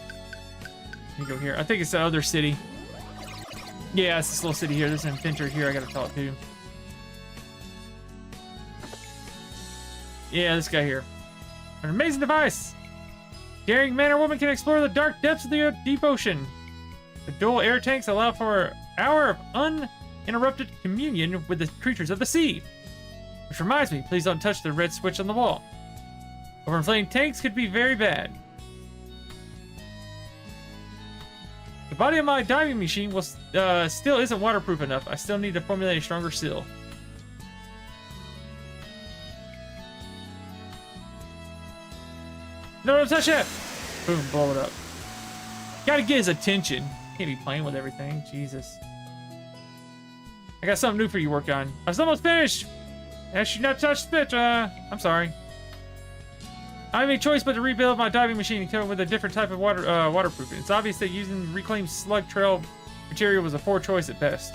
Let me go here. I think it's the other city. Yeah, it's this little city here. There's an inventor here I gotta talk to. Yeah, this guy here. An amazing device. Daring man or woman can explore the dark depths of the deep ocean. The dual air tanks allow for an hour of uninterrupted communion with the creatures of the sea. Which reminds me, please don't touch the red switch on the wall. Overinflating tanks could be very bad. The body of my diving machine will still isn't waterproof enough. I still need to formulate a stronger seal. No, don't touch that! Boom, blow it up. Gotta get his attention. Can't be playing with everything. Jesus. I got something new for you to work on. I was almost finished! I should not touch the bitch. I'm sorry. I have a choice but to rebuild my diving machine and come with a different type of waterproofing. It's obvious that using reclaimed slug trail material was a poor choice at best.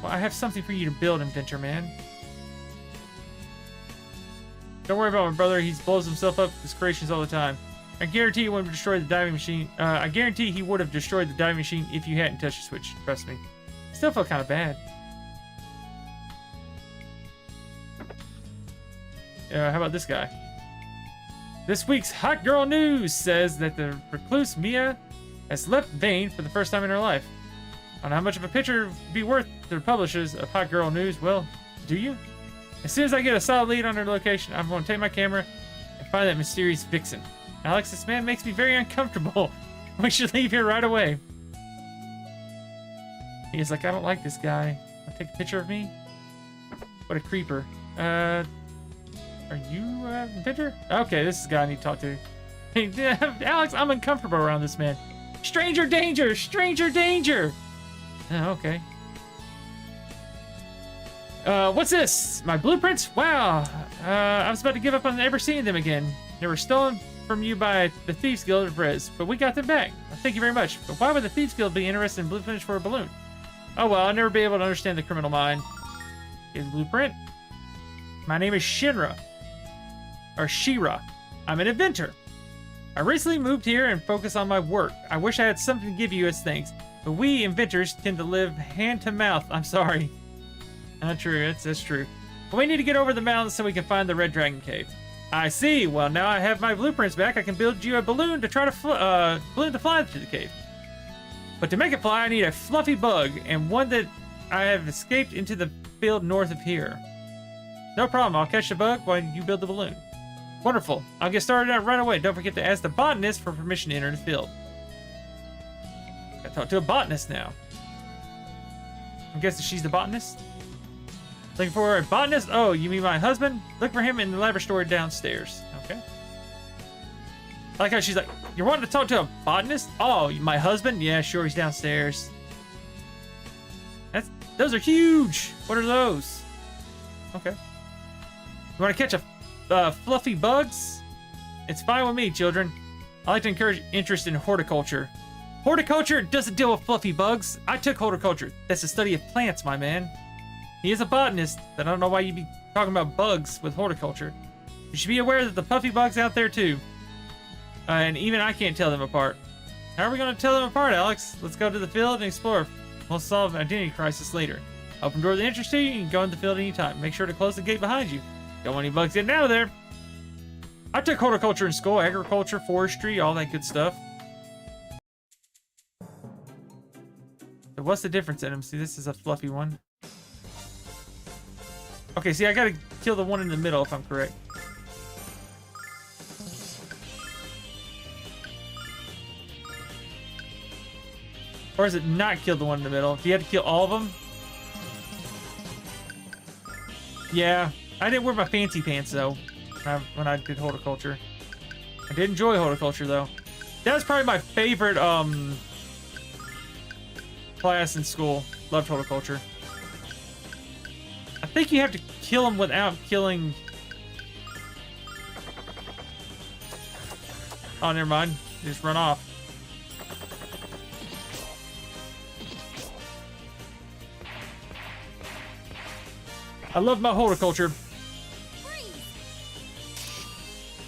Well, I have something for you to build, inventor man. Don't worry about my brother. He blows himself up with his creations all the time. I guarantee he would have destroyed the diving machine. I guarantee he would have destroyed the diving machine if you hadn't touched the switch. Trust me. Still felt kind of bad. How about this guy? This week's hot girl news says that the recluse Mia has left Vane for the first time in her life. On how much of a picture would be worth to the publishers of hot girl news? Well, do you? As soon as I get a solid lead on her location, I'm going to take my camera and find that mysterious vixen. Alex, this man makes me very uncomfortable. We should leave here right away. He's like, I don't like this guy. Wanna take a picture of me? What a creeper. Are you a inventor? Okay, this is the guy I need to talk to. Hey, Alex, I'm uncomfortable around this man. Stranger danger! Stranger danger! Oh, okay. What's this? My blueprints? Wow. I was about to give up on ever seeing them again. They were stolen from you by the Thieves Guild of Rez, but we got them back. Thank you very much. But why would the Thieves Guild be interested in blueprints for a balloon? Oh well, I'll never be able to understand the criminal mind. Here's a blueprint. My name is Shinra. Or Shira. I'm an inventor. I recently moved here and focus on my work. I wish I had something to give you as thanks, but we inventors tend to live hand to mouth. I'm sorry. Not true. That's true. But we need to get over the mountains so we can find the Red Dragon Cave. I see. Well, now I have my blueprints back. I can build you a balloon to try to fly to the cave. But to make it fly, I need a fluffy bug and one that I have escaped into the field north of here. No problem. I'll catch the bug while you build the balloon. Wonderful. I'll get started right away. Don't forget to ask the botanist for permission to enter the field. Gotta talk to a botanist now. I'm guessing she's the botanist. Looking for a botanist? Oh, you mean my husband? Look for him in the laboratory downstairs. Okay. I like how she's like, you're wanting to talk to a botanist? Oh, my husband? Yeah, sure, he's downstairs. Those are huge. What are those? Okay. You want to catch a fluffy bugs? It's fine with me, children. I like to encourage interest in horticulture. Horticulture doesn't deal with fluffy bugs. I took horticulture. That's the study of plants, my man. He is a botanist, but I don't know why you'd be talking about bugs with horticulture. You should be aware that the puffy bugs out there too. And even I can't tell them apart. How are we going to tell them apart, Alex? Let's go to the field and explore. We'll solve an identity crisis later. Open door that interests you, you can go in the field anytime. Make sure to close the gate behind you. Don't want any bugs getting out of there. I took horticulture in school, agriculture, forestry, all that good stuff. So what's the difference in them? See, this is a fluffy one. Okay, see, I gotta kill the one in the middle if I'm correct. Or is it not kill the one in the middle? Do you have to kill all of them? Yeah, I didn't wear my fancy pants though when I did horticulture. I did enjoy horticulture though. That was probably my favorite class in school. Loved horticulture. I think you have to kill them without killing... Oh, never mind. Just run off. I love my horticulture.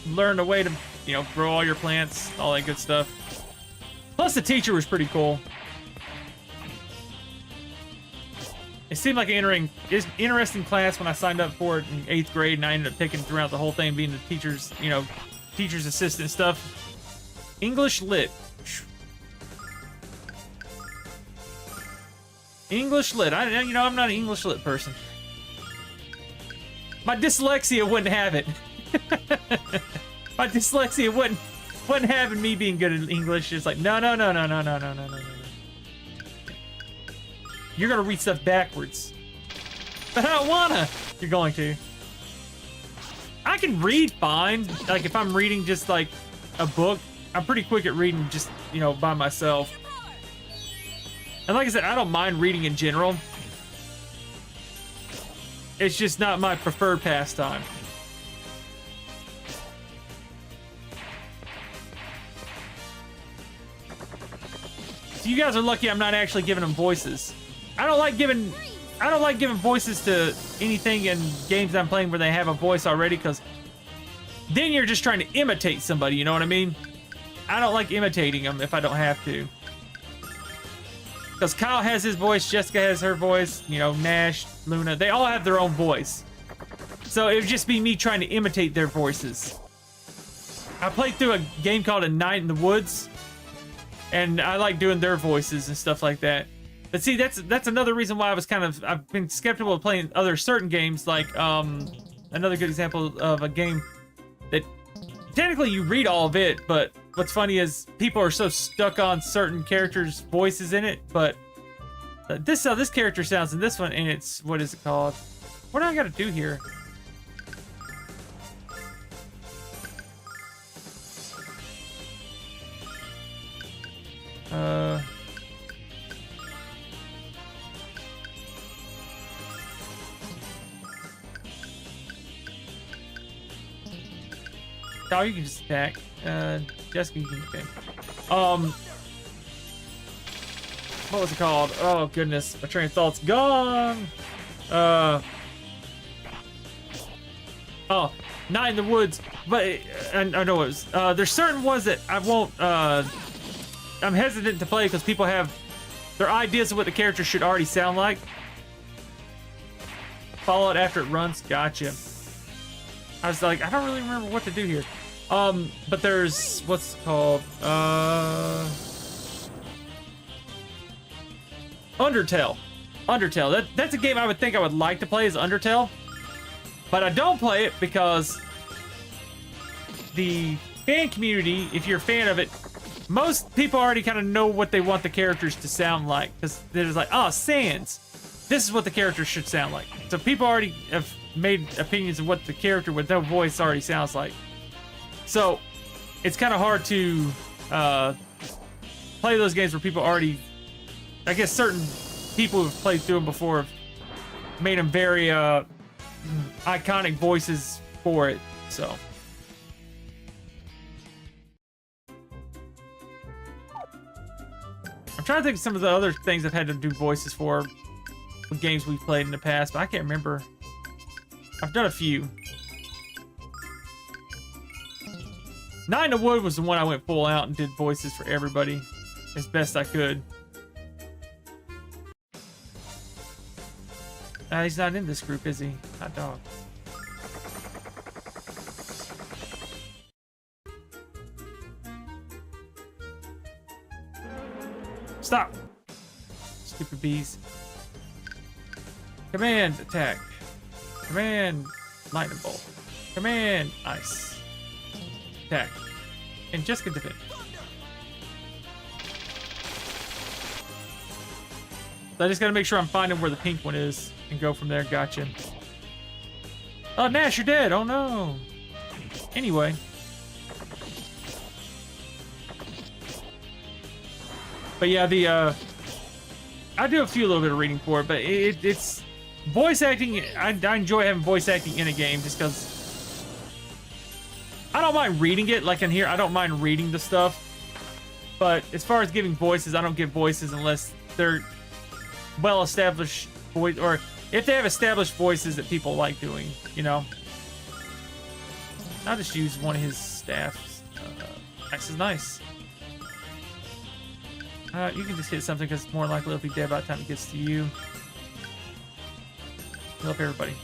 Learn a way to, you know, grow all your plants, all that good stuff. Plus, the teacher was pretty cool. It seemed like an interesting class when I signed up for it in 8th grade, and I ended up picking throughout the whole thing, being the teacher's, you know, teacher's assistant stuff. English lit. English lit. I'm not an English lit person. My dyslexia wouldn't have it. My dyslexia wouldn't have me being good at English. It's like, no. You're gonna read stuff backwards. But I don't wanna. You're going to. I can read fine. Like if I'm reading just like a book, I'm pretty quick at reading just, you know, by myself. And like I said, I don't mind reading in general. It's just not my preferred pastime. So you guys are lucky I'm not actually giving them voices. I don't like giving voices to anything in games I'm playing where they have a voice already, because then you're just trying to imitate somebody, you know what I mean? I don't like imitating them if I don't have to. Because Kyle has his voice, Jessica has her voice, you know, Nash, Luna, they all have their own voice. So it would just be me trying to imitate their voices. I played through a game called A Night in the Woods, and I like doing their voices and stuff like that. But see, that's another reason why I've been skeptical of playing other certain games, like another good example of a game that technically you read all of it, but what's funny is people are so stuck on certain characters' voices in it. But this is how this character sounds in this one, and it's, what is it called? What do I gotta do here? Oh, you can just attack. Jessica, you can attack. What was it called? Oh goodness, my train of thought's gone. Oh, Night in the Woods. But I know it was. There's certain ones that I won't. I'm hesitant to play because people have their ideas of what the character should already sound like. Follow it after it runs. Gotcha. I was like, I don't really remember what to do here. But there's what's it called? Undertale. That's a game I would think I would like to play, is Undertale. But I don't play it because the fan community, if you're a fan of it, most people already kind of know what they want the characters to sound like. Because they're just like, oh, Sans. This is what the character should sound like. So people already have made opinions of what the character with no voice already sounds like. So it's kind of hard to play those games where people already, I guess certain people who've played through them before have made them very iconic voices for it. So I'm trying to think of some of the other things I've had to do voices for games we've played in the past, but I can't remember. I've done a few. Night in the Wood was the one I went full out and did voices for everybody as best I could. He's not in this group, is he? Hot dog. Stop! Stupid bees. Command attack. Command lightning bolt. Command ice. Attack. And just get defend. So I just gotta make sure I'm finding where the pink one is and go from there. Gotcha. Oh, Nash, you're dead. Oh no. Anyway. But yeah, I do a little bit of reading for it, but it's voice acting. I enjoy having voice acting in a game just because I don't mind reading it. Like in here, I don't mind reading the stuff. But as far as giving voices, I don't give voices unless they're well-established voice, or if they have established voices that people like doing, you know. I'll just use one of his staffs. This is nice. You can just hit something because it's more likely it'll be dead by the time it gets to you. Heal up everybody.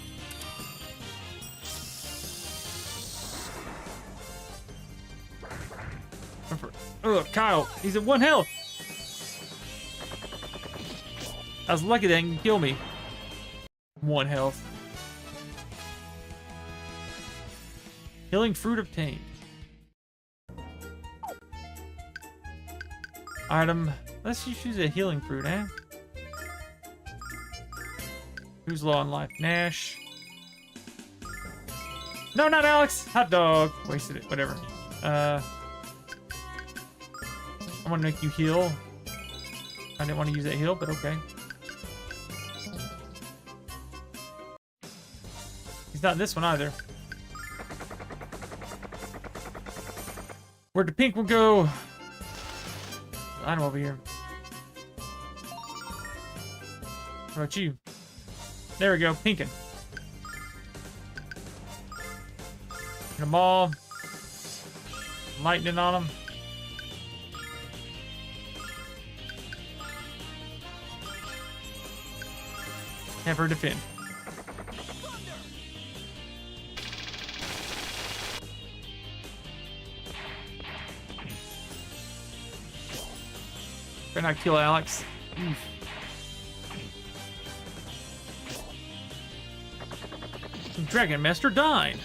Oh, Kyle, he's at 1 health. I was lucky that he didn't kill me. 1 health. Healing fruit obtained. Item. Let's just use a healing fruit, eh? Who's low on life? Nash. No, not Alex. Hot dog. Wasted it. Whatever. I want to make you heal. I didn't want to use that heal, but okay. He's not in this one either. Where'd the pink one go? I'm over here. What about you? There we go, pinking. Hit them all. Lightning on them. Have her defend. Better not kill Alex. Oof. Dragon Master died.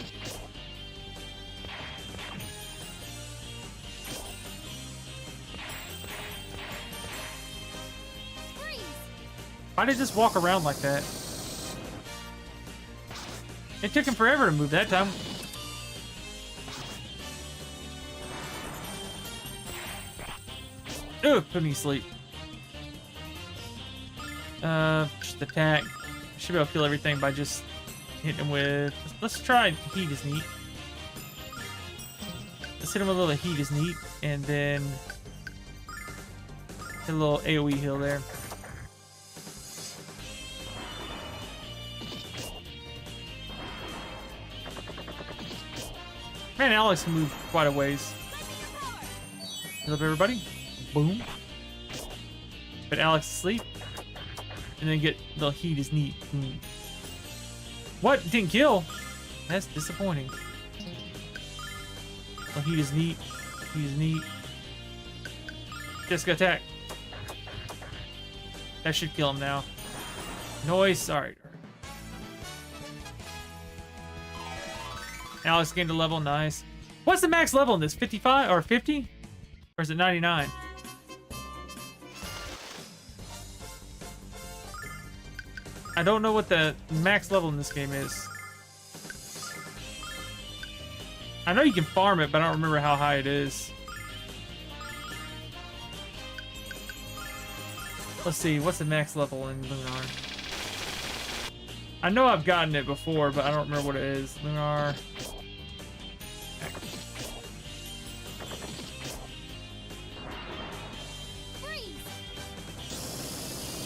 Why did it just walk around like that? It took him forever to move that time. Ugh, put me to sleep. Just attack. Should be able to kill everything by just hitting him with... Let's try heat is neat. Let's hit him with a little heat is neat, and then hit a little AoE heal there. Man, Alex can move quite a ways. Heal up everybody. Boom. Put Alex to sleep. And then get the heat is neat. What? Didn't kill? That's disappointing. The heat is neat. Heat is neat. Jessica attack. That should kill him now. Noise. Alright. Alex gained a level. Nice. What's the max level in this? 55 or 50? Or is it 99? I don't know what the max level in this game is. I know you can farm it, but I don't remember how high it is. Let's see, what's the max level in Lunar? I know I've gotten it before, but I don't remember what it is. Lunar.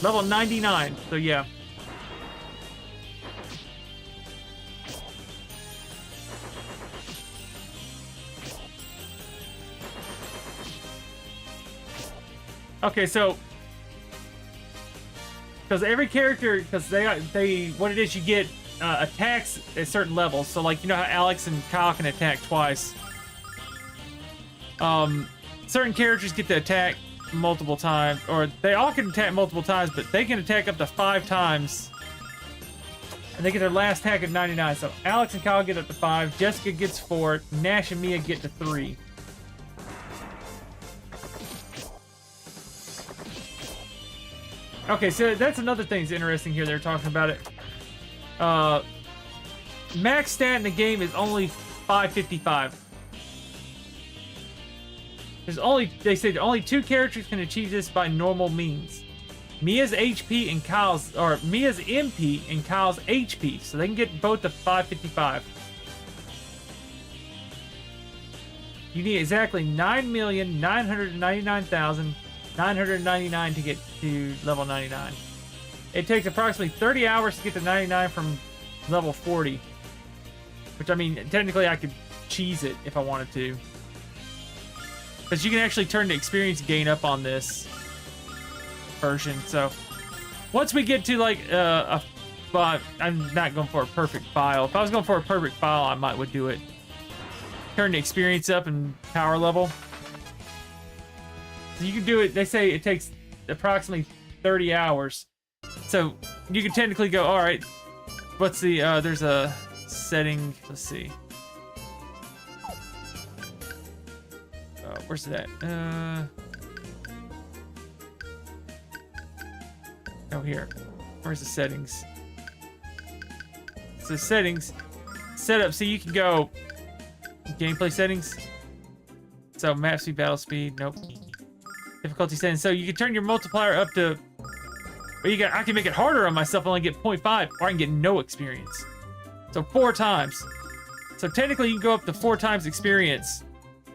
Level 99, so yeah. Okay, so because every character, because they what it is, you get attacks at certain levels. So like, you know how Alex and Kyle can attack twice. Certain characters get to attack multiple times, or they all can attack multiple times, but they can attack up to 5 times, and they get their last attack at 99. So Alex and Kyle get up to 5, Jessica gets 4, Nash and Mia get to 3. Okay, so that's another thing that's interesting here. They're talking about it. Max stat in the game is only 555. They said only 2 characters can achieve this by normal means. Mia's HP and Kyle's, or Mia's MP and Kyle's HP, so they can get both to 555. You need exactly 9,999,999 to get to level 99. It takes approximately 30 hours to get to 99 from level 40. Which, I mean, technically I could cheese it if I wanted to. Because you can actually turn the experience gain up on this version. So, once we get to, like, I'm not going for a perfect file. If I was going for a perfect file, I would do it. Turn the experience up and power level. So you can do it, they say it takes approximately 30 hours. So you can technically go, all right, what's the, there's a setting, let's see. Where's that? Oh, here. Where's the settings? So settings, setup, so you can go gameplay settings. So map speed, battle speed, nope. Difficulty settings. So you can turn your multiplier up to, well, I can make it harder on myself, only get 0.5, or I can get no experience. So 4 times. So technically you can go up to 4 times experience.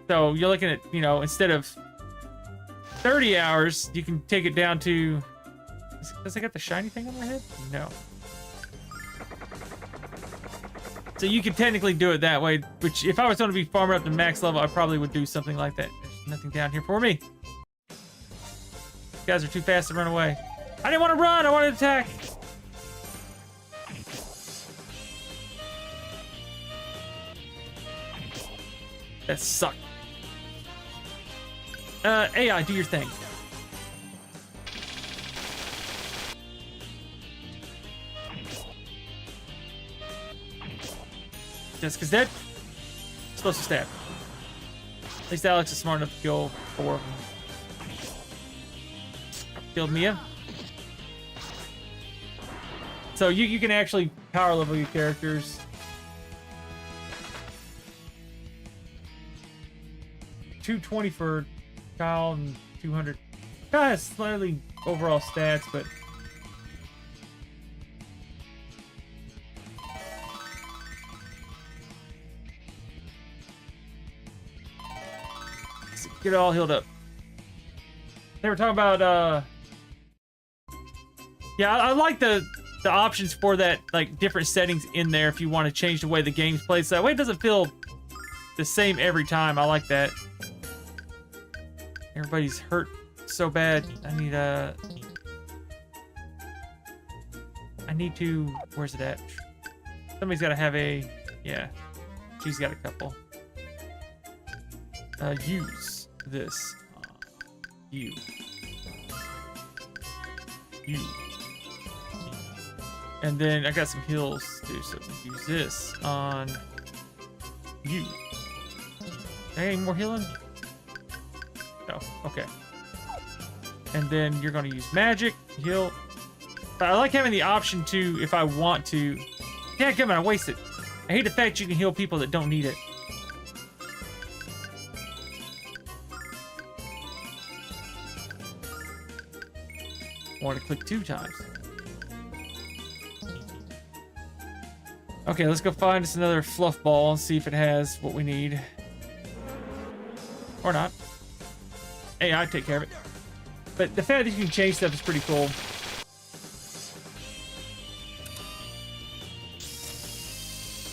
So you're looking at, you know, instead of 30 hours, you can take it down to, does it got the shiny thing on my head? No. So you can technically do it that way, which if I was going to be farming up to max level, I probably would do something like that. There's nothing down here for me. You guys are too fast to run away. I didn't want to run, I wanted to attack. That sucked. AI, do your thing. Just because that supposed to stab. At least Alex is smart enough to kill 4 of them. Killed Mia. So you can actually power level your characters. $220 for Kyle and 200. Kyle has slightly overall stats, but let's get it all healed up. They were talking about yeah, I like the options for that, like different settings in there if you want to change the way the game's played. So that way it doesn't feel the same every time. I like that. Everybody's hurt so bad. I need to, where's it at? Somebody's got to have a, yeah, she's got a couple. Use this. You. And then I got some heals too, so use this on you. Any more healing? No, okay. And then you're gonna use magic, heal. But I like having the option to, if I want to. Can't come on, I waste it. I hate the fact you can heal people that don't need it. I want to click 2 times. Okay, let's go find us another fluff ball and see if it has what we need. Or not. Hey, I take care of it. But the fact that you can change stuff is pretty cool.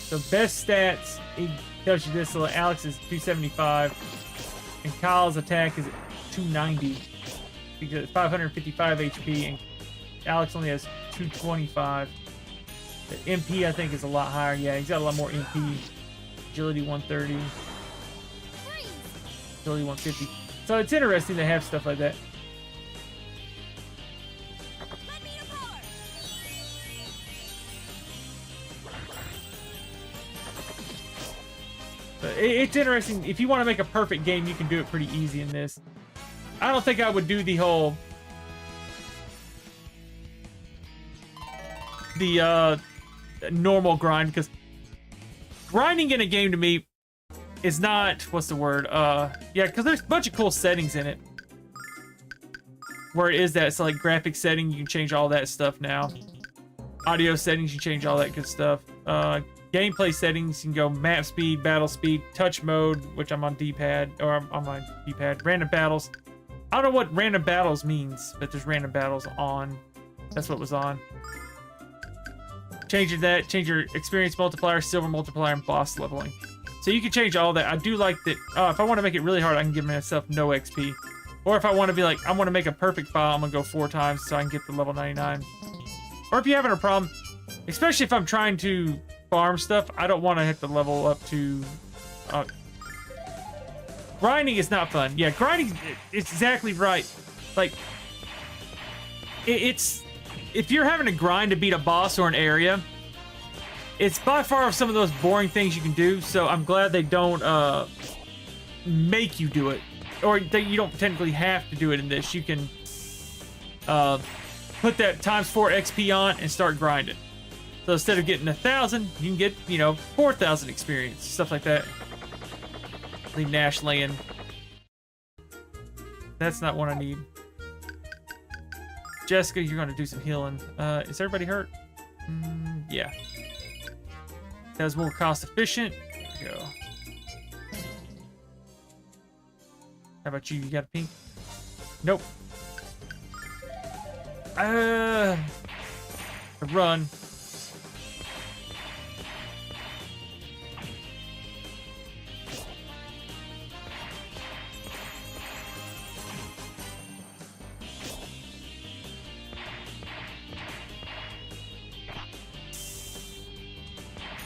So best stats, he tells you this, so Alex is 275. And Kyle's attack is 290. Because 555 HP, and Alex only has 225. The MP, I think, is a lot higher. Yeah, he's got a lot more MP. Agility 130. Agility 150. So it's interesting to have stuff like that. But it's interesting. If you want to make a perfect game, you can do it pretty easy in this. I don't think I would do the whole normal grind, because grinding in a game to me is not, what's the word? Yeah, because there's a bunch of cool settings in it. Where it is that it's like graphic setting, you can change all that stuff now. Audio settings, you change all that good stuff. Gameplay settings, you can go map speed, battle speed, touch mode, which I'm on D-pad, or I'm on my D-pad, random battles. I don't know what random battles means, but there's random battles on. That's what was on. Changing that, change your experience multiplier, silver multiplier, and boss leveling. So you can change all that. I do like that. If I want to make it really hard, I can give myself no XP. Or if I want to be like, I want to make a perfect file, I'm going to go 4 times so I can get to level 99. Or if you're having a problem, especially if I'm trying to farm stuff, I don't want to hit the level up to... grinding is not fun. Yeah, grinding is exactly right. Like, it's... If you're having to grind to beat a boss or an area, it's by far some of those boring things you can do, so I'm glad they don't make you do it. Or that you don't technically have to do it in this. You can put that ×4 XP on and start grinding. So instead of getting 1,000, you can get, 4,000 experience. Stuff like that. Leave Nash laying. That's not what I need. Jessica, you're going to do some healing. Is everybody hurt? Yeah. That was more cost efficient. There we go. How about you? You got a pink? Nope. Run.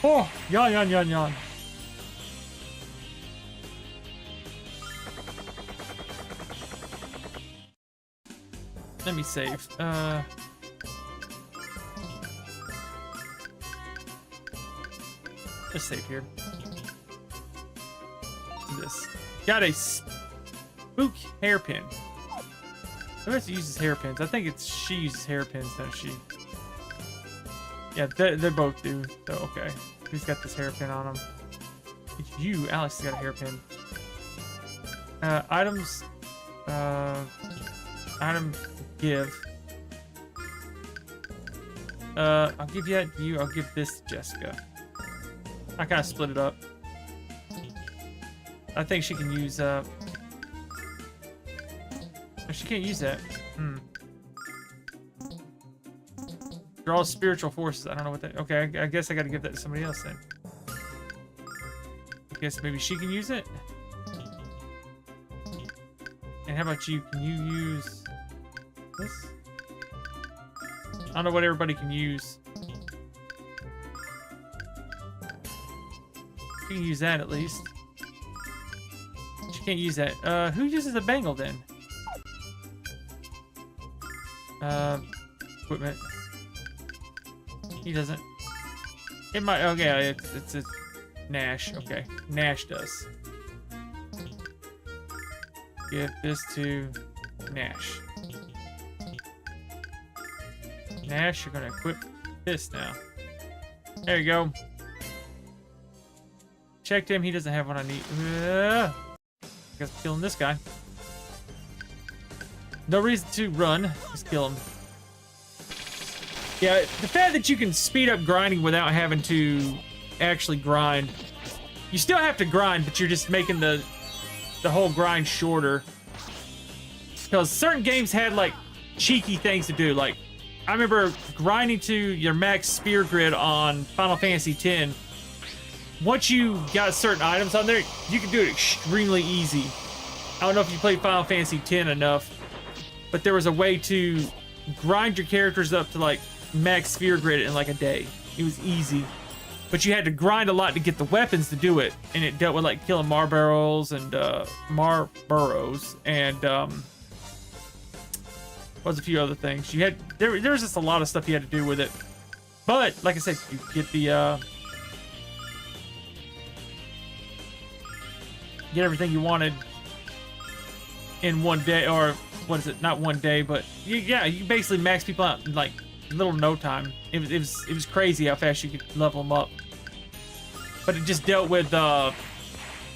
Oh, yawn. me save. Let's save here. Do this. Got a spook hairpin. Who has to use hairpins? I think it's she uses hairpins, don't she? Yeah, they both do. So okay, who's got this hairpin on him? It's you. Alex has got a hairpin. Items. Item give. I'll give that to you. I'll give this to Jessica. I kind of split it up. I think she can use, she can't use that. Draw spiritual forces. I don't know what that... Okay, I guess I gotta give that to somebody else then. I guess maybe she can use it? And how about you? Can you use this? I don't know what everybody can use. You can use that at least. She can't use that. Who uses a bangle then? Equipment. He doesn't. It might. Okay, it's a Nash. Okay, Nash does. Give this to Nash. Nash, you're gonna equip this now. There you go. Checked him. He doesn't have what I need. I guess I'm killing this guy. No reason to run. Just kill him. Yeah, the fact that you can speed up grinding without having to actually grind. You still have to grind, but you're just making the whole grind shorter. Because certain games had like cheeky things to do. Like, I remember grinding to your max spear grid on Final Fantasy X. Once you got certain items on there, you can do it extremely easy. I don't know if you played Final Fantasy X enough, but there was a way to grind your characters up to like max sphere grid in like a day. It was easy, but you had to grind a lot to get the weapons to do it, and it dealt with like killing Marlboros and was a few other things. You had there was just a lot of stuff you had to do with it. But like I said, you get the get everything you wanted in one day, or what is it? Not one day, but yeah, you basically max people out in like little no time. It was crazy how fast you could level them up. But it just dealt with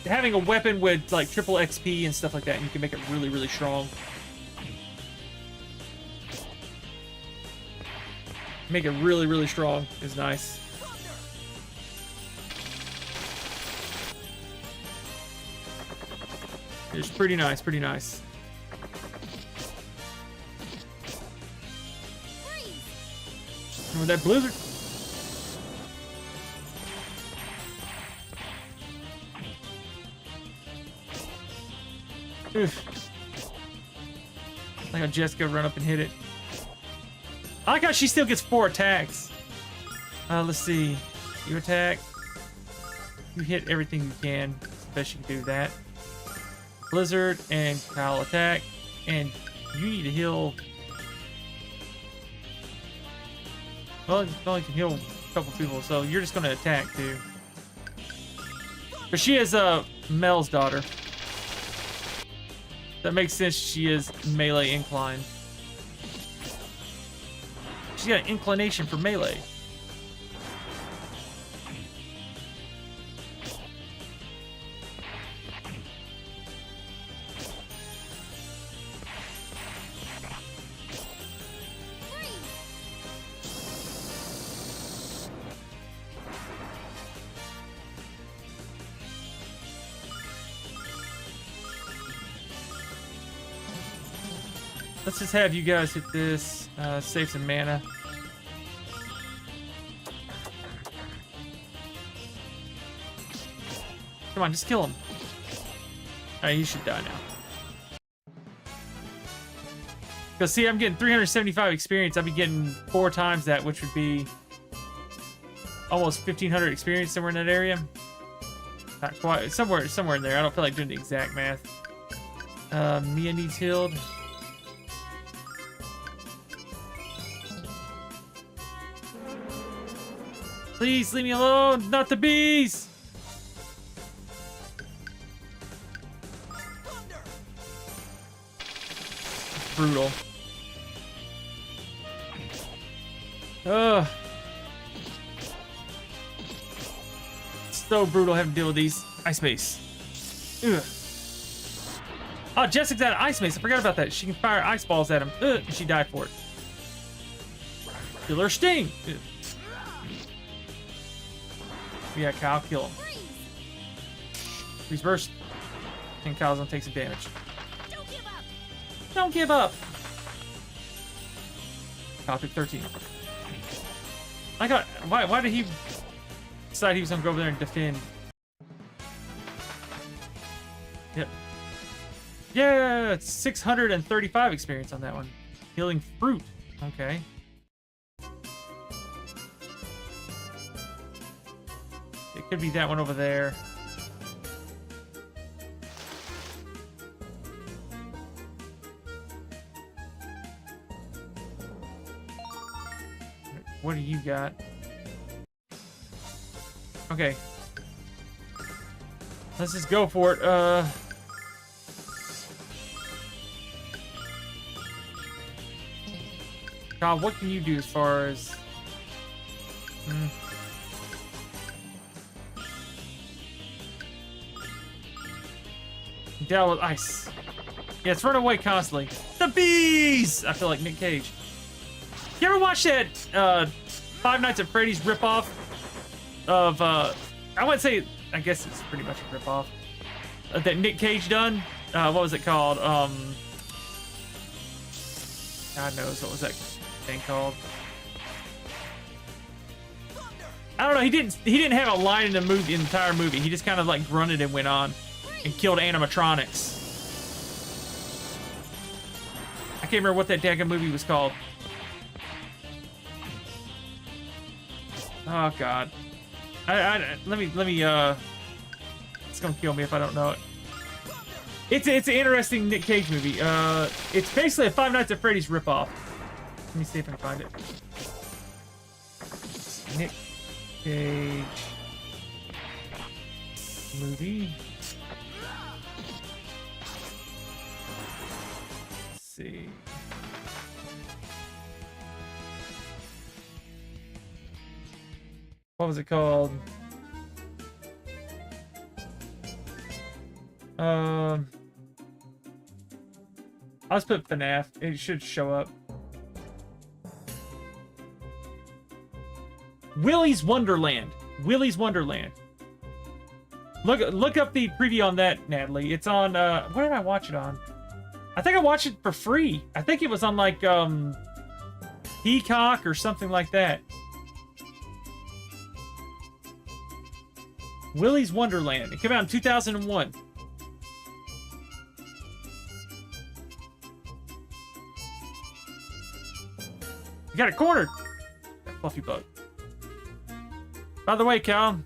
having a weapon with like triple XP and stuff like that, and you can make it really, really strong. Make it really, really strong is nice. It's pretty nice, pretty nice. And with that blizzard. Oof. Like how Jessica run up and hit it. I like how she still gets 4 attacks. Let's see. You attack. You hit everything you can. Best you can do that. Blizzard and Kyle attack. And you need to heal. Well, you only can heal a couple people, so you're just going to attack too. But she is Mel's daughter. That makes sense. She is melee inclined. She's got an inclination for melee. Let's just have you guys hit this, save some mana. Come on, just kill him. Alright, he should die now. Because see, I'm getting 375 experience. I'd be getting 4 times that, which would be almost 1,500 experience somewhere in that area. Not quite, somewhere in there. I don't feel like doing the exact math. Mia needs healed. Please leave me alone, not the bees. Brutal. Ugh. So brutal having to deal with these. Ice Mace. Ugh. Oh, Jessica's out of Ice Mace. I forgot about that. She can fire ice balls at him. Ugh, and she died for it. Killer Sting. Ugh. Yeah, Kyle, kill him. Freeze burst. And Kyle's gonna take some damage. Don't give up. Don't give up. Kyle took 13. I got. Why did he decide he was gonna go over there and defend? Yep. Yeah, it's 635 experience on that one. Healing fruit. Okay. It could be that one over there. What do you got? Okay. Let's just go for it. God, what can you do as far as... Down with ice. Yeah, it's running away constantly. The bees! I feel like Nick Cage. You ever watch that Five Nights at Freddy's ripoff of, I wouldn't say, I guess it's pretty much a ripoff, that Nick Cage done? What was it called? God knows, what was that thing called? I don't know, he didn't have a line in the movie, in the entire movie. He just kind of like grunted and went on and killed animatronics. I can't remember what that daggone movie was called. Oh God. Let me it's gonna kill me if I don't know it. It's an interesting Nick Cage movie. It's basically a Five Nights at Freddy's ripoff. Let me see if I can find it. Nick Cage movie. Let's see. What was it called? I'll just put FNAF. It should show up. Willy's Wonderland. Willy's Wonderland. Look up the preview on that, Natalie. It's on, what did I watch it on? I think I watched it for free. I think it was on, like, Peacock or something like that. Willy's Wonderland. It came out in 2001. You got it cornered. That fluffy bug. By the way, Cal,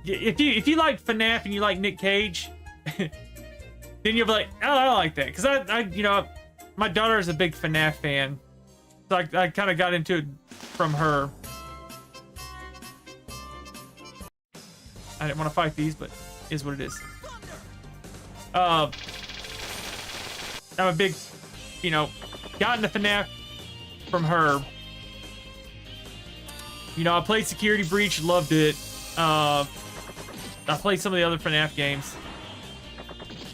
if you like FNAF and you like Nick Cage, then you'll be like, oh, I like that, because I you know, my daughter is a big FNAF fan, so I kind of got into it from her. I didn't want to fight these, but it is what it is. I'm a big, you know, got into FNAF from her. You know, I played Security Breach, loved it. I played some of the other FNAF games.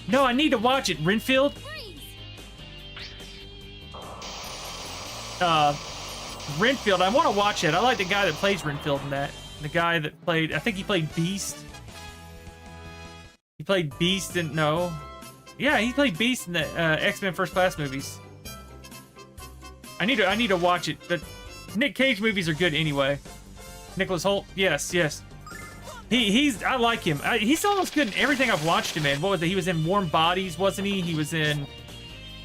No, I need to watch it. Renfield? Renfield, I want to watch it. I like the guy that plays Renfield in that. The guy that played, I think he played Beast. He played Beast in, no. Yeah, he played Beast in the X-Men First Class movies. I need to watch it, but Nick Cage movies are good anyway. Nicholas Hoult, yes. I like him. He's almost good in everything I've watched him in. What was it? He was in Warm Bodies, wasn't he? He was in,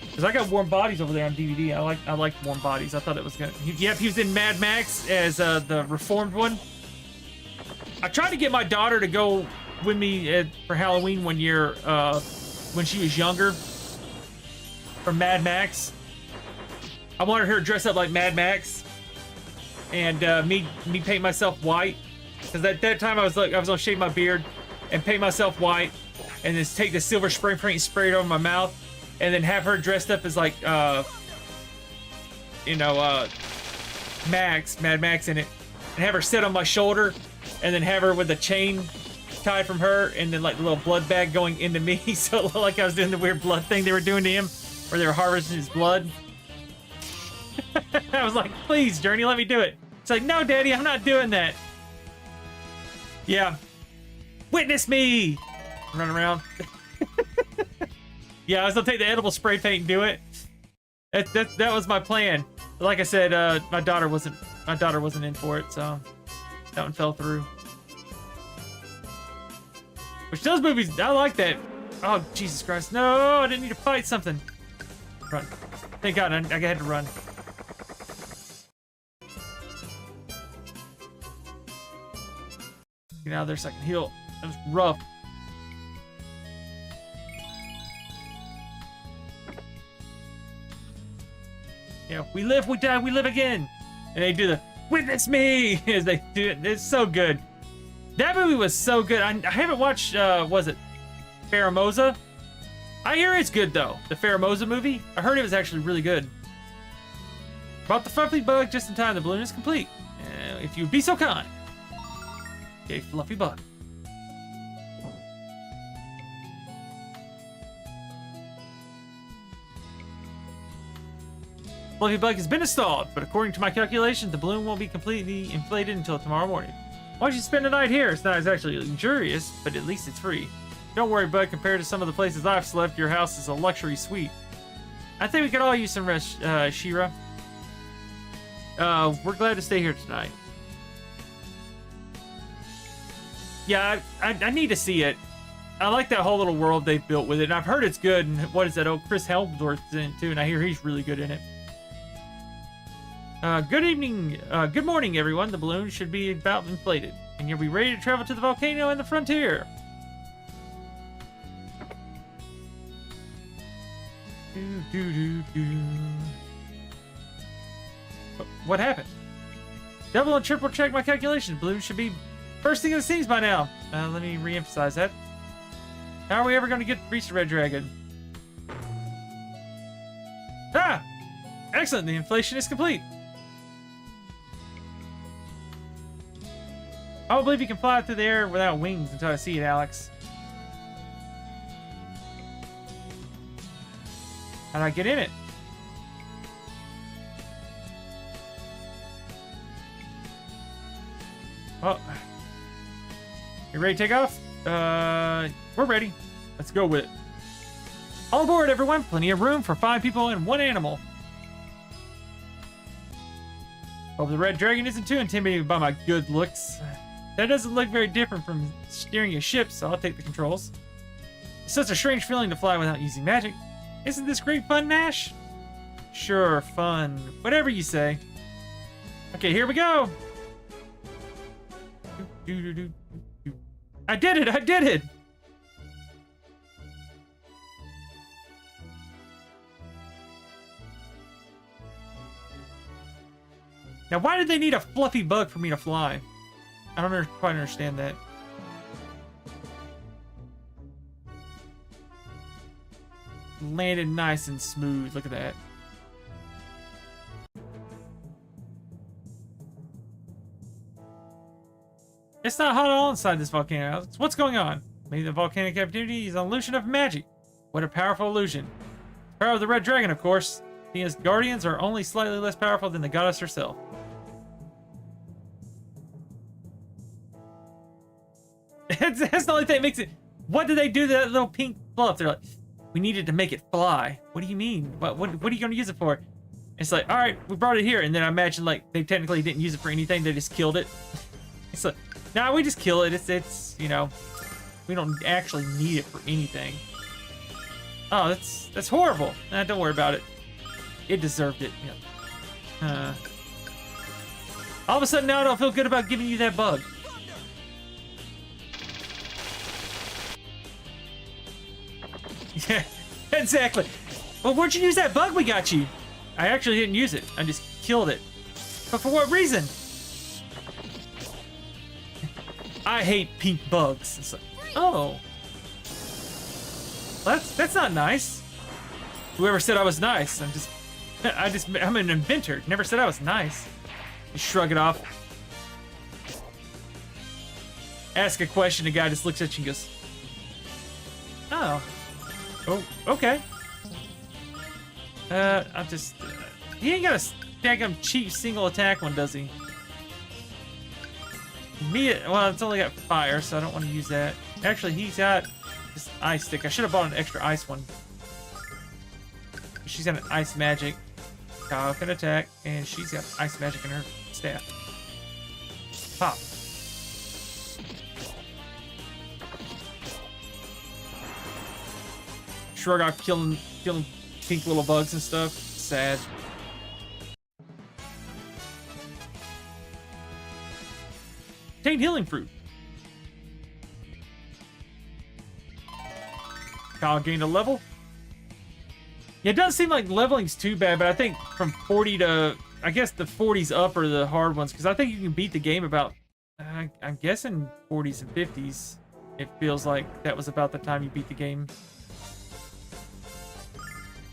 because I got Warm Bodies over there on DVD. I liked Warm Bodies. I thought it was gonna. Yep, he was in Mad Max as the reformed one. I tried to get my daughter to go with me for Halloween one year when she was younger for Mad Max. I wanted her to dress up like Mad Max. and me paint myself white, because at that time I was gonna shave my beard and paint myself white, and then take the silver spray paint and spray it over my mouth, and then have her dressed up as like you know, Mad Max in it, and have her sit on my shoulder, and then have her with a chain tied from her, and then like a little blood bag going into me, so it looked like I was doing the weird blood thing they were doing to him, where they were harvesting his blood. I was like, please, Journey, let me do it. It's like, no, Daddy, I'm not doing that. Yeah. Witness me! Run around. Yeah, I was gonna take the edible spray paint and do it. That was my plan. But like I said, my daughter wasn't in for it, so that one fell through. Which those movies, I like that. Oh, Jesus Christ. No, I didn't need to fight something. Run. Thank God, I had to run. Get out of there so I can heal. That was rough. Yeah, we live, we die, we live again. And they do the witness me as they do it. It's so good. That movie was so good. I haven't watched, was it Faramosa? I hear it's good though. The Faramosa movie. I heard it was actually really good. Brought the fluffy bug just in time. The balloon is complete. If you'd be so kind. Okay, fluffy bug. Fluffy bug has been installed, but according to my calculations, the balloon won't be completely inflated until tomorrow morning. Why don't you spend the night here? It's not exactly luxurious, but at least it's free. Don't worry, bud. Compared to some of the places I've slept, your house is a luxury suite. I think we could all use some rest, Shira. We're glad to stay here tonight. Yeah, I need to see it. I like that whole little world they've built with it, and I've heard it's good. And what is that? Oh, Chris Hemsworth's in it too, and I hear he's really good in it. Good evening, good morning, everyone. The balloon should be about inflated, and you'll be ready to travel to the volcano and the frontier. What happened? Double and triple check my calculations. Balloon should be bursting in the seams by now. Let me re-emphasize that. How are we ever going to reach the Red Dragon? Ah! Excellent, the inflation is complete. I don't believe you can fly through the air without wings until I see it, Alex. How do I get in it? Well, you ready to take off? We're ready. Let's go with it. All aboard, everyone. Plenty of room for 5 people and 1 animal. Hope the Red Dragon isn't too intimidated by my good looks. That doesn't look very different from steering a ship, so I'll take the controls. It's such a strange feeling to fly without using magic. Isn't this great fun, Nash? Sure, fun. Whatever you say. Okay, here we go. I did it! I did it! Now, why did they need a fluffy bug for me to fly? I don't quite understand that. Landed nice and smooth. Look at that. It's not hot at all inside this volcano. What's going on? Maybe the volcanic activity is an illusion of magic. What a powerful illusion. The power of the Red Dragon, of course. Athena's guardians are only slightly less powerful than the goddess herself. That's the only thing that makes it. What did they do to that little pink fluff? They're like, we needed to make it fly. What do you mean? What are you going to use it for? It's like, all right, we brought it here, and then I imagine like they technically didn't use it for anything. They just killed it. It's like, nah, we just kill it. It's you know, we don't actually need it for anything. Oh, that's horrible. Nah, don't worry about it. It deserved it. Yeah. All of a sudden now I don't feel good about giving you that bug. Yeah, exactly. Well, where'd you use that bug we got you? I actually didn't use it. I just killed it. But for what reason? I hate pink bugs. It's like, oh. Well, that's not nice. Whoever said I was nice, I'm an inventor. Never said I was nice. You shrug it off. Ask a question, the guy just looks at you and goes, oh. Oh, okay. I'll just... he ain't got a daggum cheap single attack one, does he? Me, well, it's only got fire, so I don't want to use that. Actually, he's got this ice stick. I should have bought an extra ice one. She's got an ice magic. Kyle can attack, and she's got ice magic in her staff. Pop. Shrug off killing pink little bugs and stuff. Sad. Obtain healing fruit. Kyle gained a level. Yeah, it doesn't seem like leveling's too bad, but I think from 40 to... I guess the 40s up are the hard ones, because I think you can beat the game about... I'm guessing 40s and 50s. It feels like that was about the time you beat the game.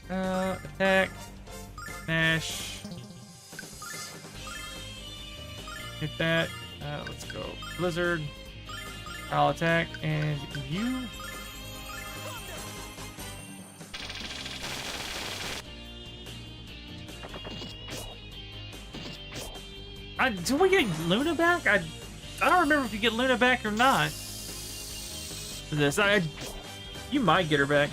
Attack. Smash. Hit that. Let's go. Blizzard. I'll attack. And you... do we get Luna back? I don't remember if you get Luna back or not. For this, you might get her back.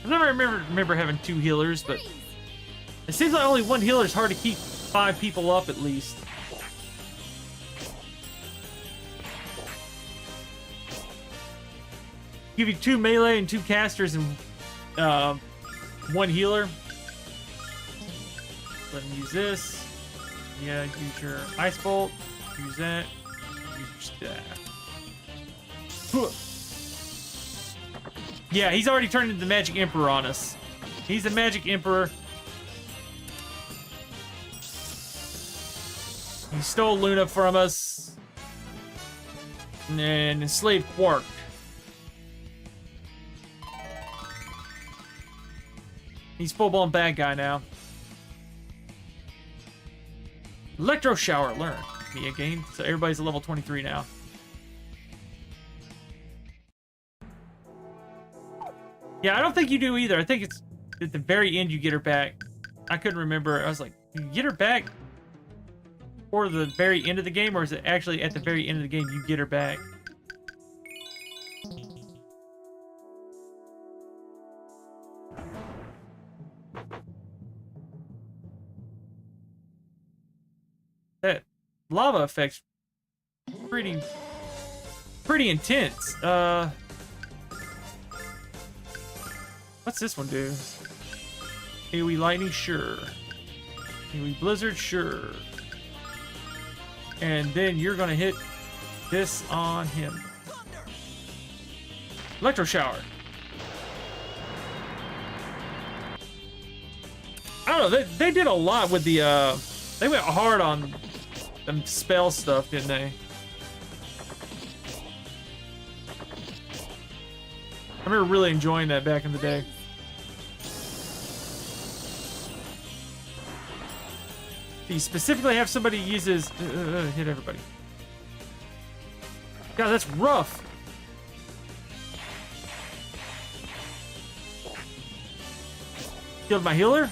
I never remember having 2 healers, but it seems like only 1 healer is hard to keep 5 people up at least. Give you 2 melee and 2 casters and 1 healer. Let me use this. Yeah, use your ice bolt. Use that. Use your staff. Yeah, he's already turned into the Magic Emperor on us. He's the Magic Emperor. He stole Luna from us. And enslaved Quark. He's full-blown bad guy now. Electro Shower, learn. Me again. So everybody's at level 23 now. Yeah, I don't think you do either. I think it's at the very end you get her back. I couldn't remember. I was like, do you get her back for the very end of the game, or is it actually at the very end of the game you get her back? That lava effect's pretty intense. What's this one do? AoE lightning, sure. AoE blizzard, sure. And then you're gonna hit this on him. Electro shower. I don't know. They did a lot with the. They went hard on them spell stuff, didn't they? I remember really enjoying that back in the day. You specifically have somebody who uses hit everybody. God, that's rough. Killed my healer.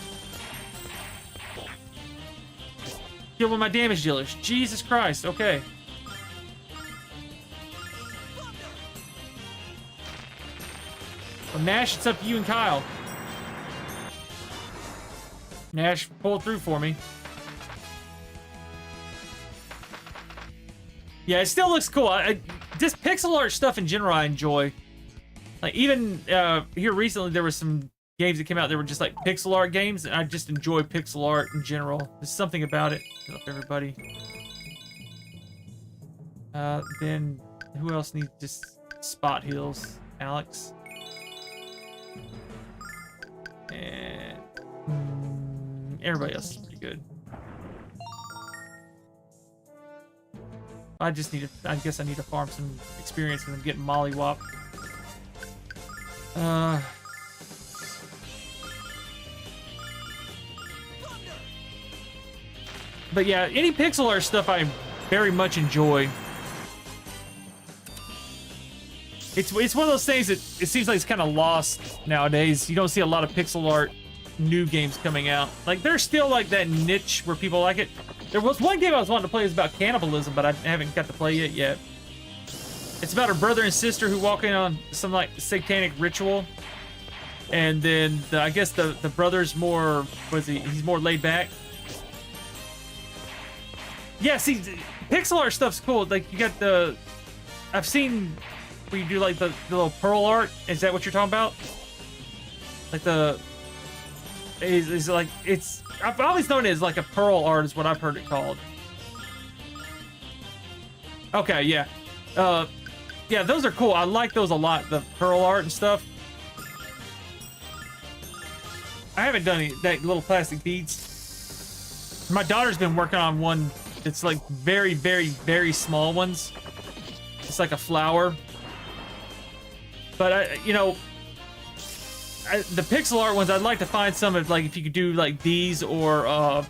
Killed one of my damage dealers. Jesus Christ. Okay. Well, Nash, it's up to you and Kyle. Nash pulled through for me. Yeah, it still looks cool. This pixel art stuff in general I enjoy. Like, even here recently, there were some games that came out that were just like pixel art games, and I just enjoy pixel art in general. There's something about it. Heal up everybody. Then, who else needs just spot heals? Alex. And everybody else is pretty good. I just need to, I guess I need to farm some experience with them getting mollywop. But yeah, any pixel art stuff I very much enjoy. It's one of those things that it seems like it's kind of lost nowadays. You don't see a lot of pixel art new games coming out. Like, there's still like that niche where people like it. There was one game I was wanting to play. It was about cannibalism, but I haven't got to play it yet. It's about a brother and sister who walk in on some like satanic ritual, and then I guess the brother's more, he's more laid back. Yeah, see, pixel art stuff's cool. Like, you got I've seen where you do like the little pearl art. Is that what you're talking about? Like I've always known it as like a pearl art is what I've heard it called. Okay, yeah. Yeah, those are cool. I like those a lot, the pearl art and stuff. I haven't done any that little plastic beads. My daughter's been working on one. It's like very, very, very small ones. It's like a flower. But the pixel art ones, I'd like to find some of, like, if you could do like these, or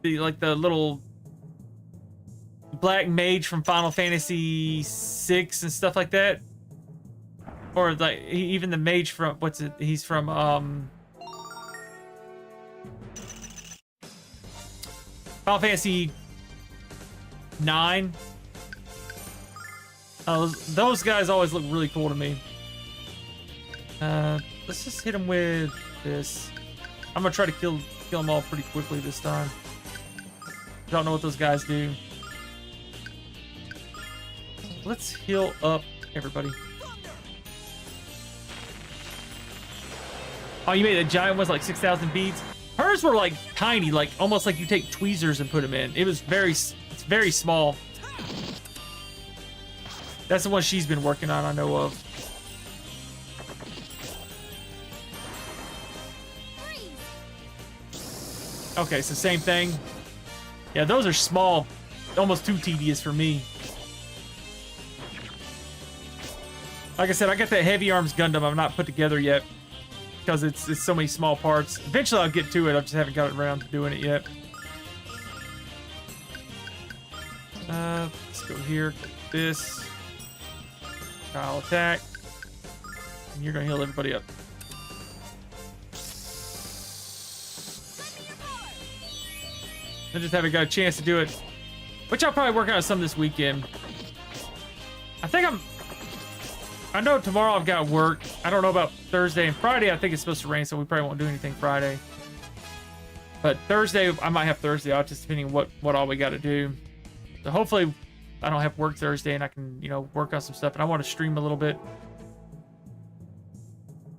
the little black mage from Final Fantasy VI and stuff like that, or like even the mage from he's from Final Fantasy 9. Those guys always look really cool to me. Let's just hit him with this. I'm gonna try to kill them all pretty quickly this time. Don't know what those guys do. Let's heal up everybody. Oh, you made the giant ones like 6,000 beads. Hers were like tiny, like almost like you take tweezers and put them in. It's very small. That's the one she's been working on, I know of. Okay, so same thing. Yeah, those are small. Almost too tedious for me. Like I said, I got that Heavy Arms Gundam I've not put together yet, because it's so many small parts. Eventually I'll get to it, I just haven't got around to doing it yet. Let's go here, this. I'll attack. And you're gonna heal everybody up. I just haven't got a chance to do it, which I'll probably work on some this weekend. I know tomorrow I've got work. I don't know about Thursday and Friday. I think it's supposed to rain, so we probably won't do anything Friday. But Thursday, I might have Thursday off, just depending on what all we got to do. So hopefully I don't have work Thursday and I can, work on some stuff. And I want to stream a little bit.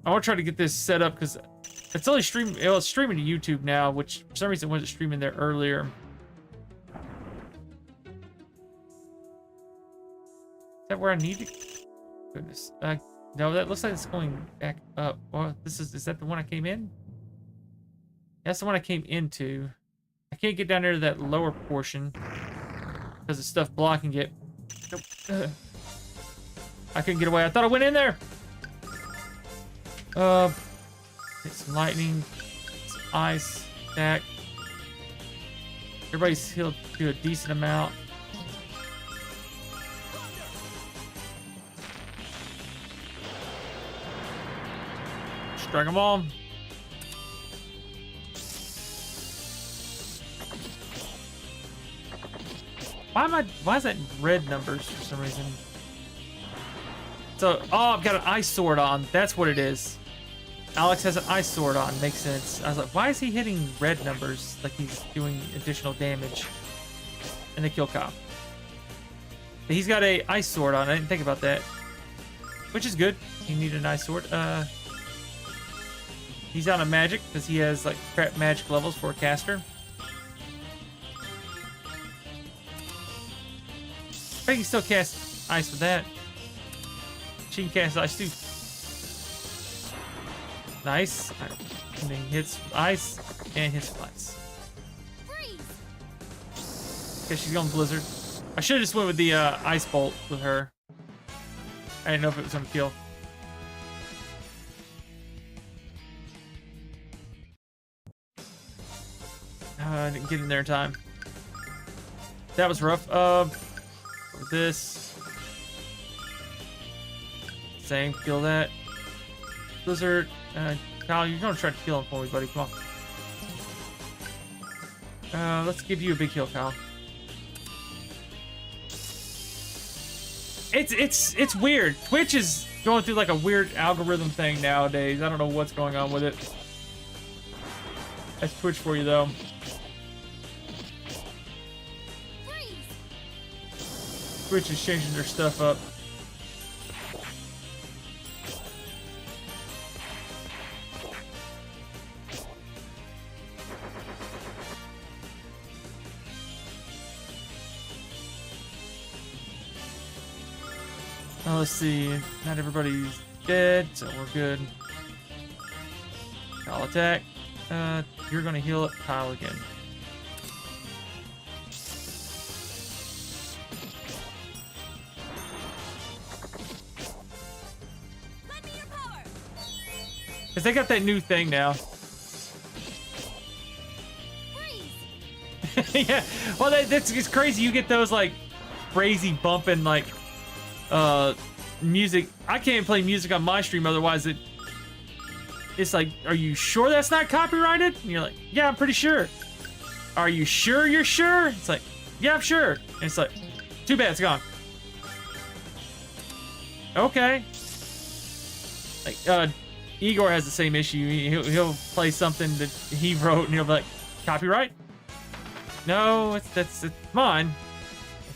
I want to try to get this set up because it's only streaming. It's streaming to YouTube now, which for some reason wasn't streaming there earlier. Is that where I need to? Goodness. No, that looks like it's going back up. Well, is that the one I came in? That's the one I came into. I can't get down there to that lower portion because of stuff blocking it. Nope. I couldn't get away. I thought I went in there. Hit some lightning, some ice, attack. Everybody's healed to a decent amount. Strike them all. Why is that in red numbers for some reason? So, oh, I've got an ice sword on. That's what it is. Alex has an ice sword on. Makes sense. I was like, why is he hitting red numbers like he's doing additional damage? And they kill Kyle. But he's got a ice sword on. I didn't think about that. Which is good. You need an ice sword. He's out of magic because he has like crap magic levels for a caster. I think he still casts ice with that. She can cast ice too. Nice. And then he hits ice and hits ice. Okay, she's going Blizzard. I should have just went with the Ice Bolt with her. I didn't know if it was gonna kill. I didn't get in there in time. That was rough. This. Same, kill that. Blizzard. Kyle, you're gonna try to kill him for me, buddy. Come on. Let's give you a big heal, Kyle. It's weird. Twitch is going through like a weird algorithm thing nowadays. I don't know what's going on with it. That's Twitch for you, though. Twitch is changing their stuff up. Well, let's see. Not everybody's dead, so we're good. I'll attack. You're gonna heal up Kyle again. Cause they got that new thing now. Yeah. Well, it's crazy. You get those like crazy bumping like music. I can't play music on my stream, otherwise it's like, are you sure that's not copyrighted? And you're like, yeah, I'm pretty sure. Are you sure you're sure? It's like, yeah, I'm sure. And it's like, too bad, it's gone. Okay. Like, Igor has the same issue. He'll play something that he wrote and he'll be like, copyright? No, it's mine.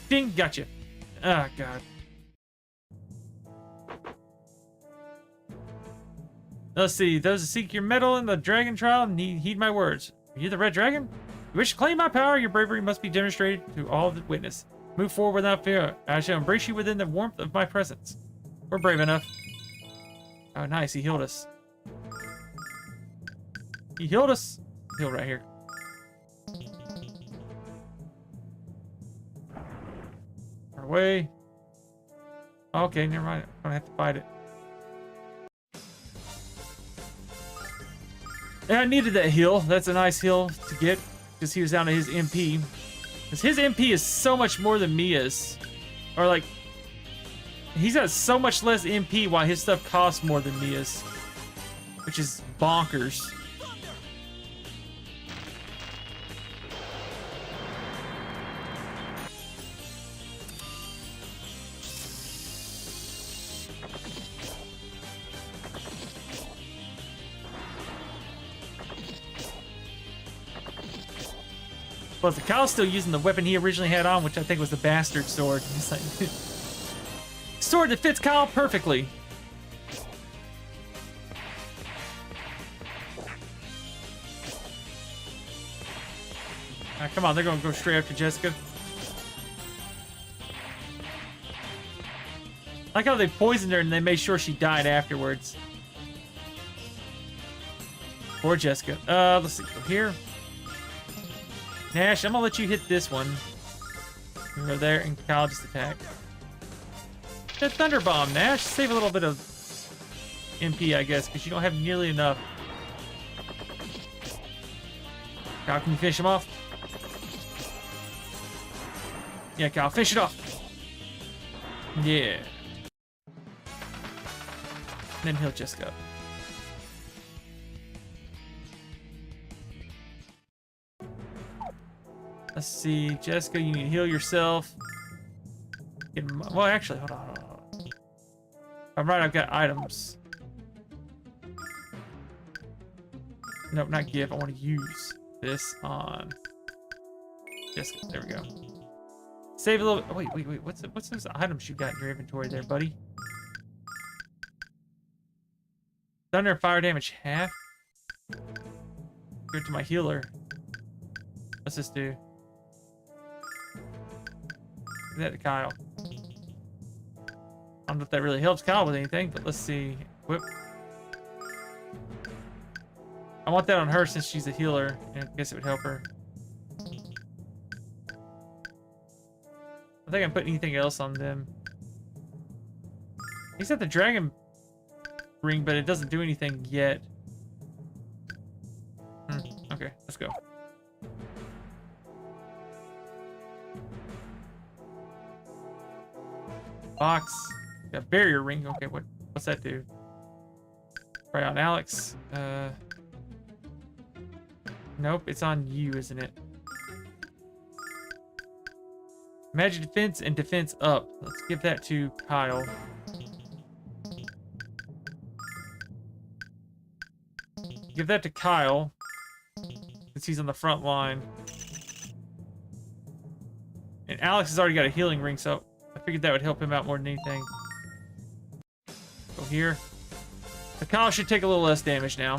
Ding, gotcha. Oh, God. Let's see. Those who seek your medal in the dragon trial need heed my words. Are you the red dragon? You wish to claim my power, your bravery must be demonstrated to all that witness. Move forward without fear. I shall embrace you within the warmth of my presence. We're brave enough. Oh, nice. He healed us. He healed us. Heal right here. Our way. Okay, never mind. I'm gonna have to fight it. Yeah, I needed that heal. That's a nice heal to get, because he was down to his MP. Because his MP is so much more than Mia's. Or like, he's got so much less MP while his stuff costs more than Mia's. Which is bonkers. Plus, the Kyle's still using the weapon he originally had on, which I think was the bastard sword. It's like, sword that fits Kyle perfectly. Come on, they're gonna go straight after Jessica. I like how they poisoned her and they made sure she died afterwards. Poor Jessica. Let's see. Go here. Nash, I'm gonna let you hit this one. You go there, and Kyle just attack. That Thunder Bomb, Nash. Save a little bit of MP, I guess, because you don't have nearly enough. Kyle, can you finish him off? Yeah, Kyle, finish it off. Yeah. And then he'll just go. Let's see, Jessica, you need to heal yourself. Well, actually, hold on. I'm right, I've got items. Nope, not give. I want to use this on Jessica. There we go. Save a little. Oh, wait. What's those items you got in your inventory there, buddy? Thunder and fire damage half. Go to my healer. What's this do? That to Kyle. I don't know if that really helps Kyle with anything, but let's see. Whip. I want that on her since she's a healer, and I guess it would help her. I think I put anything else on them. He's at the dragon ring, but it doesn't do anything yet. Okay, let's go. Box. Got barrier ring. Okay, what's that do? Right on Alex. Nope, it's on you, isn't it? Magic defense and defense up. Let's give that to Kyle. Give that to Kyle, since he's on the front line. And Alex has already got a healing ring, so I figured that would help him out more than anything. Go here. So Kyle should take a little less damage now.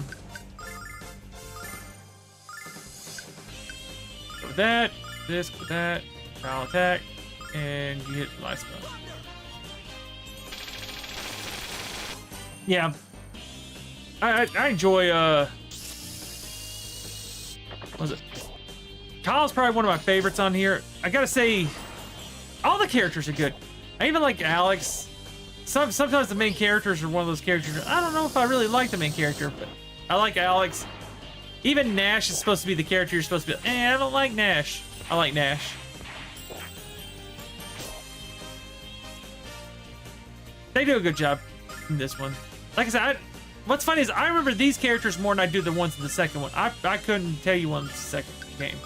Go with that, this, with that. Kyle attack, and you hit life spell. Yeah. I enjoy, what was it? Kyle's probably one of my favorites on here. I gotta say, all the characters are good. I even like Alex. Sometimes the main characters are one of those characters. I don't know if I really like the main character, but I like Alex. Even Nash is supposed to be the character you're supposed to be. I don't like Nash. I like Nash. They do a good job in this one. Like I said, what's funny is I remember these characters more than I do the ones in the second one. I couldn't tell you one in the second game.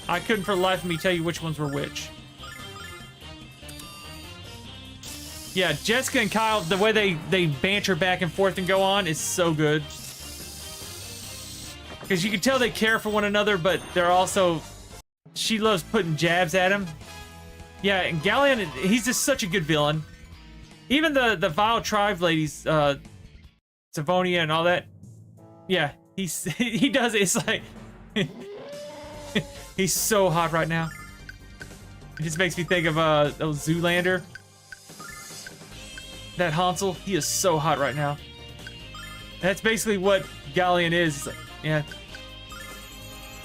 I couldn't for the life of me tell you which ones were which. Yeah, Jessica and Kyle, the way they banter back and forth and go on is so good. Because you can tell they care for one another, but they're also... She loves putting jabs at him. Yeah, and Galleon, he's just such a good villain. Even the Vile Tribe ladies, Savonia and all that. Yeah, he does it. It's like... he's so hot right now. It just makes me think of Zoolander. That Hansel, he is so hot right now. That's basically what Galleon is. It's like, yeah.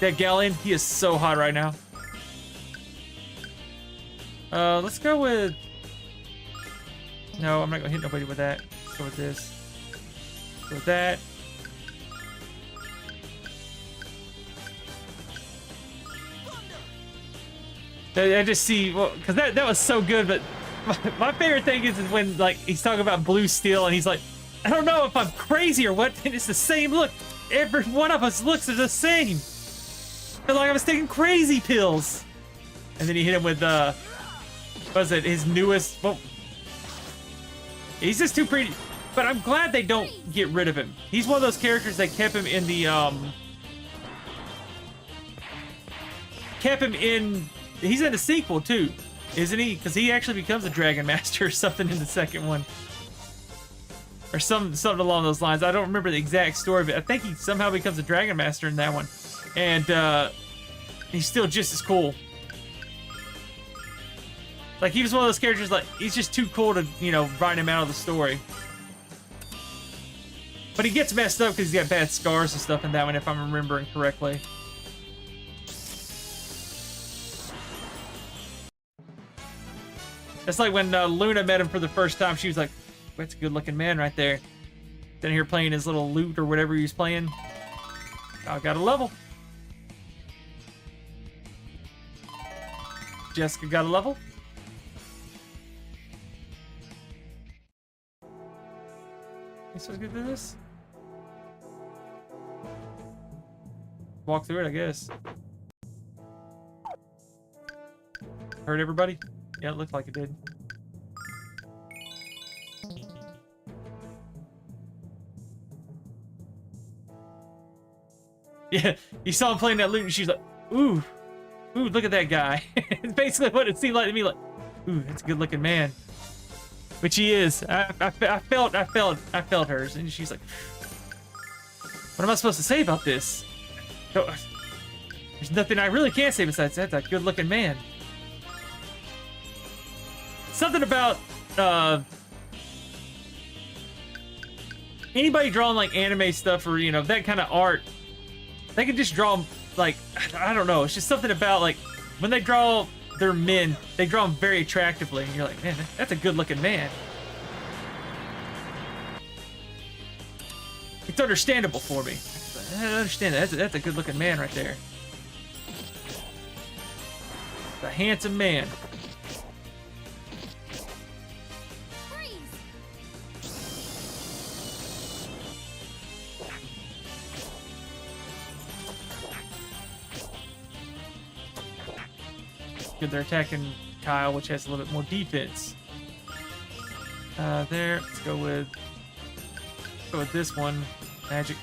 That Galleon, he is so hot right now. Let's go with... No, I'm not gonna hit nobody with that. Let's go with this. Go with that. I just see, well, because that was so good, but my favorite thing is when, like, he's talking about blue steel and he's like, I don't know if I'm crazy or what, and it's the same look. Every one of us looks the same. Feel like I was taking crazy pills. And then he hit him with, what was it, his newest, well, he's just too pretty. But I'm glad they don't get rid of him. He's one of those characters that kept him in the, he's in the sequel too, isn't he? Because he actually becomes a Dragon Master or something in the second one. Or something along those lines. I don't remember the exact story, but I think he somehow becomes a Dragon Master in that one. And he's still just as cool. Like, he was one of those characters, like, he's just too cool to, you know, write him out of the story. But he gets messed up because he's got bad scars and stuff in that one, if I'm remembering correctly. That's like when Luna met him for the first time. She was like, that's a good-looking man right there. Down here playing his little lute or whatever he was playing. I got a level. Jessica got a level. You supposed to do this? Walk through it, I guess. Hurt everybody? Yeah, it looked like it did. Yeah, you saw him playing that lute and she's like, ooh, look at that guy. It's basically what it seemed like to me, like, ooh, that's a good looking man. Which he is. I felt hers, and she's like, what am I supposed to say about this? No, there's nothing I really can't say besides that's a good looking man. Something about anybody drawing like anime stuff or, you know, that kind of art, they can just draw like, I don't know, it's just something about like when they draw they're men, they draw them very attractively, and you're like, man, that's a good-looking man. It's understandable for me. I understand that. That's a good-looking man right there. A handsome man. Good, they're attacking Kyle, which has a little bit more defense. There. Let's go with this one. Magic.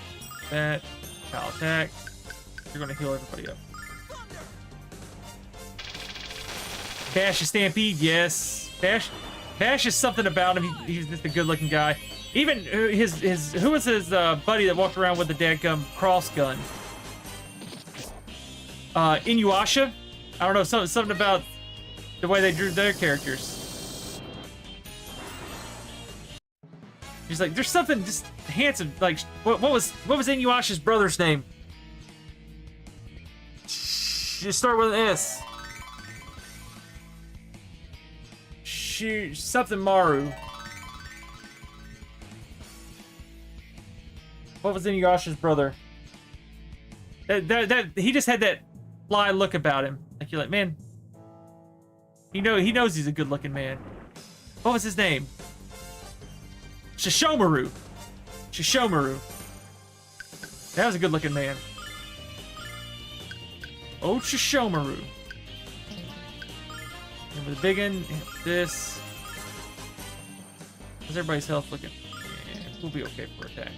That. Kyle attack. You're gonna heal everybody up. Bash a Stampede, yes. Bash is something about him. He's just a good-looking guy. Even who was his buddy that walked around with the dadgum cross gun? Inuyasha. I don't know, something about the way they drew their characters. He's like, there's something just handsome. Like, what was Inuyasha's brother's name? Just start with an S. Something Maru. What was Inuyasha's brother? He just had that fly look about him. Like, you're like, man, he knows he's a good-looking man. What was his name? Shishomaru. That was a good-looking man. Oh, Shishomaru. And with the big one, this. How's everybody's health looking? Yeah, we'll be okay for attack.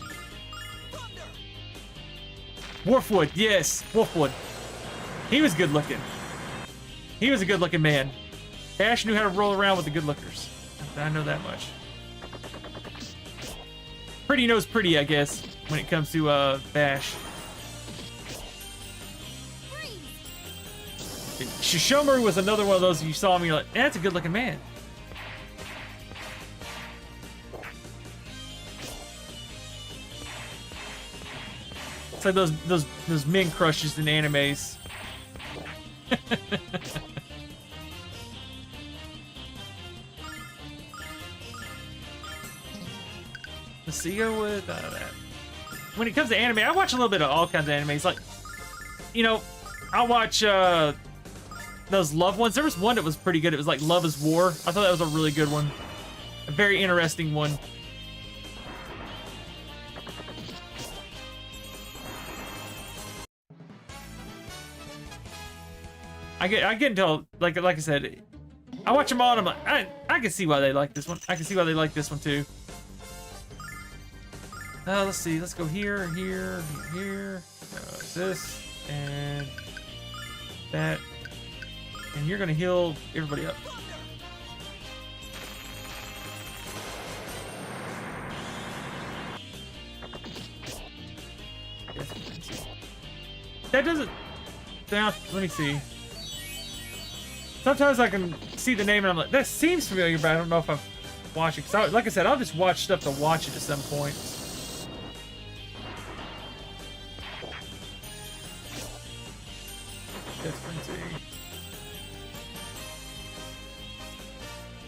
Wolfwood, yes, Wolfwood. He was good looking. He was a good looking man. Bash knew how to roll around with the good lookers. I know that much. Pretty knows pretty, I guess, when it comes to Bash. Shishomaru was another one of those you saw me, you're like, that's a good looking man. It's like those men crushes in animes. Let's see, go with that. When it comes to anime, I watch a little bit of all kinds of animes. Like, you know, I watch those love ones. There was one that was pretty good. It was like Love is War. I thought that was a really good one. A very interesting one. I get into, like I said, I watch them all and I'm like, I can see why they like this one. I can see why they like this one too. Let's see. Let's go here, here, here. This and that. And you're gonna heal everybody up. That doesn't sound. Let me see. Sometimes I can see the name and I'm like, that seems familiar, but I don't know if I've watched it. Cause like I said, I'll just watch stuff to watch it at some point.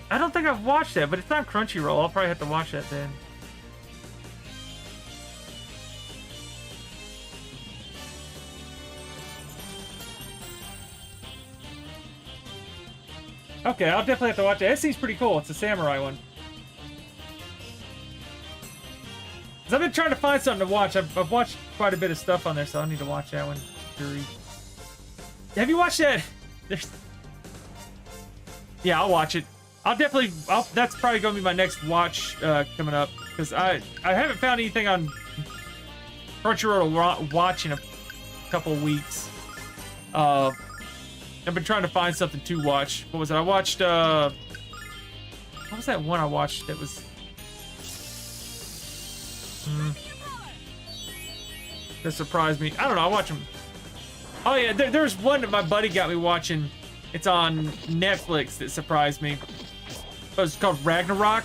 I don't think I've watched that, but it's not Crunchyroll. I'll probably have to watch that then. Okay, I'll definitely have to watch it. It seems pretty cool. It's a samurai one. Cause I've been trying to find something to watch. I've watched quite a bit of stuff on there, so I need to watch that one. Have you watched that? Yeah, I'll watch it. That's probably going to be my next watch coming up. Because I haven't found anything on Crunchyroll to watch in a couple of weeks. I've been trying to find something to watch. What was it? I watched, what was that one I watched that was... that surprised me. I don't know, I watch them. Oh yeah, there's one that my buddy got me watching. It's on Netflix that surprised me. It was called Ragnarok.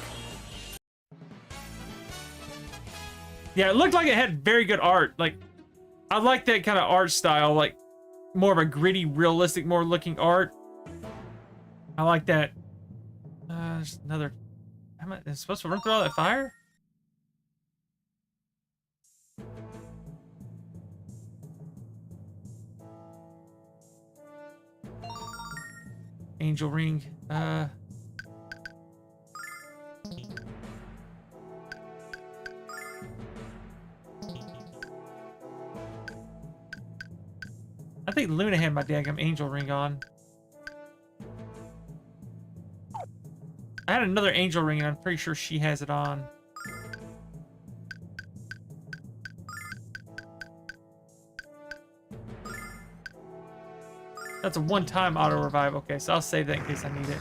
Yeah, it looked like it had very good art. Like, I like that kind of art style, like more of a gritty, realistic, more looking art. I like that. There's another. Am I supposed to run through all that fire? Angel ring. I think Luna had my daggum angel ring on. I had another angel ring, and I'm pretty sure she has it on. That's a one-time auto revive. Okay, so I'll save that in case I need it.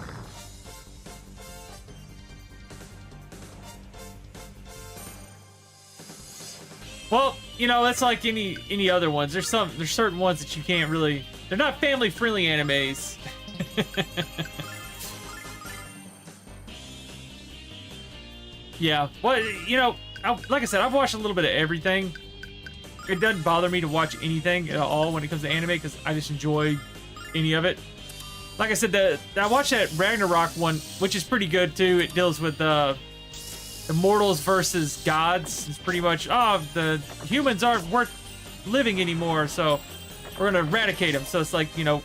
Well, you know, that's like any other ones. There's certain ones that you can't really. They're not family-friendly animes. Yeah. Well, you know, like I said, I've watched a little bit of everything. It doesn't bother me to watch anything at all when it comes to anime because I just enjoy any of it. Like I said, I watched that Ragnarok one, which is pretty good too. It deals with the mortals versus gods. It's pretty much, oh, the humans aren't worth living anymore, so we're gonna eradicate them. So it's like, you know,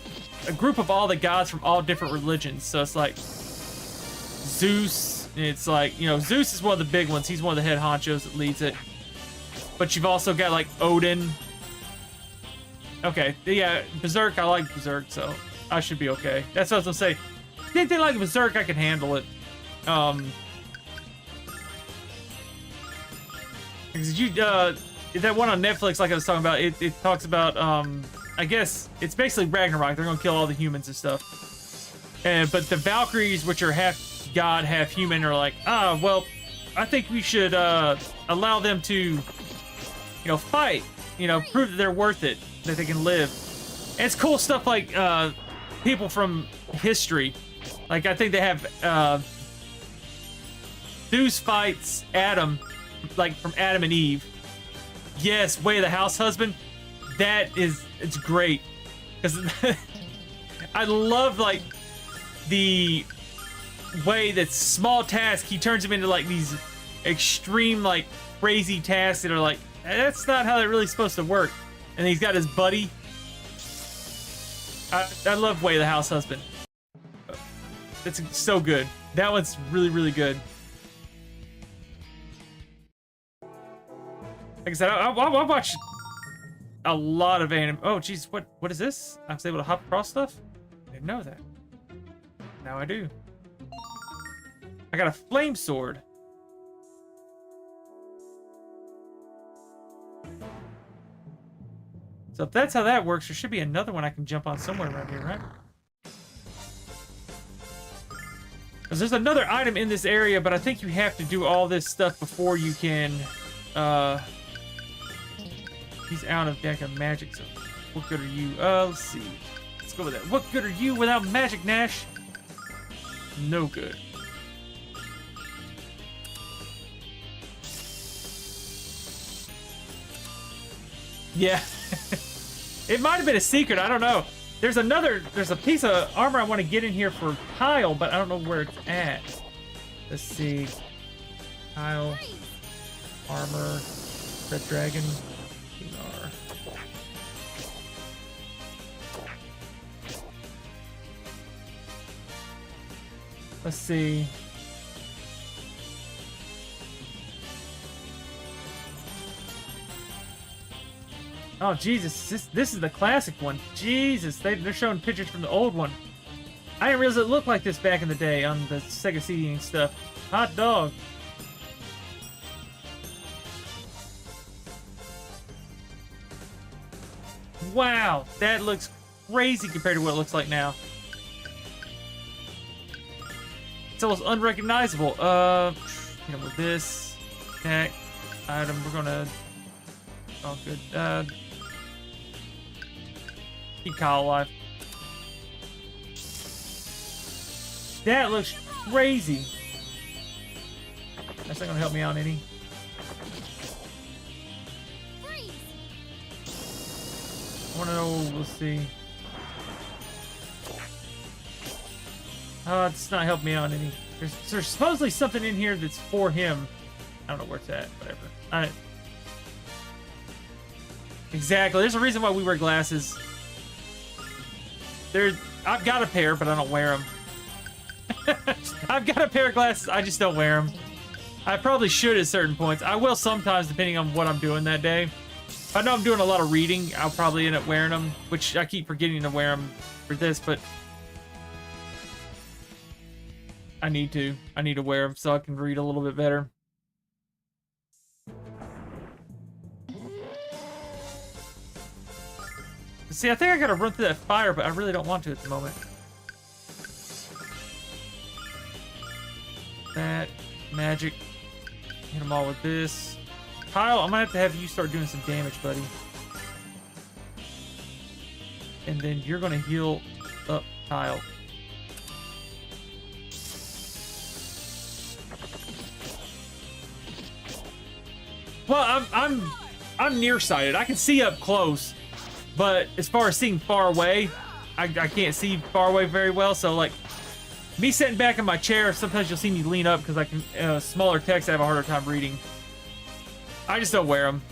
a group of all the gods from all different religions. So it's like Zeus. It's like, you know, Zeus is one of the big ones. He's one of the head honchos that leads it. But you've also got like Odin. Okay, yeah, Berserk. I like Berserk, so I should be okay. That's what I was gonna say. Anything like Berserk, I can handle it. Because you, that one on Netflix, like I was talking about, it talks about, I guess it's basically Ragnarok. They're gonna kill all the humans and stuff. But the Valkyries, which are half god, half human, are like, well, I think we should allow them to, you know, fight. You know, prove that they're worth it, that they can live. And it's cool stuff like people from history. Like I think they have Zeus fights Adam. Like from Adam and Eve. Yes, Way of the House Husband. It's great. Because I love like the way that small tasks, he turns them into like these extreme like crazy tasks that are like, that's not how they're really supposed to work. And he's got his buddy. I love Way of the House Husband. It's so good. That one's really, really good. Like I said, I watched a lot of anime. Oh, jeez, what is this? I was able to hop across stuff? I didn't know that. Now I do. I got a flame sword. So if that's how that works, there should be another one I can jump on somewhere around here, right? Because there's another item in this area, but I think you have to do all this stuff before you can, he's out of deck of magic, so what good are you? Let's see. Let's go with that. What good are you without magic, Nash? No good. Yeah. It might have been a secret. I don't know. There's a piece of armor I want to get in here for Kyle, but I don't know where it's at. Let's see. Kyle. Armor. Red Dragon. Let's see. Oh, Jesus. This is the classic one. Jesus. They're showing pictures from the old one. I didn't realize it looked like this back in the day on the Sega CD and stuff. Hot dog. Wow. That looks crazy compared to what it looks like now. It's almost unrecognizable. You know, with this attack item, we're gonna. Oh, good. Keep Kyle alive. That looks crazy. That's not gonna help me out any. I wanna know. Let's see. It's not helping me out any. There's supposedly something in here that's for him. I don't know where it's at. Whatever. Alright. Exactly. There's a reason why we wear glasses. I've got a pair, but I don't wear them. I've got a pair of glasses, I just don't wear them. I probably should at certain points. I will sometimes, depending on what I'm doing that day. If I know I'm doing a lot of reading, I'll probably end up wearing them, which I keep forgetting to wear them for this, but I need to wear them so I can read a little bit better. See, I think I gotta run through that fire, but I really don't want to at the moment. That magic. Hit them all with this. Kyle, I'm gonna have you start doing some damage, buddy. And then you're gonna heal up Kyle. Well, I'm nearsighted. I can see up close, but as far as seeing far away, I can't see far away very well. So like me sitting back in my chair, sometimes you'll see me lean up because I can smaller text I have a harder time reading. I just don't wear them.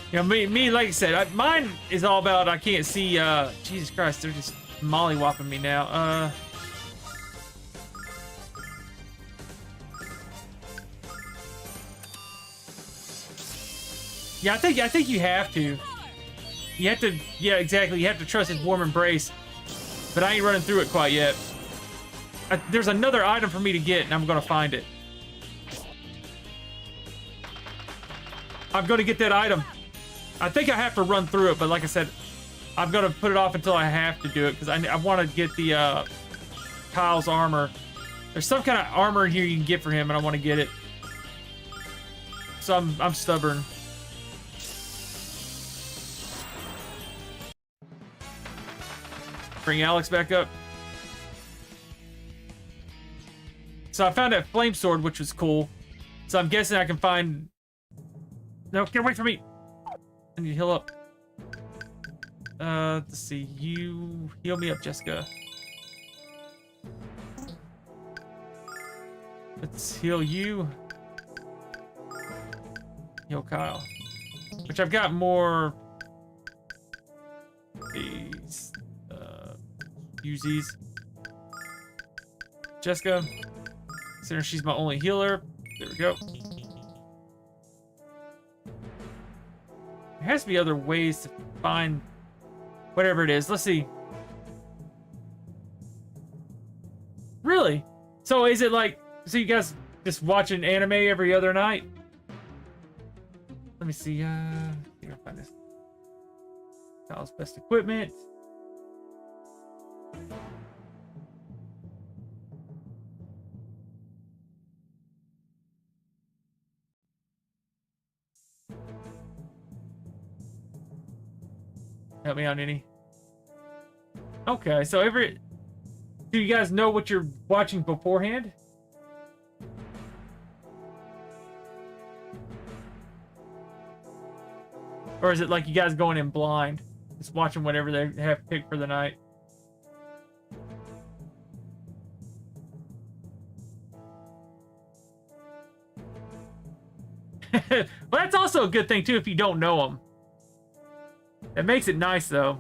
You know, me, like I said, mine is all about I can't see. Jesus Christ, they're just mollywopping me now. Yeah, I think you have to. You have to. Yeah, exactly. You have to trust his warm embrace. But I ain't running through it quite yet. There's another item for me to get, and I'm gonna find it. I'm gonna get that item. I think I have to run through it, but like I said, I'm gonna put it off until I have to do it because I want to get the Kyle's armor. There's some kind of armor in here you can get for him, and I want to get it. So I'm stubborn. Bring Alex back up. So I found that flame sword, which was cool. So I'm guessing I can find. No, get away from me! I need to heal up. Let's see. You heal me up, Jessica. Let's heal you. Heal Kyle. Which I've got more. These. Use these. Jessica. Considering she's my only healer. There we go. There has to be other ways to find whatever it is. Let's see. Really? So is it like, so you guys just watching anime every other night? Let me see. I think I'll find this. Kyle's best equipment. Help me out, Nini. Okay, so do you guys know what you're watching beforehand? Or is it like you guys going in blind? Just watching whatever they have picked for the night? Well, that's also a good thing, too, if you don't know them. It makes it nice, though.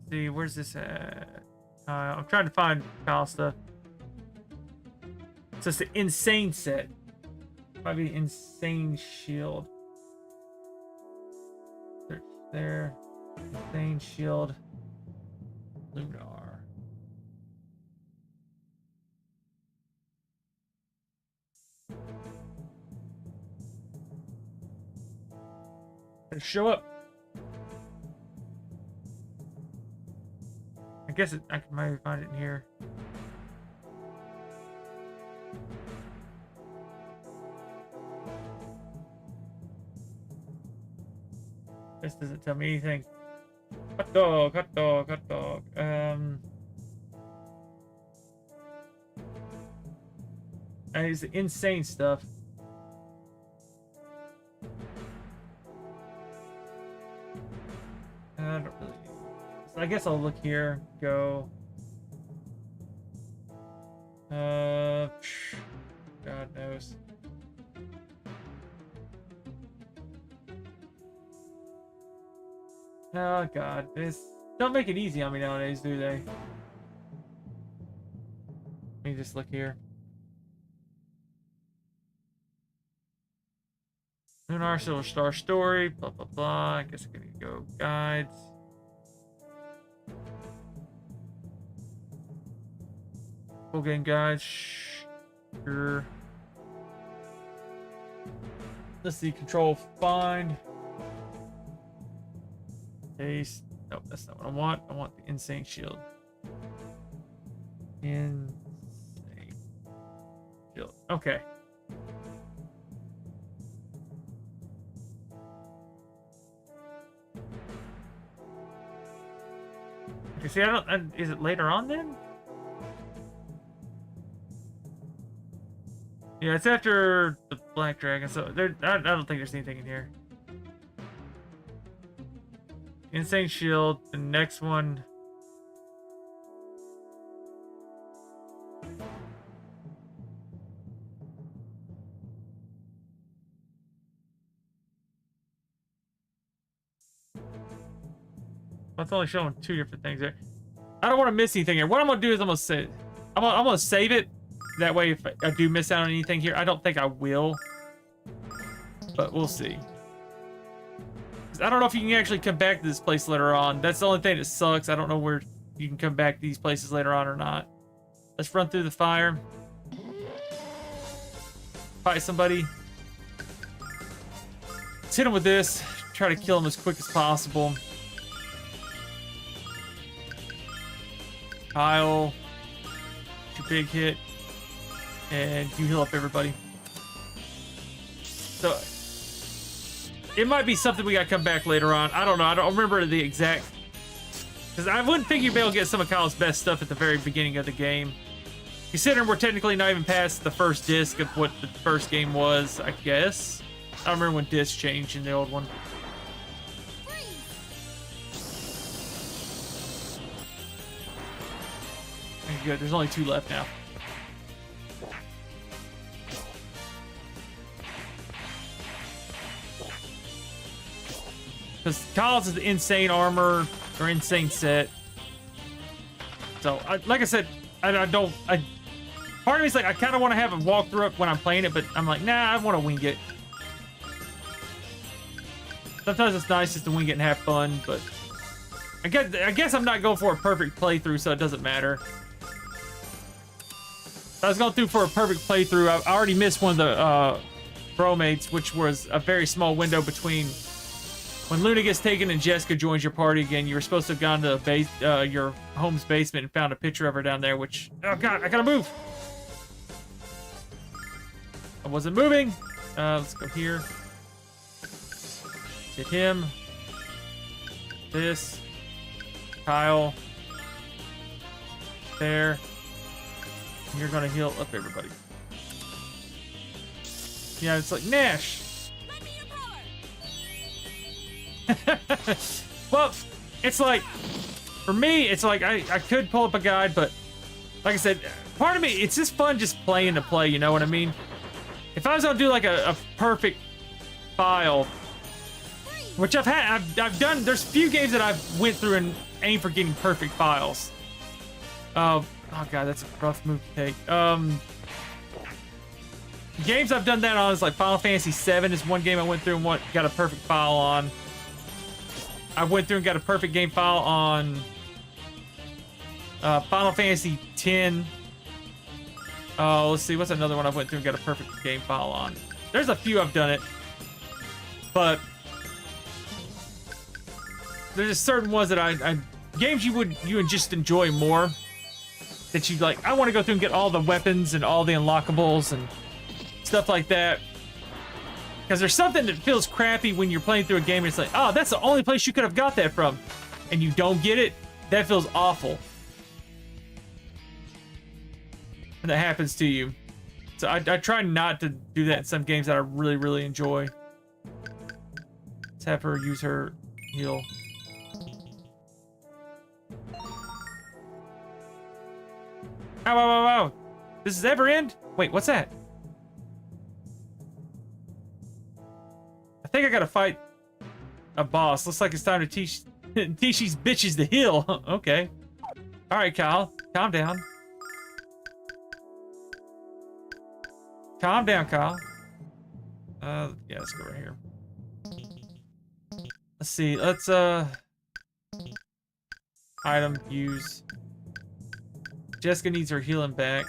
Let's see, where's this at? I'm trying to find Kyle stuff. So it's the insane set. Might be insane shield. Search there. Insane shield. Lunar. Show up. I guess I can maybe find it in here. This doesn't tell me anything. Hot dog, hot dog, hot dog. It's insane stuff. I don't really. So I guess I'll look here. Go. God knows. Oh God, this don't make it easy on me nowadays, do they? Let me just look here. Lunar Silver Star Story, blah blah blah. I guess I'm gonna go guides. Full game guides. Sure. Let's see. Control find. Taste. Nope, that's not what I want. I want the Insane Shield. Insane Shield. Okay. Okay, see, is it later on then? Yeah, it's after the Black Dragon, so I don't think there's anything in here. Insane Shield, the next one. That's only showing 2 different things there. I don't want to miss anything here. What I'm gonna do is I'm gonna save it. That way, if I do miss out on anything here, I don't think I will, but we'll see. I don't know if you can actually come back to this place later on. That's the only thing that sucks. I don't know where you can come back to these places later on or not. Let's run through the fire. Fight somebody. Let's hit him with this. Try to kill him as quick as possible. Kyle. Your big hit. And you heal up everybody. So it might be something we gotta come back later on. I don't know. I don't remember the exact. Because I wouldn't think you'd be able to get some of Kyle's best stuff at the very beginning of the game. Considering we're technically not even past the first disc of what the first game was, I guess. I don't remember when discs changed in the old one. Okay, good. There's only 2 left now. Because Kyle's is the insane armor or insane set. So, like I said, part of me's like, I kind of want to have a walkthrough when I'm playing it, but I'm like, nah, I want to wing it. Sometimes it's nice just to wing it and have fun, but I guess I'm not going for a perfect playthrough, so it doesn't matter. I was going through for a perfect playthrough. I already missed one of the bromates, which was a very small window between when Luna gets taken and Jessica joins your party again. You were supposed to have gone to your home's basement and found a picture of her down there, which, oh God, I gotta move. I wasn't moving. Let's go here. Hit him. This. Kyle. There. And you're gonna heal up everybody. Yeah, it's like Nash. Well, it's like, for me, it's like I could pull up a guide, but like I said, part of me, it's just fun just playing to play, you know what I mean? If I was gonna do like a perfect file, which I've done, there's a few games that I've went through and aimed for getting perfect files. Oh God, that's a rough move to take. Games I've done that on is like Final Fantasy VII is one game I went through and got a perfect file on. I went through and got a perfect game file on Final Fantasy X. Let's see, what's another one I went through and got a perfect game file on? There's a few I've done it, but there's just certain ones that games you would just enjoy more. That you like, I want to go through and get all the weapons and all the unlockables and stuff like that. Because there's something that feels crappy when you're playing through a game and it's like, oh, that's the only place you could have got that from. And you don't get it. That feels awful. When that happens to you. So I try not to do that in some games that I really, really enjoy. Let's have her use her heal. Ow, ow, ow, ow. This is ever end? Wait, what's that? I think I gotta fight a boss. Looks like it's time to teach these bitches the hill. Okay. Alright, Kyle. Calm down. Calm down, Kyle. Yeah, let's go right here. Let's see. Let's, item use. Jessica needs her healing back.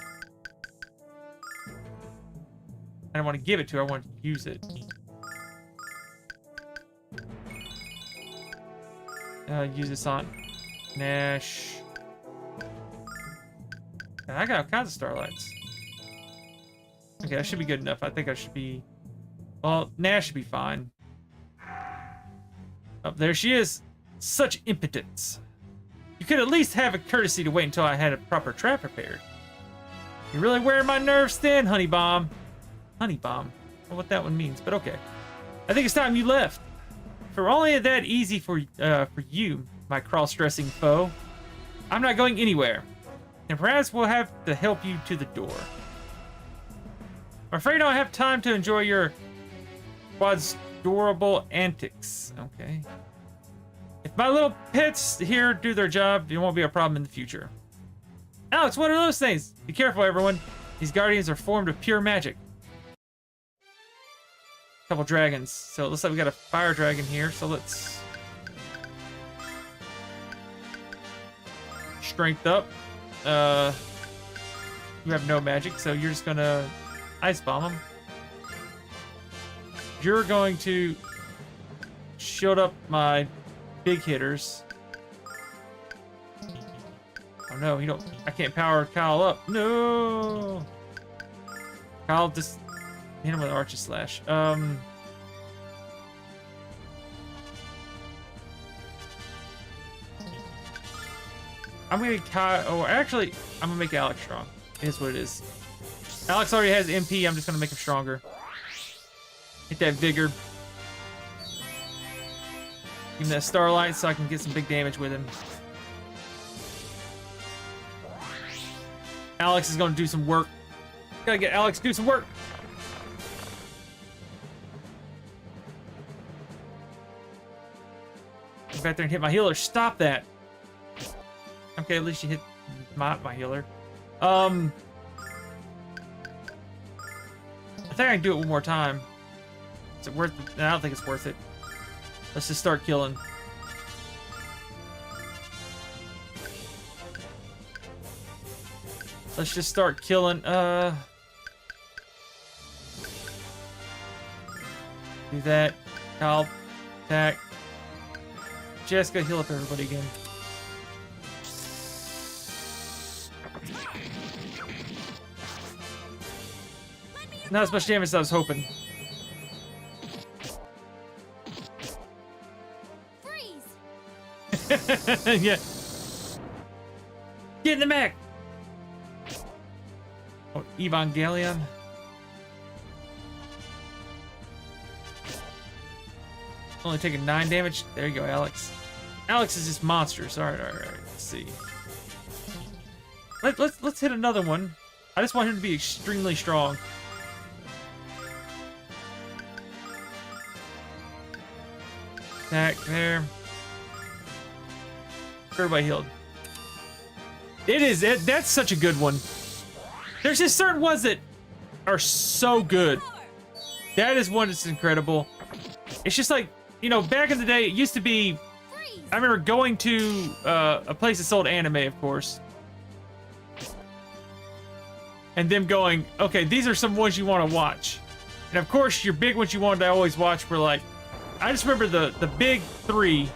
I don't want to give it to her. I want to use it. Use this on Nash. I got all kinds of starlights. Okay, that should be good enough. I think I should be... Well, Nash should be fine. Oh, there she is. Such impotence. You could at least have a courtesy to wait until I had a proper trap prepared. You're really wearing my nerves thin, Honey Bomb. Honey Bomb. I don't know what that one means, but okay. I think it's time you left. For only that easy for you, my cross-dressing foe, I'm not going anywhere. And perhaps we'll have to help you to the door. I'm afraid I don't have time to enjoy your quadorable antics. Okay. If my little pets here do their job, it won't be a problem in the future. Alex, what are those things? Be careful, everyone. These guardians are formed of pure magic. Couple dragons. So it looks like we got a fire dragon here. So let's... Strength up. You have no magic, so you're just gonna ice bomb him. You're going to shield up my big hitters. Oh no, you don't... I can't power Kyle up. No! Kyle, just hit him with Archer Slash. I'm gonna Kyle... Oh, actually, I'm gonna make Alex strong. It is what it is. Alex already has MP, I'm just gonna make him stronger. Hit that vigor. Give him that starlight so I can get some big damage with him. Alex is gonna do some work. Gotta get Alex to do some work. Get back there and hit my healer. Stop that. Okay, at least you hit my healer. I think I can do it one more time. Is it worth it? I don't think it's worth it. Let's just start killing. Let's just start killing. Do that. Kyle, attack. Jessica, heal up everybody again. Not as much damage as I was hoping. Freeze! Yeah. Get in the mech! Oh, Evangelion. Only taking 9 damage. There you go, Alex. Alex is just monsters. Alright. Let's see. Let's hit another one. I just want him to be extremely strong. Attack there. Everybody healed. It is it. That's such a good one. There's just certain ones that are so good. That is one that's incredible. It's just like, you know, back in the day, it used to be. I remember going to a place that sold anime, of course, and them going, okay, these are some ones you want to watch, and of course, your big ones you wanted to always watch were like. I just remember the big 3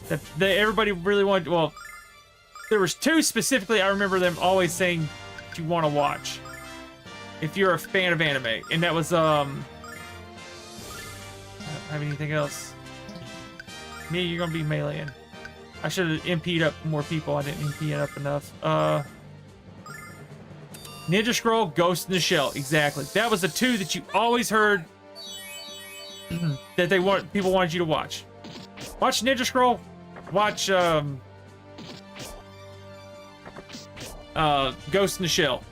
that everybody really wanted. Well, there was 2 specifically. I remember them always saying you want to watch if you're a fan of anime, and that was have anything else. Me, you're gonna be meleeing. I should have MP'd up more people. I didn't MP it up enough. Ninja Scroll, Ghost in the Shell. Exactly. That was the two that you always heard that people wanted you to watch. Watch Ninja Scroll. Watch Ghost in the Shell.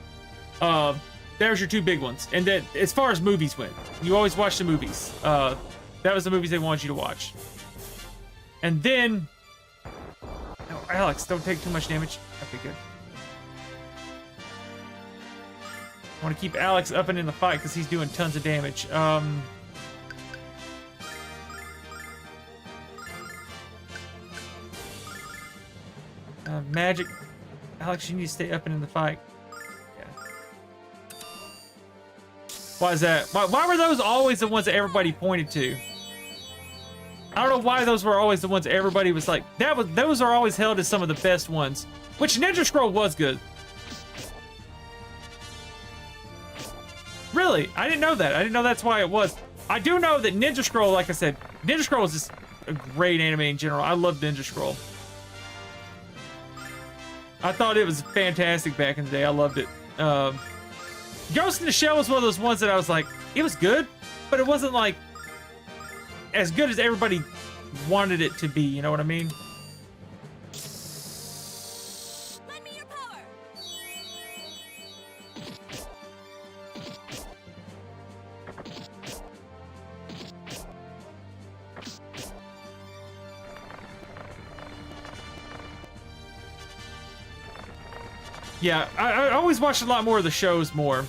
There's your two big ones. And then as far as movies went, you always watch the movies. That was the movies they wanted you to watch. And then, oh, Alex, don't take too much damage. Okay, good. I want to keep Alex up and in the fight because he's doing tons of damage. Magic. Alex, you need to stay up and in the fight. Yeah. Why is that? Why were those always the ones that everybody pointed to? I don't know why those were always the ones that everybody was like, those are always held as some of the best ones. Which Ninja Scroll was good. Really? I didn't know that. I didn't know that's why it was. I do know that Ninja Scroll, like I said, Ninja Scroll is just a great anime in general. I love Ninja Scroll. I thought it was fantastic back in the day. I loved it. Ghost in the Shell was one of those ones that I was like, it was good, but it wasn't like as good as everybody wanted it to be. You know what I mean? Lend me your power. Yeah, I always watched a lot more of the shows more.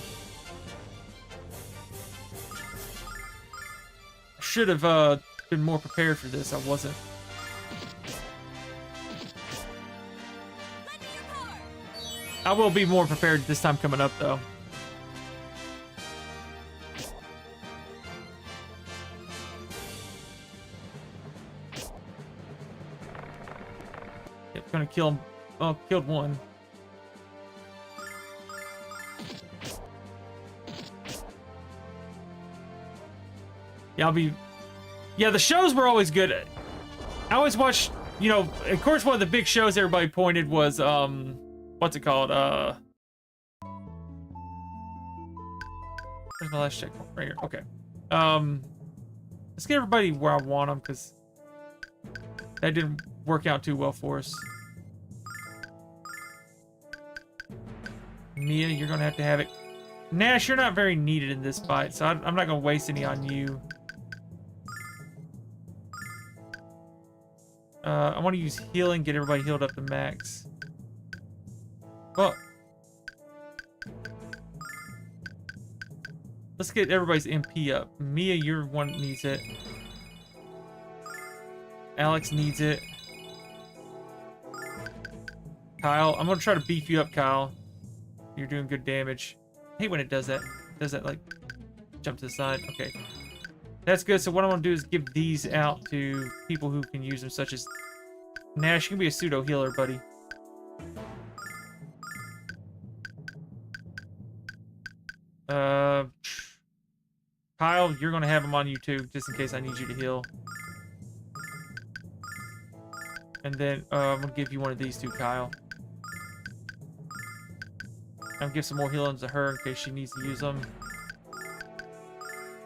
Should have been more prepared for this. I wasn't. Lend me your power. I will be more prepared this time coming up, though. Yep, gonna kill him. Oh, killed one. Yeah, the shows were always good. I always watched, you know, of course, one of the big shows everybody pointed was, what's it called? Where's my last checkpoint? Right here. Okay. Let's get everybody where I want them, because that didn't work out too well for us. Mia, you're gonna have to have it. Nash, you're not very needed in this fight, so I'm not gonna waste any on you. I want to use healing, get everybody healed up to max. Well, let's get everybody's MP up. Mia, you're one that needs it. Alex needs it. Kyle, I'm gonna try to beef you up, Kyle. You're doing good damage. I hate when it does that. It does that, like, jump to the side. Okay. That's good. So what I'm gonna do is give these out to people who can use them, such as Nash. You can be a pseudo healer, buddy. Kyle, you're gonna have them on you too, just in case I need you to heal. And then I'm gonna give you one of these too, Kyle. I'm gonna give some more healings to her in case she needs to use them.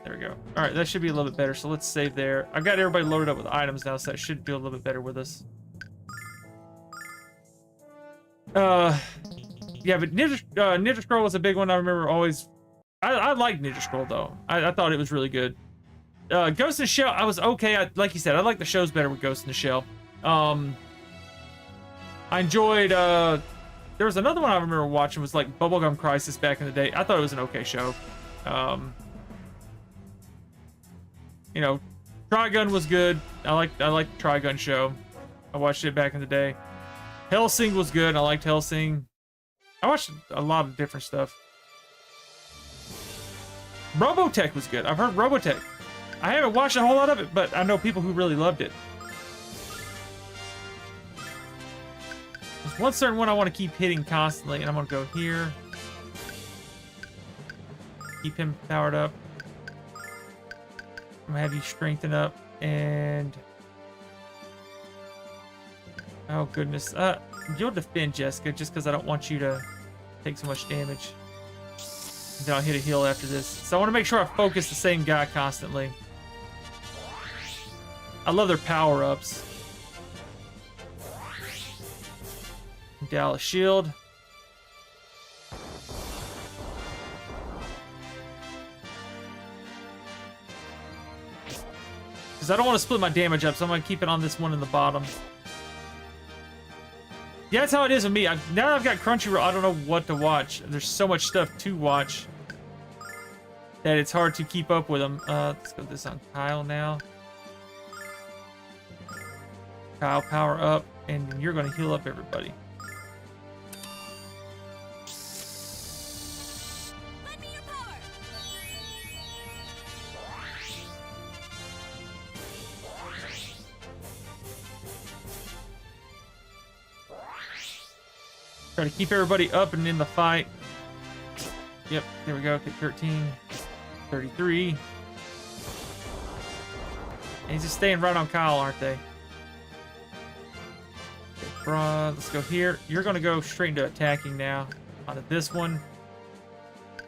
There we go. All right, that should be a little bit better. So let's save there. I got everybody loaded up with items now, so that should do a little bit better with us. Yeah, but Ninja Scroll was a big one. I remember always. I liked Ninja Scroll though. I thought it was really good. Ghost in the Shell, I was okay. Like you said, I like the shows better with Ghost in the Shell. I enjoyed. There was another one I remember watching, was like Bubblegum Crisis back in the day. I thought it was an okay show. You know, Trigun was good. I liked the Trigun show. I watched it back in the day. Hellsing was good. I liked Hellsing. I watched a lot of different stuff. Robotech was good. I've heard Robotech. I haven't watched a whole lot of it, but I know people who really loved it. There's one certain one I want to keep hitting constantly, and I'm going to go here. Keep him powered up. I'm gonna have you strengthen up and... Oh, goodness. You'll defend, Jessica, just because I don't want you to take so much damage. And then I'll hit a heal after this. So I want to make sure I focus the same guy constantly. I love their power-ups. Dallas shield. Because I don't want to split my damage up, so I'm going to keep it on this one in the bottom. Yeah, that's how it is with me. Now that I've got Crunchyroll, I don't know what to watch. There's so much stuff to watch that it's hard to keep up with them. Let's go this on Kyle now. Kyle, power up, and you're going to heal up everybody. Lend me your power. Try to keep everybody up and in the fight. Yep, there we go. Okay, 13, 33. And he's just staying right on Kyle, aren't they? Okay, let's go here. You're going to go straight into attacking now. Onto this one.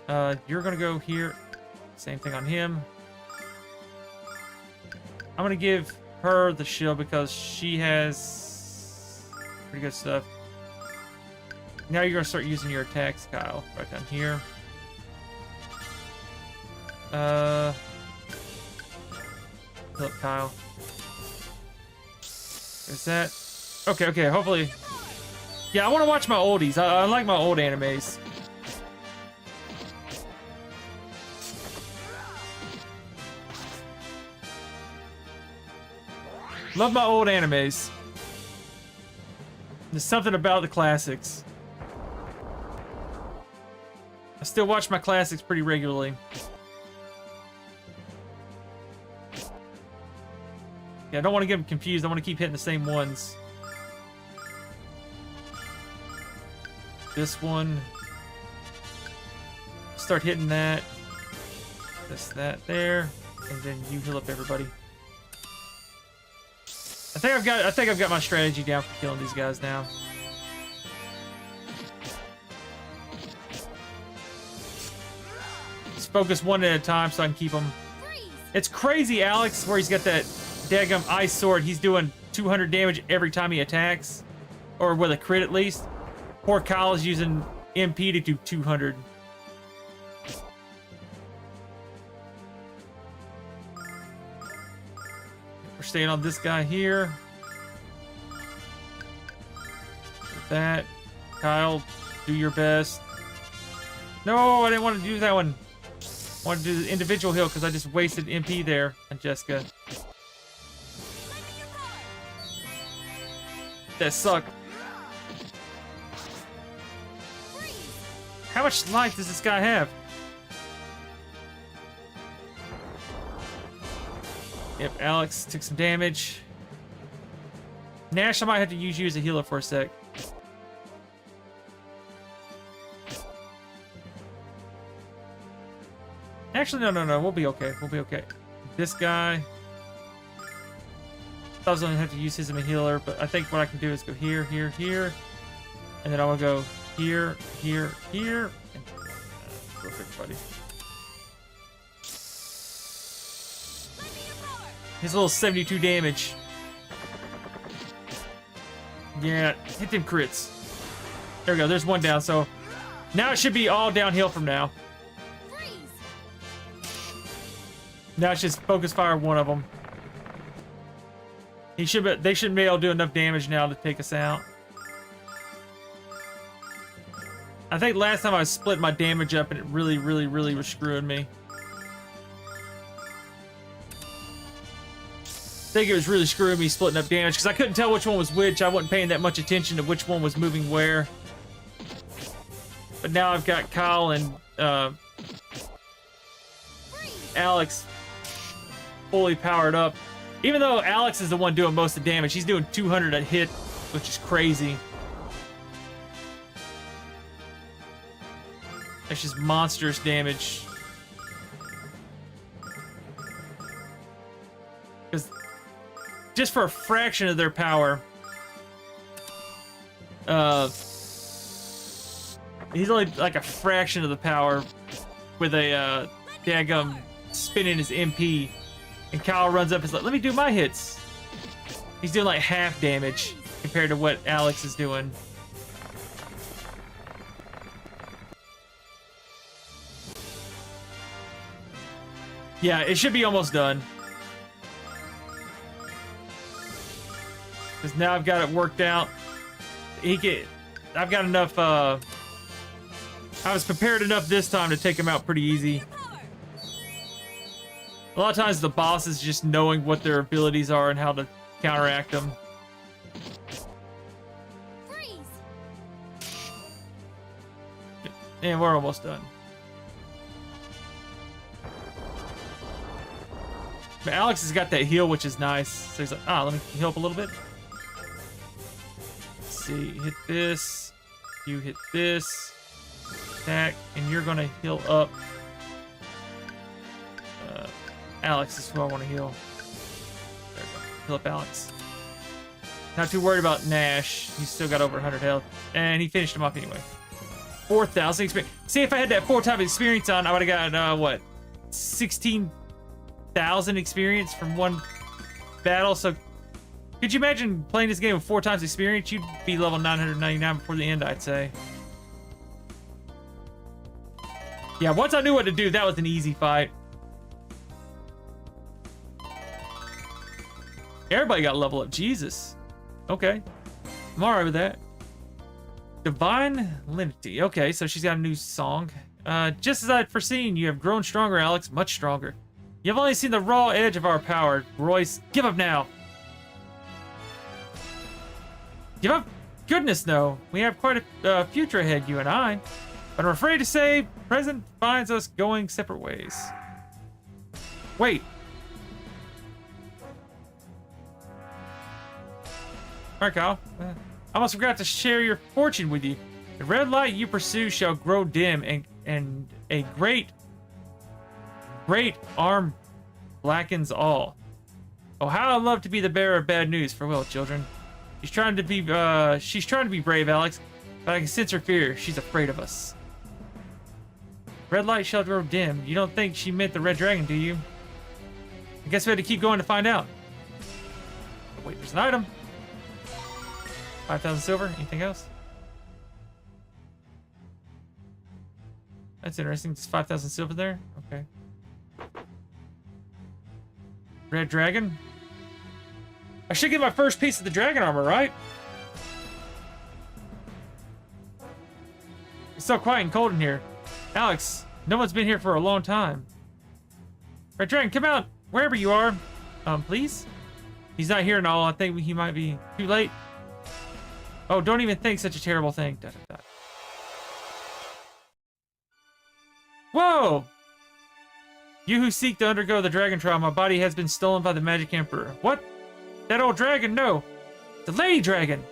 You're going to go here. Same thing on him. I'm going to give her the shield because she has pretty good stuff. Now you're going to start using your attacks, Kyle. Right down here. Look, Kyle. Is that... Okay, hopefully... Yeah, I want to watch my oldies. I like my old animes. Love my old animes. There's something about the classics. I still watch my classics pretty regularly. Yeah, I don't want to get them confused. I want to keep hitting the same ones. This one. Start hitting that. That there. And then you heal up everybody. I think I've got my strategy down for killing these guys now. Just focus one at a time so I can keep them. It's crazy, Alex, where he's got that daggum ice sword. He's doing 200 damage every time he attacks, or with a crit at least. Poor Kyle is using MP to do 200. We're staying on this guy here. With that, Kyle, do your best. No, I didn't want to do that one. I wanted to do the individual heal because I just wasted MP there on Jessica. That sucked. How much life does this guy have? Yep, Alex took some damage. Nash, I might have to use you as a healer for a sec. Actually, no. We'll be okay. We'll be okay. This guy. I was going to have to use his as a healer, but I think what I can do is go here, here, here. And then I will go here, here, here. And perfect, buddy. His little 72 damage. Yeah, hit them crits. There we go. There's one down. So now it should be all downhill from now. Now it's just focus fire one of them. They shouldn't be able to do enough damage now to take us out. I think last time I split my damage up and it really was screwing me. I think it was really screwing me splitting up damage because I couldn't tell which one was which. I wasn't paying that much attention to which one was moving where. But now I've got Kyle and Alex fully powered up. Even though Alex is the one doing most of the damage, he's doing 200 a hit, which is crazy. That's just monstrous damage. just for a fraction of their power. He's only like a fraction of the power with a daggum spinning his MP. And Kyle runs up and is like, let me do my hits. He's doing like half damage compared to what Alex is doing. Yeah, it should be almost done. Because now I've got it worked out. I've got enough, I was prepared enough this time to take him out pretty easy. A lot of times the boss is just knowing what their abilities are and how to counteract them. Freeze. And we're almost done. But Alex has got that heal, which is nice. So he's like, let me heal up a little bit. Let's see, hit this. You hit this. Attack, and you're gonna heal up. Alex is who I want to heal. There we go. Heal up Alex. Not too worried about Nash. He's still got over 100 health. And he finished him off anyway. 4,000 experience. See, if I had that 4 times experience on, I would have gotten, what? 16,000 experience from one battle. So, could you imagine playing this game with 4 times experience? You'd be level 999 before the end, I'd say. Yeah, once I knew what to do, that was an easy fight. Everybody got level up. Jesus. Okay. I'm alright with that. Divine Linity. Okay, so she's got a new song. Just as I'd foreseen, you have grown stronger, Alex. Much stronger. You have only seen the raw edge of our power. Royce, give up now. Give up? Goodness, no. We have quite a future ahead, you and I. But I'm afraid to say, present finds us going separate ways. Wait. Alright, Kyle. I almost forgot to share your fortune with you. The red light you pursue shall grow dim, and a great arm blackens all. Oh, how I love to be the bearer of bad news. Farewell, children. She's trying to be brave, Alex, but I can sense her fear. She's afraid of us. Red light shall grow dim. You don't think she meant the red dragon, do you? I guess we had to keep going to find out. Oh, wait, there's an item. 5,000 silver. Anything else? That's interesting. There's 5,000 silver there. Okay. Red dragon. I should get my first piece of the dragon armor, right? It's so quiet and cold in here. Alex, no one's been here for a long time. Red dragon, come out wherever you are. Please? He's not here and all. I think he might be too late. Oh, don't even think such a terrible thing. Da, da, da. Whoa! You who seek to undergo the dragon trial, my body has been stolen by the magic emperor. What? That old dragon? No. The lady dragon.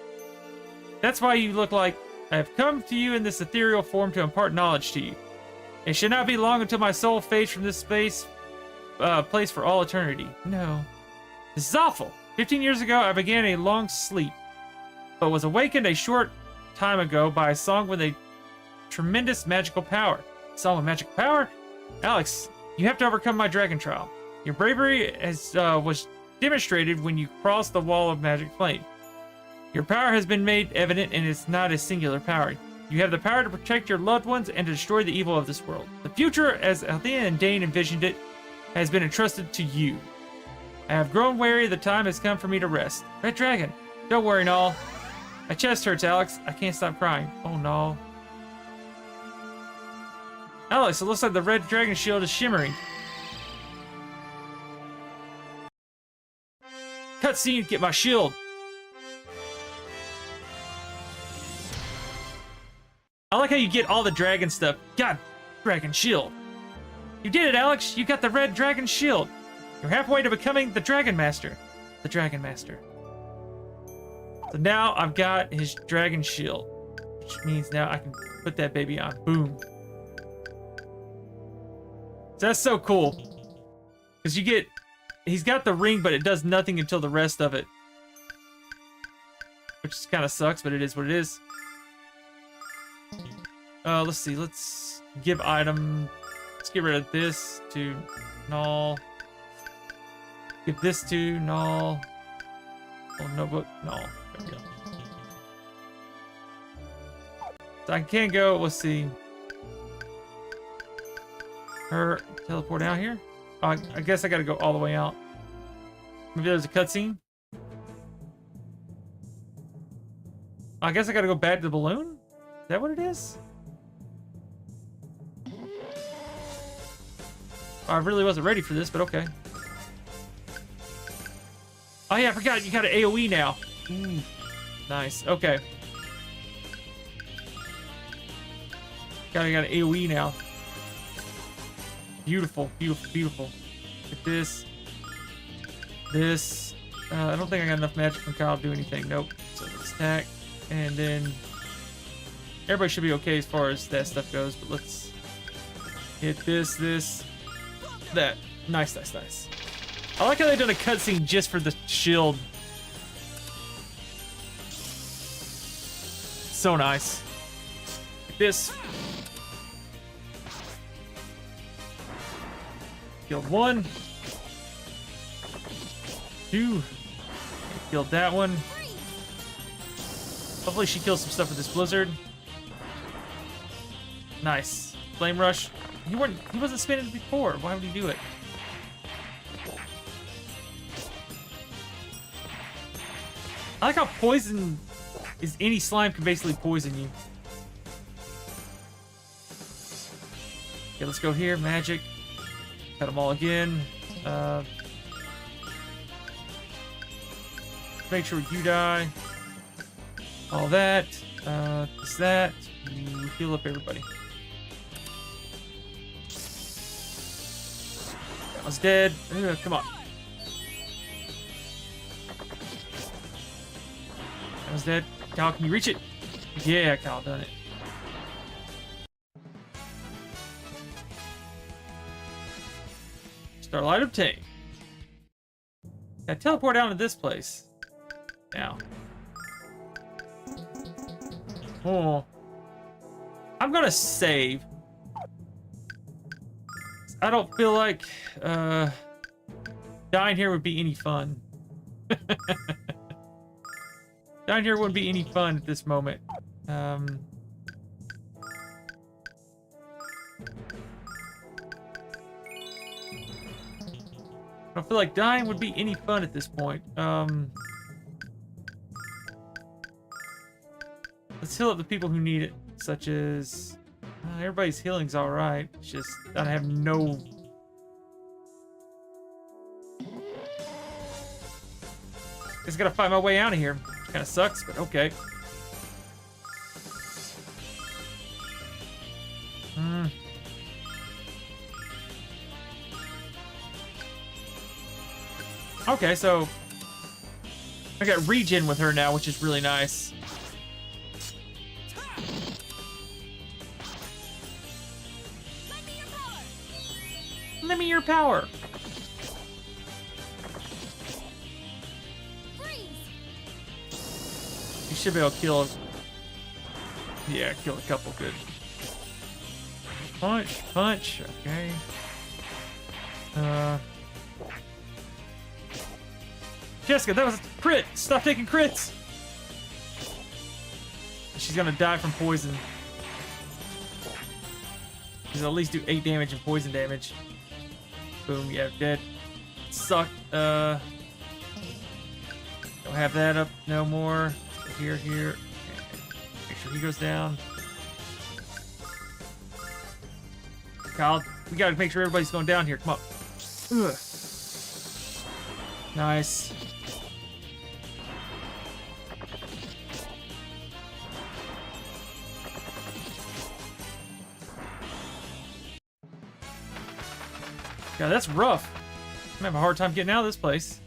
That's why you look like I have come to you in this ethereal form to impart knowledge to you. It should not be long until my soul fades from this place for all eternity. No. This is awful. 15 years ago, I began a long sleep, but was awakened a short time ago by a song with a tremendous magical power. A song with magical power? Alex, you have to overcome my dragon trial. Your bravery was demonstrated when you crossed the wall of magic flame. Your power has been made evident, and it's not a singular power. You have the power to protect your loved ones and to destroy the evil of this world. The future, as Althea and Dane envisioned it, has been entrusted to you. I have grown weary. The time has come for me to rest. Red Dragon, don't worry, Null. My chest hurts, Alex. I can't stop crying. Oh, no. Alex, it looks like the red dragon shield is shimmering. Cutscene, get my shield. I like how you get all the dragon stuff. God, dragon shield. You did it, Alex. You got the red dragon shield. You're halfway to becoming the Dragon Master. The Dragon Master. So now I've got his dragon shield, which means now I can put that baby on. Boom. So that's so cool. Because you get He's got the ring, but it does nothing until the rest of it. Which kind of sucks, but it is what it is. Let's see. Let's give item. Let's get rid of this to null. Give this to null. Oh, notebook, null. There we go. So I can go. Let's see. Her teleport out here. Oh, I guess I got to go all the way out. Maybe there's a cutscene. I guess I got to go back to the balloon. Is that what it is? I really wasn't ready for this, but okay. Oh yeah, I forgot you got an AoE now. Nice. Okay. Got an AoE now. Beautiful, beautiful, beautiful. Look at this. This. I don't think I got enough magic from Kyle to do anything. Nope. So let's attack. And then everybody should be okay as far as that stuff goes, but let's hit this, that. Nice, nice, nice. I like how they've done a cutscene just for the shield. So nice. Like this. Killed one. Two. Killed that one. Hopefully she kills some stuff with this blizzard. Nice. Flame rush. He wasn't spinning before. Why would he do it? I like how poison is any slime can basically poison you. Okay, let's go here. Magic. Cut them all again. Make sure you die. All that. Just that. You heal up everybody. That was dead. Come on. That was dead. Kyle, can you reach it? Yeah, Kyle done it. Starlight obtained. Now teleport down to this place. Now. Oh. I'm gonna save. I don't feel like dying here would be any fun. Dying here wouldn't be any fun at this moment. I don't feel like dying would be any fun at this point. Let's heal up the people who need it, such as everybody's healing's all right. It's just I have no. Just gotta find my way out of here. Kind of sucks, but okay. Okay, so I got regen with her now, which is really nice. Lend me your power. You should be able to kill. Yeah, kill a couple. Good. Punch, punch. Okay. Jessica, that was a crit. Stop taking crits. She's gonna die from poison. She's at least do 8 damage and poison damage. Boom, yeah, dead. Suck. Don't have that up no more. Here. Okay. Make sure he goes down. Kyle, we gotta make sure everybody's going down here. Come on. Ugh. Nice. God, that's rough. I'm gonna have a hard time getting out of this place.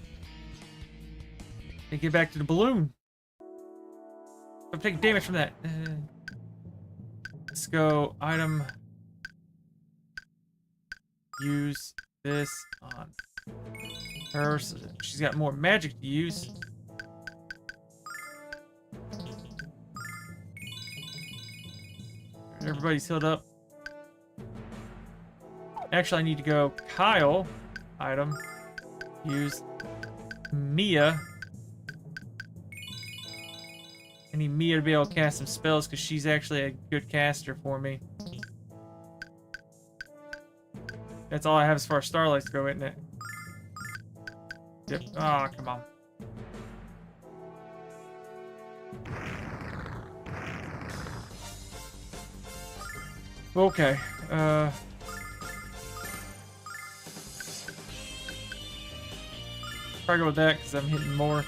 Gotta get back to the balloon. I'm taking damage from that. Let's go. Item. Use this on Her, so she's got more magic to use. Everybody's healed up. Actually, I need to go Kyle. Item. Use. Mia. I need Mia to be able to cast some spells because she's actually a good caster for me. That's all I have as far as starlights go, isn't it? Yep. Ah, come on. Okay. Probably go with that because I'm hitting more.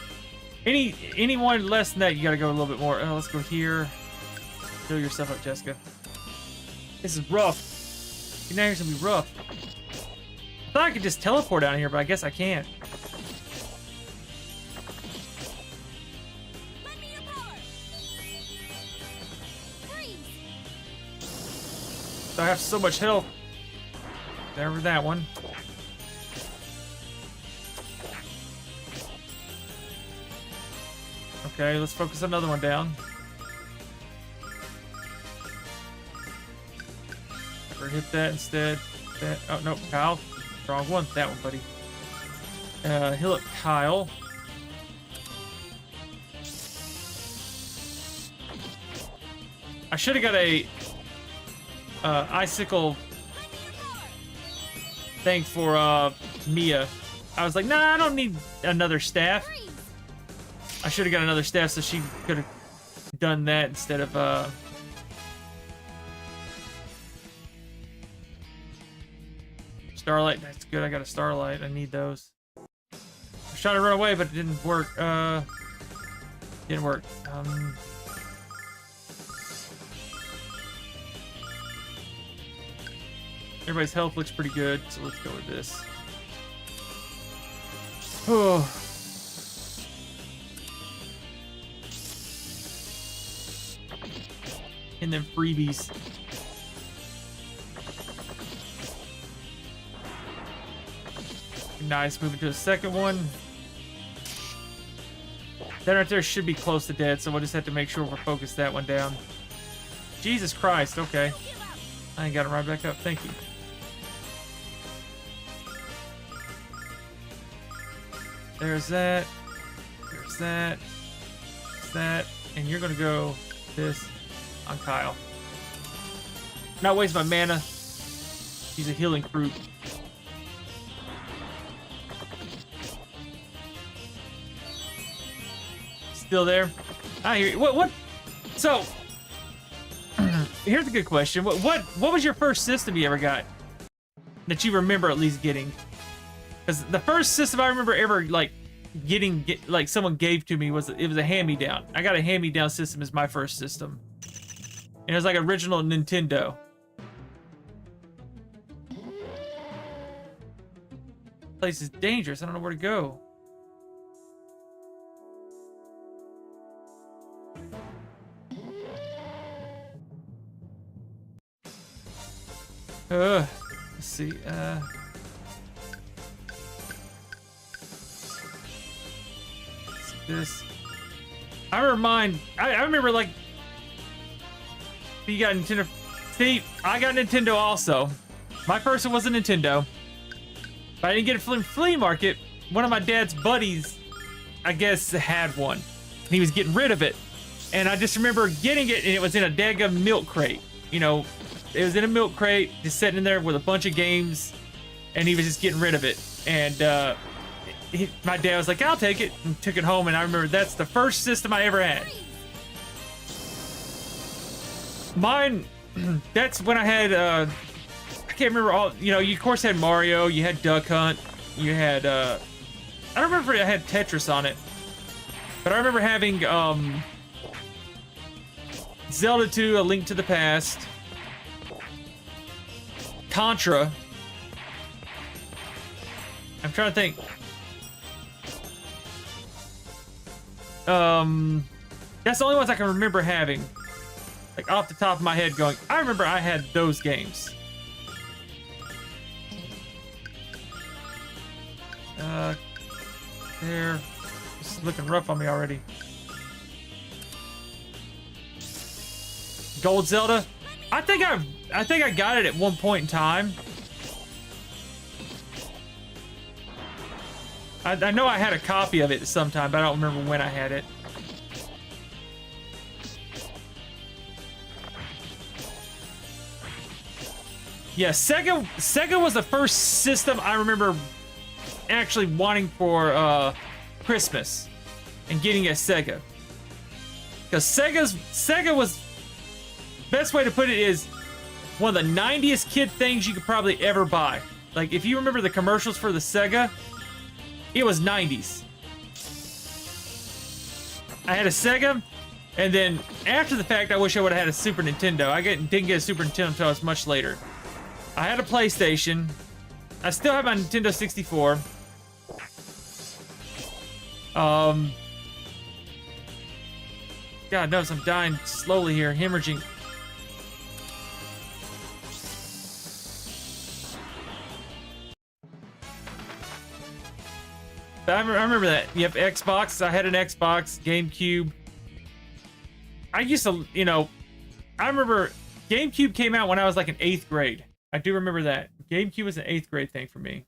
Anyone less than that, you gotta go a little bit more. Let's go here. Fill yourself up, Jessica. This is rough. Now here's gonna be rough. I thought I could just teleport down here, but I guess I can't. Lend me your power. Freeze. I have so much health. There with that one. Okay, let's focus another one down. Or hit that instead. That. Oh no, Kyle. Wrong one. That one, buddy. Heal up Kyle. I should have got a icicle thing for Mia. I was like, nah, I don't need another staff. I should have got another staff so she could have done that instead of starlight. That's good. I got a starlight. I need those. I was trying to run away, but it didn't work. Didn't work. Everybody's health looks pretty good, so let's go with this. Oh. And then freebies. Nice, moving to the second one. That right there should be close to dead, so we'll just have to make sure we're focused that one down. Jesus Christ, okay. I ain't got it right back up, thank you. There's that. There's that. There's that. And you're gonna go this on Kyle. Not waste my mana. He's a healing fruit. Still there? I hear you. What? So, here's a good question. What was your first system you ever got that you remember at least getting? Because the first system I remember ever like like someone gave to me was a hand-me-down. I got a hand-me-down system as my first system. And it was like original Nintendo. Place is dangerous. I don't know where to go. Let's see. This. I remember like. You got Nintendo. See, I got Nintendo also. My first one was a Nintendo. But I didn't get it from flea market. One of my dad's buddies, I guess, had one. And he was getting rid of it. And I just remember getting it, and it was in a daggum milk crate. You know, it was in a milk crate, just sitting in there with a bunch of games. And he was just getting rid of it. And my dad was like, I'll take it. And took it home. And I remember that's the first system I ever had. Mine, that's when I had, I can't remember all, you know, you of course had Mario, you had Duck Hunt, you had, I don't remember if I had Tetris on it, but I remember having, Zelda 2, A Link to the Past, Contra, I'm trying to think, that's the only ones I can remember having. Like off the top of my head going, I remember I had those games. There. This is looking rough on me already. Gold Zelda. I think I got it at one point in time. I know I had a copy of it sometime, but I don't remember when I had it. Yeah, Sega was the first system I remember actually wanting for Christmas and getting a Sega. Because Sega was, best way to put it is one of the 90s kid things you could probably ever buy. Like if you remember the commercials for the Sega, it was 90s. I had a Sega, and then after the fact, I wish I would have had a Super Nintendo. I didn't get a Super Nintendo until it was much later. I had a PlayStation. I still have my Nintendo 64. God knows I'm dying slowly here, hemorrhaging. I remember that. Yep, Xbox. I had an Xbox, GameCube. I used to, you know, I remember GameCube came out when I was like in 8th grade. I do remember that. GameCube was an 8th grade thing for me.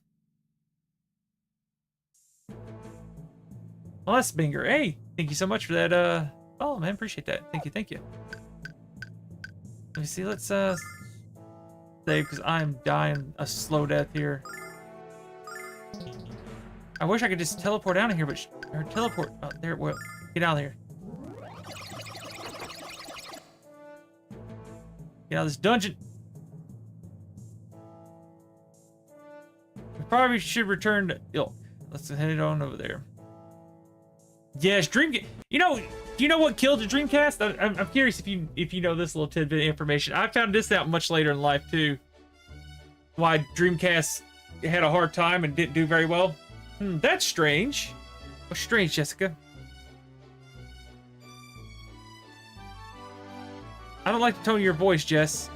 Well, that's Binger. Hey, thank you so much for that. Oh, man, appreciate that. Thank you, thank you. Let me see. Let's save because I'm dying a slow death here. I wish I could just teleport out of here, but or teleport. Oh, there. Well, get out of here. Get out of this dungeon. We probably should return to Ilk. Let's head on over there. Yes, Dreamcast. You know, do you know what killed the Dreamcast? I'm curious if you know this little tidbit of information. I found this out much later in life too. Why Dreamcast had a hard time and didn't do very well. That's strange. What's strange, Jessica? I don't like the tone of your voice, Jess.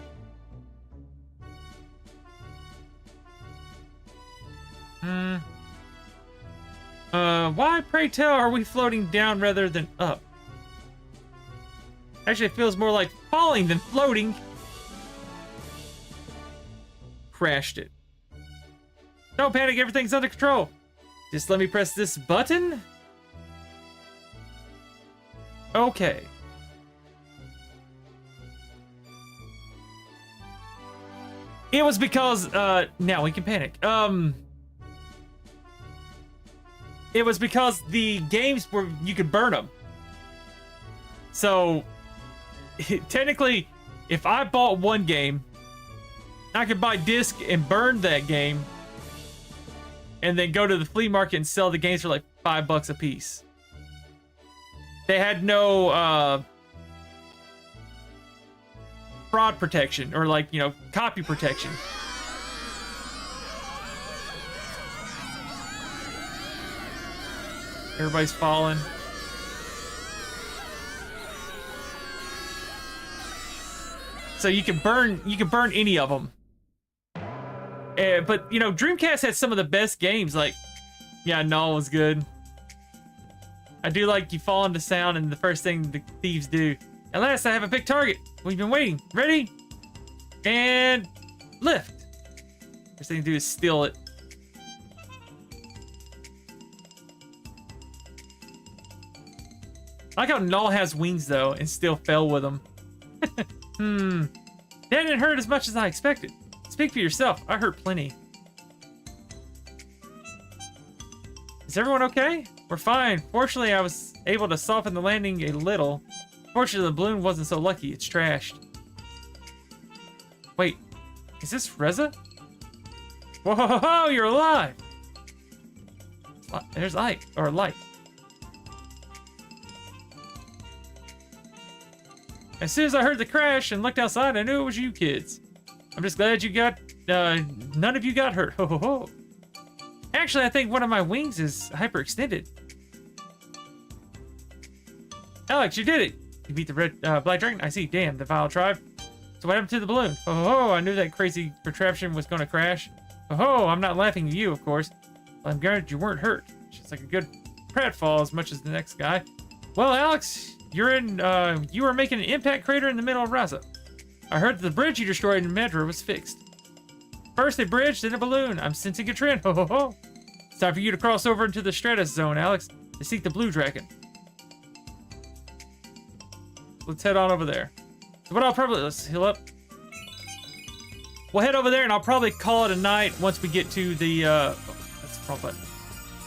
Why, pray tell, are we floating down rather than up? Actually, it feels more like falling than floating. Crashed it. Don't panic, everything's under control. Just let me press this button. Okay. It was because, now we can panic. It was because the games were, you could burn them. So, technically, if I bought one game, I could buy disc and burn that game, and then go to the flea market and sell the games for like $5 a piece. They had no fraud protection or like, you know, copy protection. Everybody's falling. So you can burn any of them. But you know, Dreamcast had some of the best games. Like, yeah, Null was good. I do like you fall into sound and the first thing the thieves do. At last, I have a big target. We've been waiting. Ready? And lift. First thing to do is steal it. I like how Null has wings though and still fell with them. That didn't hurt as much as I expected. Speak for yourself. I hurt plenty. Is everyone okay? We're fine. Fortunately, I was able to soften the landing a little. Fortunately, the balloon wasn't so lucky. It's trashed. Wait, is this Reza? Whoa, you're alive! There's Ike, or Light. As soon as I heard the crash and looked outside, I knew it was you kids. I'm just glad you got, none of you got hurt. Ho ho ho. Actually, I think one of my wings is hyperextended. Alex, you did it. You beat the red, black dragon. I see. Damn, the vile tribe. So what happened to the balloon? Oh, I knew that crazy contraption was going to crash. Oh, I'm not laughing at you, of course. I'm glad you weren't hurt. She's like a good pratfall as much as the next guy. Well, Alex, you were making an impact crater in the middle of Raza. I heard that the bridge you destroyed in Medra was fixed. First a bridge, then a balloon. I'm sensing a trend. Ho ho ho. It's time for you to cross over into the Stratus zone, Alex, to seek the blue dragon. Let's head on over there. So what I'll probably, let's heal up. We'll head over there and I'll probably call it a night once we get to the, that's the wrong button.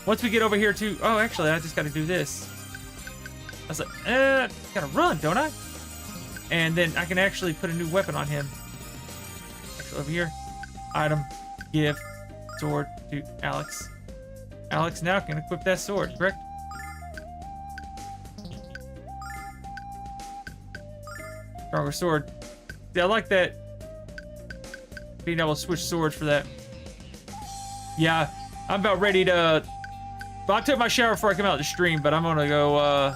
Once we get over here to, oh, actually, I just got to do this. I was like, gotta run, don't I? And then I can actually put a new weapon on him. Actually, over here. Item, give, sword to Alex. Alex now can equip that sword, correct? Stronger sword. See, I like that. Being able to switch swords for that. Yeah, I'm about ready to... Well, I took my shower before I come out to stream, but I'm gonna go,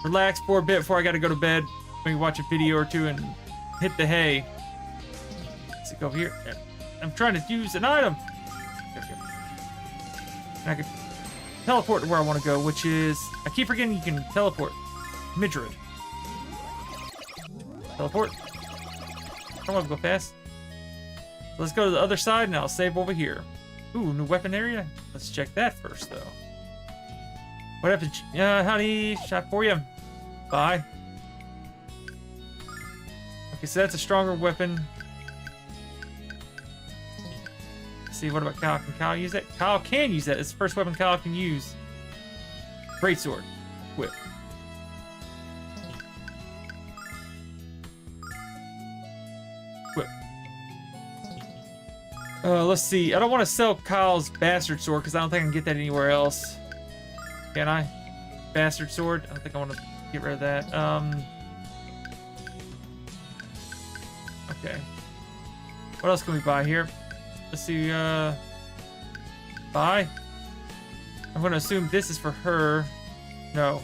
relax for a bit before I gotta go to bed. Maybe watch a video or two and hit the hay. Let's go over here. I'm trying to use an item. Okay. And I can teleport to where I want to go, which is... I keep forgetting you can teleport. Midrid. Teleport. I don't want to go fast. So let's go to the other side and I'll save over here. Ooh, new weapon area? Let's check that first, though. What happened? Honey, shot for you. Bye. Okay, so that's a stronger weapon. Let's see, what about Kyle? Can Kyle use that? Kyle can use that. It's the first weapon Kyle can use. Greatsword. Whip. Whip. Let's see. I don't want to sell Kyle's bastard sword because I don't think I can get that anywhere else. Can I? Bastard sword? I don't think I want to get rid of that. Okay. What else can we buy here? Let's see, buy? I'm gonna assume this is for her. No.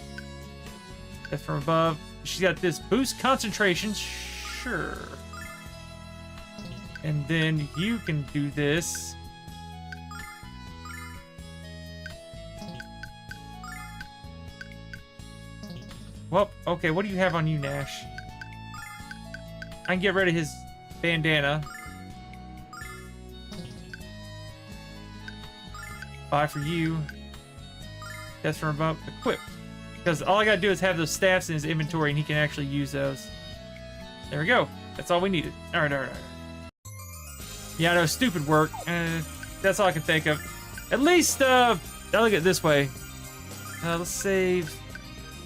That's from above. She's got this boost concentration. Sure. And then you can do this. Well, okay, what do you have on you, Nash? I can get rid of his bandana. Buy for you. That's from above. Equip. Because all I gotta do is have those staffs in his inventory and he can actually use those. There we go. That's all we needed. Alright. Yeah, no, stupid work. That's all I can think of. At least, I'll look at it this way. Let's save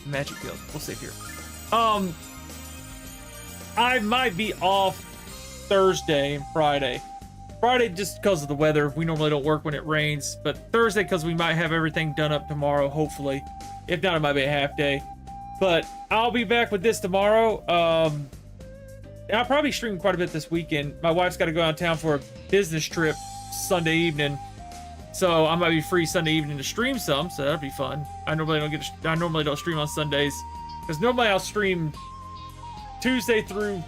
Magic Guild. We'll save here. I might be off Thursday and Friday. Friday just because of the weather. We normally don't work when it rains, but Thursday because we might have everything done up tomorrow, hopefully. If not, it might be a half day. But I'll be back with this tomorrow. I'll probably stream quite a bit this weekend. My wife's got to go out of town for a business trip Sunday evening, so I might be free Sunday evening to stream some. So that'll be fun. I normally don't stream on Sundays because normally I'll stream Tuesday through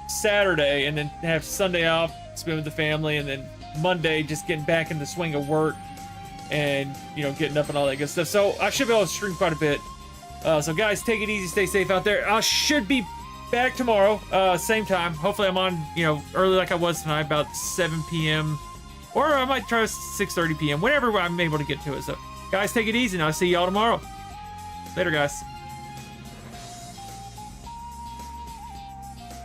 Saturday and then have Sunday off, spend with the family, and then Monday just getting back in the swing of work and getting up and all that good stuff. So I should be able to stream quite a bit. So guys, take it easy, stay safe out there. I should be back tomorrow, same time. Hopefully I'm on, early like I was tonight, about 7 p.m. Or I might try 6:30 p.m. Whenever I'm able to get to it. So guys, take it easy and I'll see y'all tomorrow. Later, guys.